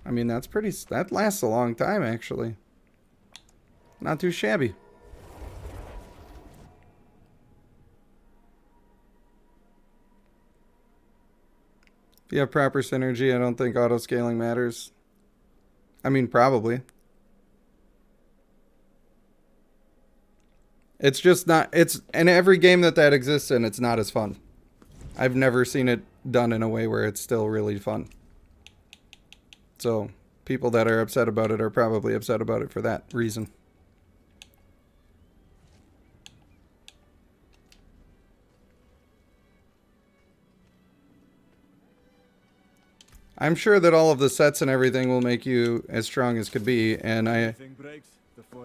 I mean, that lasts a long time, actually. Not too shabby. If you have proper synergy, I don't think auto-scaling matters. I mean, probably. It's just not... It's in every game that exists in, it's not as fun. I've never seen it done in a way where it's still really fun. So, people that are upset about it are probably upset about it for that reason. I'm sure that all of the sets and everything will make you as strong as could be, and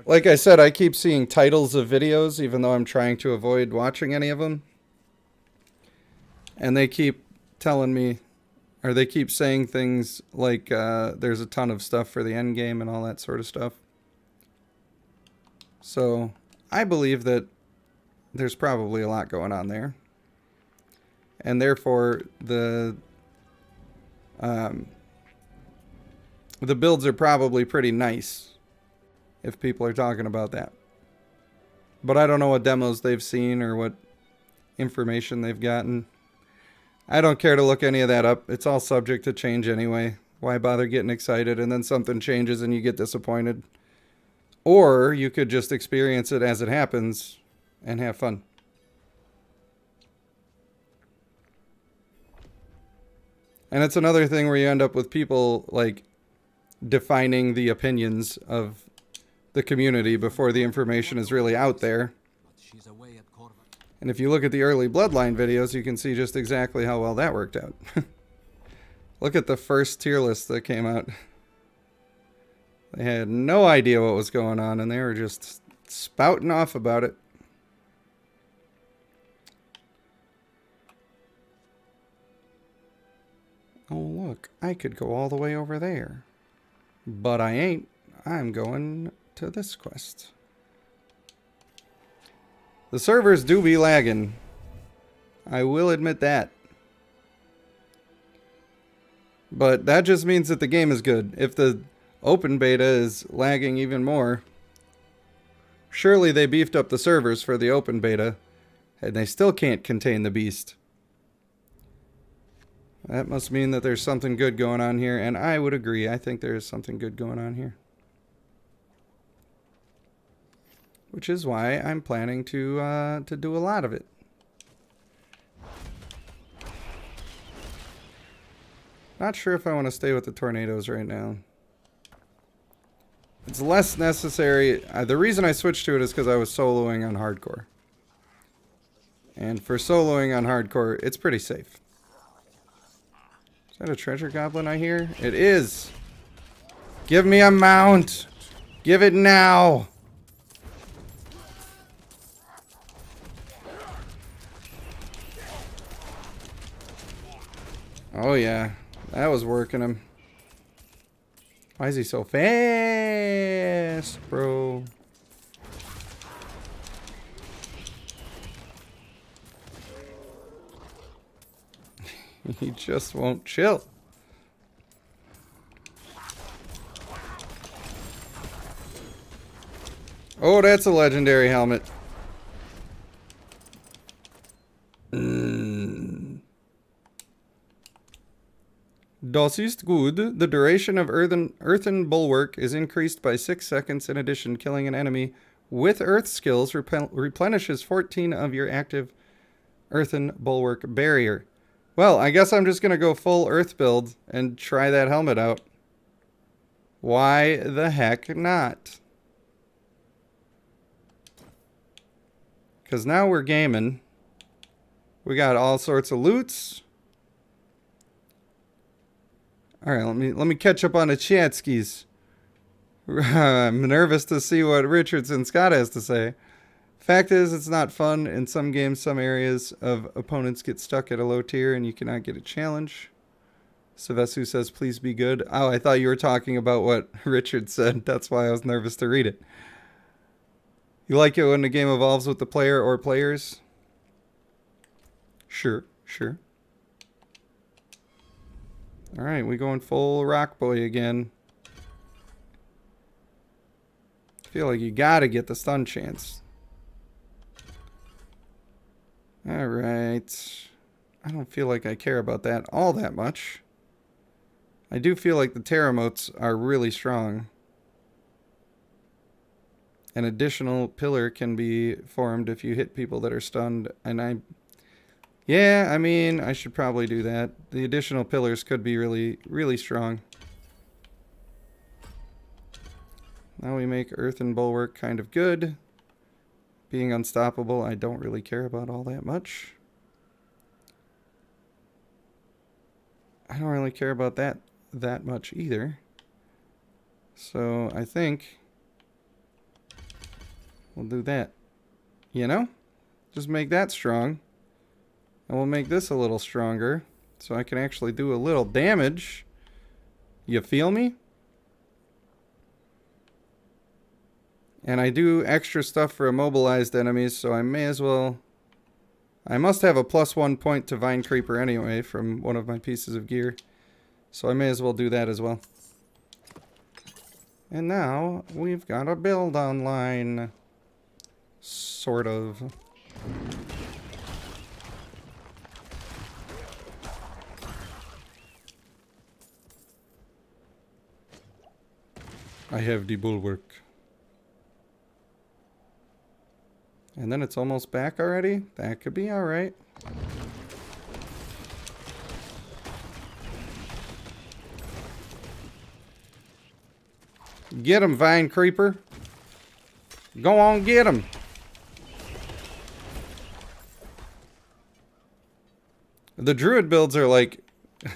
like I said, I keep seeing titles of videos, even though I'm trying to avoid watching any of them. And they keep telling me, or they keep saying things like there's a ton of stuff for the end game and all that sort of stuff. So I believe that there's probably a lot going on there. And therefore, the builds are probably pretty nice if people are talking about that. But I don't know what demos they've seen or what information they've gotten. I don't care to look any of that up. It's all subject to change anyway. Why bother getting excited and then something changes and you get disappointed? Or you could just experience it as it happens and have fun. And it's another thing where you end up with people like defining the opinions of the community before the information is really out there. And if you look at the early Bloodline videos, you can see just exactly how well that worked out. Look at the first tier list that came out. They had no idea what was going on, and they were just spouting off about it. Oh, look, I could go all the way over there. But I ain't. I'm going to this quest. The servers do be lagging. I will admit that. But that just means that the game is good. If the open beta is lagging even more, surely they beefed up the servers for the open beta, and they still can't contain the beast. That must mean that there's something good going on here, and I would agree. I think there is something good going on here. Which is why I'm planning to do a lot of it. Not sure if I want to stay with the tornadoes right now. It's less necessary. The reason I switched to it is because I was soloing on hardcore. And for soloing on hardcore, it's pretty safe. Is that a treasure goblin I hear? It is. Give me a mount. Give it now. Oh yeah, that was working him. Why is he so fast, bro? He just won't chill. Oh, that's a legendary helmet. Das ist gut. The duration of earthen bulwark is increased by 6 seconds. In addition, killing an enemy with earth skills replenishes 14 of your active earthen bulwark barrier. Well, I guess I'm just going to go full earth build and try that helmet out. Why the heck not? Because now we're gaming. We got all sorts of loots. All right, let me catch up on the chat skis. I'm nervous to see what Richardson Scott has to say. Fact is, it's not fun. In some games, some areas of opponents get stuck at a low tier and you cannot get a challenge. Savesu says, please be good. Oh, I thought you were talking about what Richard said. That's why I was nervous to read it. You like it when the game evolves with the player or players? Sure, sure. Alright, we going full rock boy again. I feel like you gotta get the stun chance. Alright. I don't feel like I care about that all that much. I do feel like the Terramotes are really strong. An additional pillar can be formed if you hit people that are stunned, and yeah, I mean, I should probably do that. The additional pillars could be really, really strong. Now we make Earthen Bulwark kind of good. Being unstoppable, I don't really care about all that much. I don't really care about that much either. So I think we'll do that. You know? Just make that strong. And we'll make this a little stronger, so I can actually do a little damage. You feel me? And I do extra stuff for immobilized enemies, so I may as well... I must have a +1 point to Vine Creeper anyway from one of my pieces of gear. So I may as well do that as well. And now we've got a build online. Sort of. I have the bulwark. And then it's almost back already? That could be alright. Get him, Vine Creeper. Go on, get him. The Druid builds are like...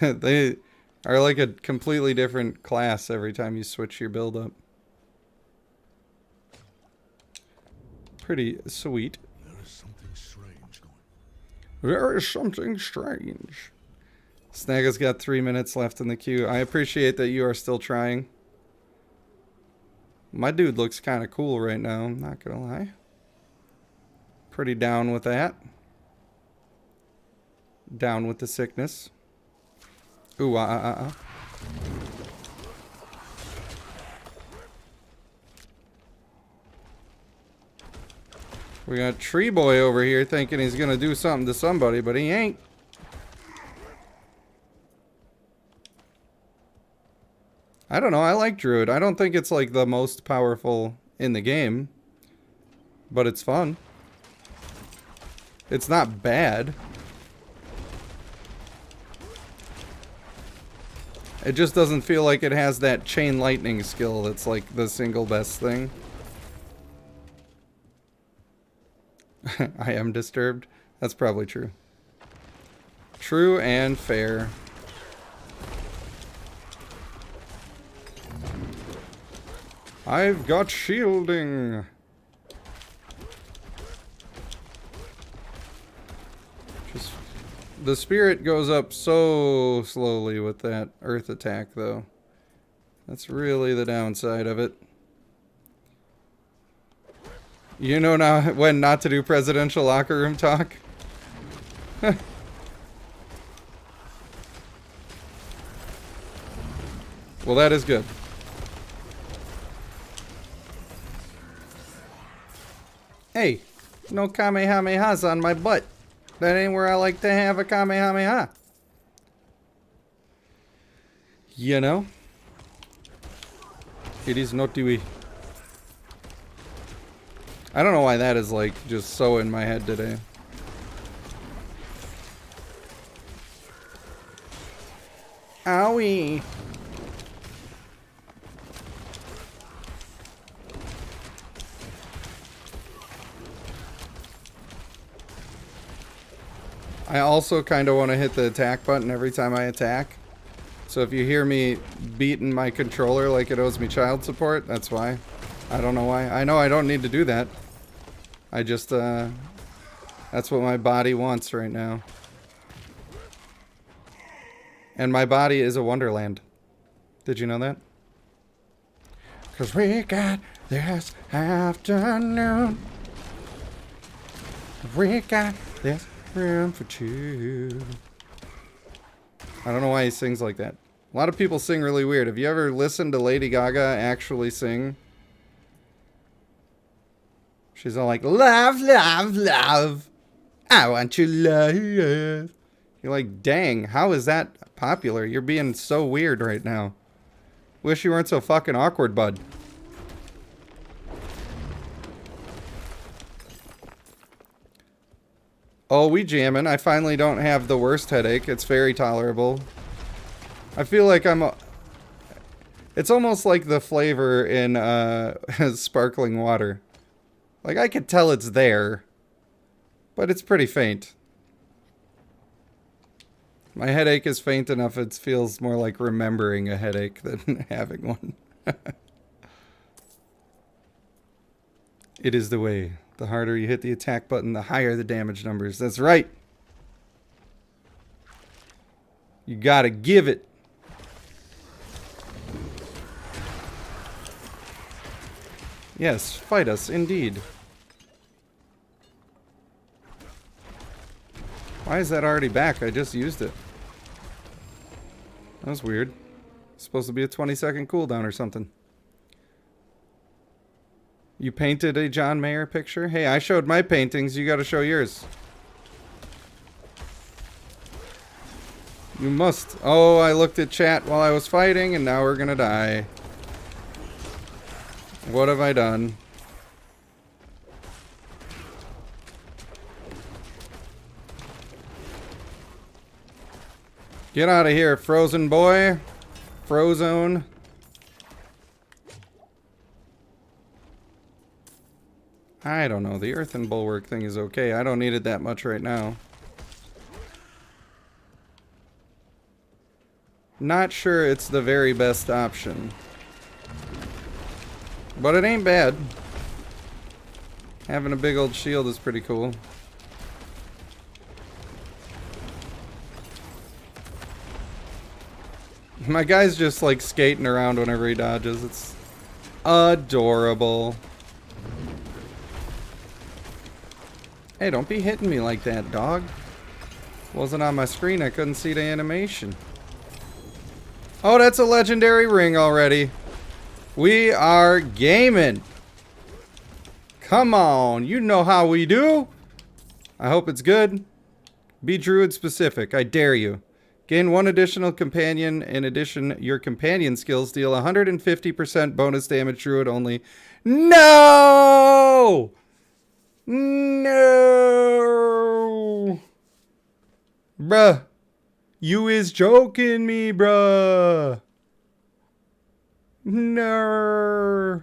they are like a completely different class every time you switch your build up. Pretty sweet. There is something strange going. There is something strange. Snagga's got 3 minutes left in the queue. I appreciate that you are still trying. My dude looks kind of cool right now, I'm not gonna lie. Pretty down with that. Down with the sickness. Ooh, We got Tree Boy over here thinking he's gonna do something to somebody, but he ain't. I don't know, I like Druid. I don't think it's like the most powerful in the game, but it's fun. It's not bad. It just doesn't feel like it has that chain lightning skill that's like the single best thing. I am disturbed. That's probably true. True and fair. I've got shielding. Just the spirit goes up so slowly with that earth attack though. That's really the downside of it. You know now when not to do presidential locker room talk? Well, that is good. Hey, no Kamehamehas on my butt. That ain't where I like to have a Kamehameha. You know? It is not Dewey. I don't know why that is like just so in my head today. Owie. I also kind of want to hit the attack button every time I attack. So if you hear me beating my controller like it owes me child support, that's why. I don't know why. I know I don't need to do that. I just, that's what my body wants right now. And my body is a wonderland. Did you know that? 'Cause we got this afternoon. We got this room for two. I don't know why he sings like that. A lot of people sing really weird. Have you ever listened to Lady Gaga actually sing? She's all like, love, love, love. I want your love. You're like, dang, how is that popular? You're being so weird right now. Wish you weren't so fucking awkward, bud. Oh, we jamming. I finally don't have the worst headache. It's very tolerable. I feel like it's almost like the flavor in sparkling water. Like, I could tell it's there, but it's pretty faint. My headache is faint enough it feels more like remembering a headache than having one. It is the way. The harder you hit the attack button, the higher the damage numbers. That's right. You gotta give it. Yes, fight us, indeed. Why is that already back? I just used it. That was weird. It's supposed to be a 20-second cooldown or something. You painted a John Mayer picture? Hey, I showed my paintings. You gotta show yours. You must. Oh, I looked at chat while I was fighting, and now we're gonna die. What have I done? Get out of here, frozen boy. Frozone. I don't know. The earthen bulwark thing is okay. I don't need it that much right now. Not sure it's the very best option. But it ain't bad. Having a big old shield is pretty cool. My guy's just like skating around whenever he dodges. It's adorable. Hey, don't be hitting me like that, dog. Wasn't on my screen. I couldn't see the animation. Oh, that's a legendary ring already. We are gaming. Come on. You know how we do. I hope it's good. Be druid specific. I dare you. Gain one additional companion. In addition, your companion skills deal 150% bonus damage druid only. No! No! Bruh. You is joking me, bruh. No.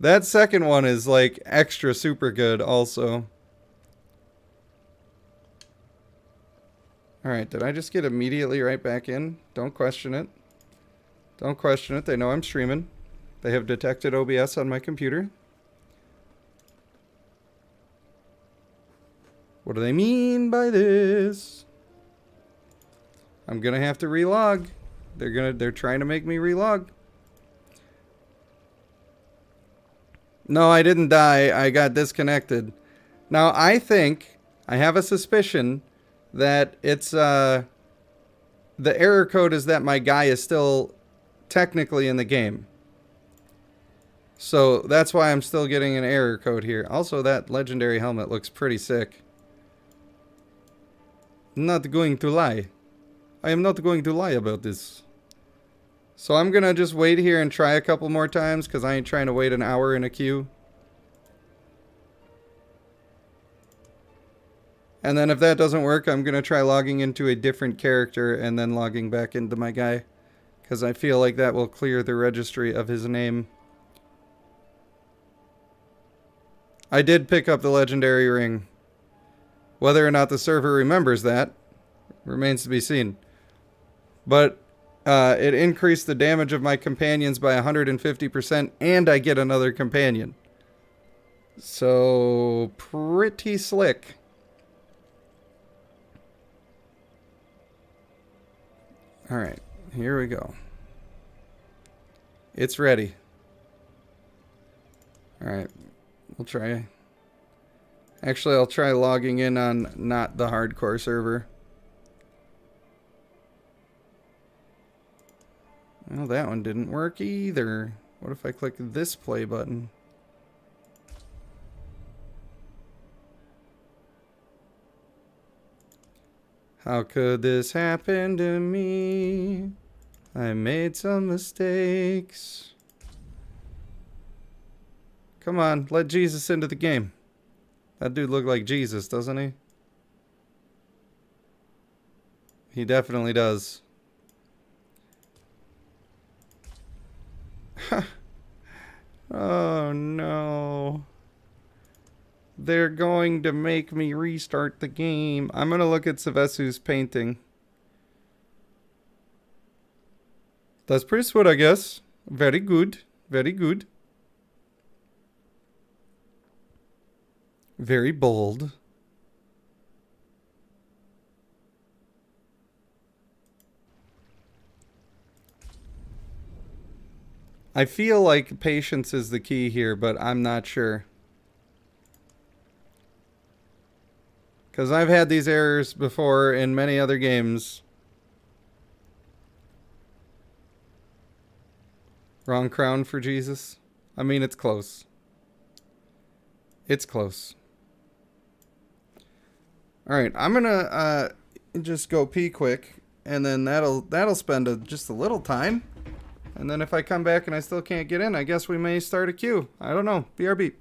That second one is like extra super good also. Alright, did I just get immediately right back in? Don't question it. Don't question it. They know I'm streaming. They have detected OBS on my computer. What do they mean by this? I'm gonna have to relog. They're trying to make me relog. No, I didn't die. I got disconnected. Now, I have a suspicion that it's, the error code is that my guy is still technically in the game. So, that's why I'm still getting an error code here. Also, that legendary helmet looks pretty sick. Not going to lie. I am not going to lie about this. So I'm gonna just wait here and try a couple more times because I ain't trying to wait an hour in a queue. And then if that doesn't work, I'm gonna try logging into a different character and then logging back into my guy. Because I feel like that will clear the registry of his name. I did pick up the legendary ring. Whether or not the server remembers that remains to be seen. But it increased the damage of my companions by 150%, and I get another companion. So, pretty slick. Alright, here we go. It's ready. Alright, we'll try. Actually, I'll try logging in on not the hardcore server. Well, that one didn't work either. What if I click this play button? How could this happen to me? I made some mistakes. Come on, let Jesus into the game. That dude looked like Jesus, doesn't he? He definitely does. Oh no. They're going to make me restart the game. I'm going to look at Savesu's painting. That's pretty sweet, I guess. Very good. Very good. Very bold. I feel like patience is the key here, but I'm not sure. Because I've had these errors before in many other games. Wrong crown for Jesus. I mean, it's close. It's close. Alright, I'm gonna just go pee quick. And then that'll spend just a little time. And then if I come back and I still can't get in, I guess we may start a queue. I don't know. BRB.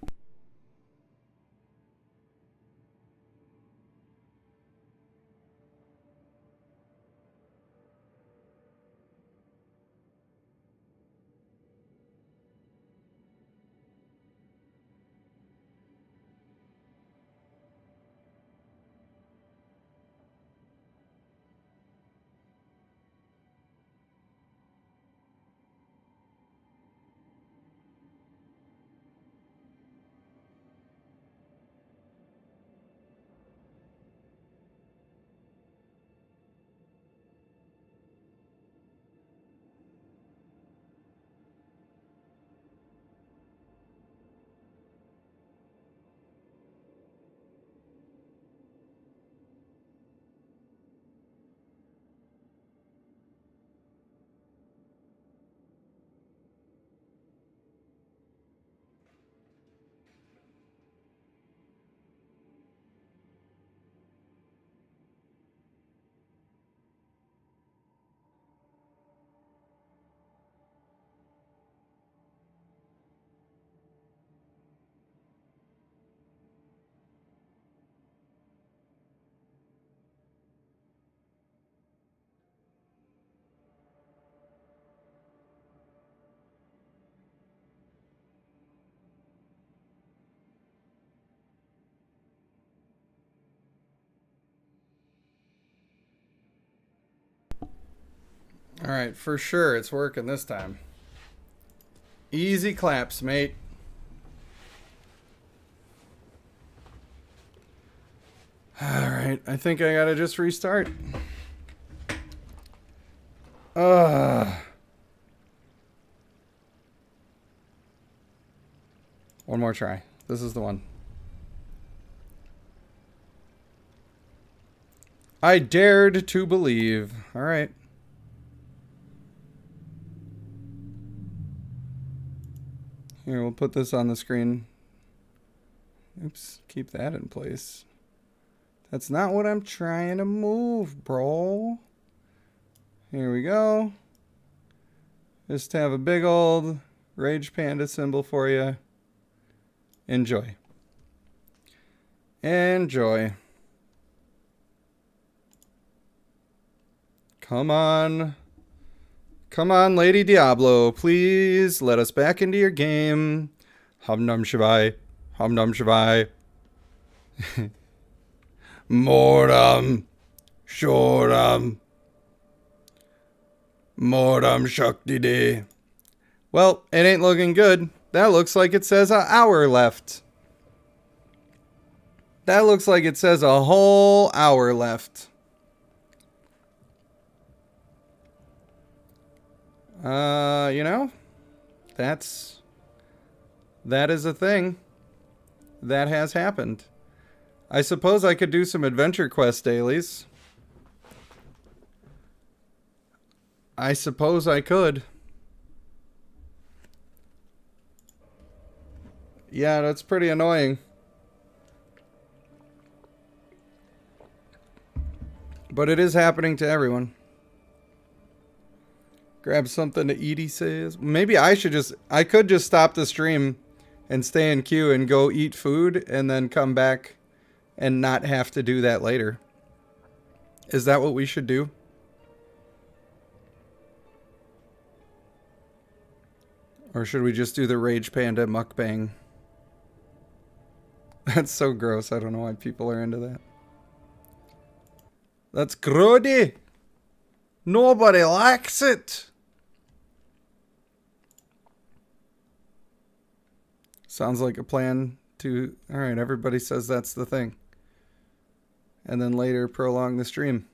Alright, for sure it's working this time. Easy claps, mate. Alright, I think I gotta just restart. One more try. This is the one. I dared to believe. Alright. Here, we'll put this on the screen. Oops, keep that in place. That's not what I'm trying to move, bro. Here we go. Just have a big old Rage Panda symbol for you. Enjoy. Enjoy. Come on. Come on, Lady Diablo. Please let us back into your game. Hum Num Shivai. Hum Num Shivai. Moram. Shoram. Moram Shakti De. Well, it ain't looking good. That looks like it says an hour left. That looks like it says a whole hour left. You know, that is a thing that has happened. I suppose I could do some adventure quest dailies. I suppose I could. Yeah, that's pretty annoying. But it is happening to everyone. Grab something to eat, he says. Maybe I could just stop the stream and stay in queue and go eat food and then come back and not have to do that later. Is that what we should do? Or should we just do the Rage Panda mukbang? That's so gross. I don't know why people are into that. That's grody. Nobody likes it. Sounds like a plan to... Alright, everybody says that's the thing. And then later prolong the stream.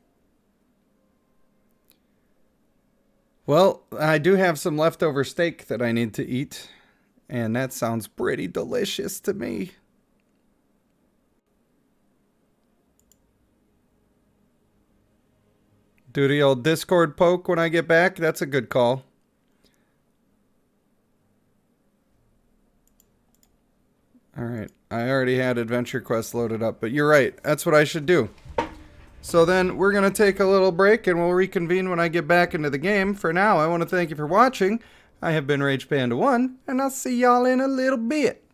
Well, I do have some leftover steak that I need to eat. And that sounds pretty delicious to me. Do the old Discord poke when I get back. That's a good call. Alright, I already had Adventure Quest loaded up, but you're right. That's what I should do. So then we're going to take a little break and we'll reconvene when I get back into the game. For now, I want to thank you for watching. I have been Rage Panda 1, and I'll see y'all in a little bit.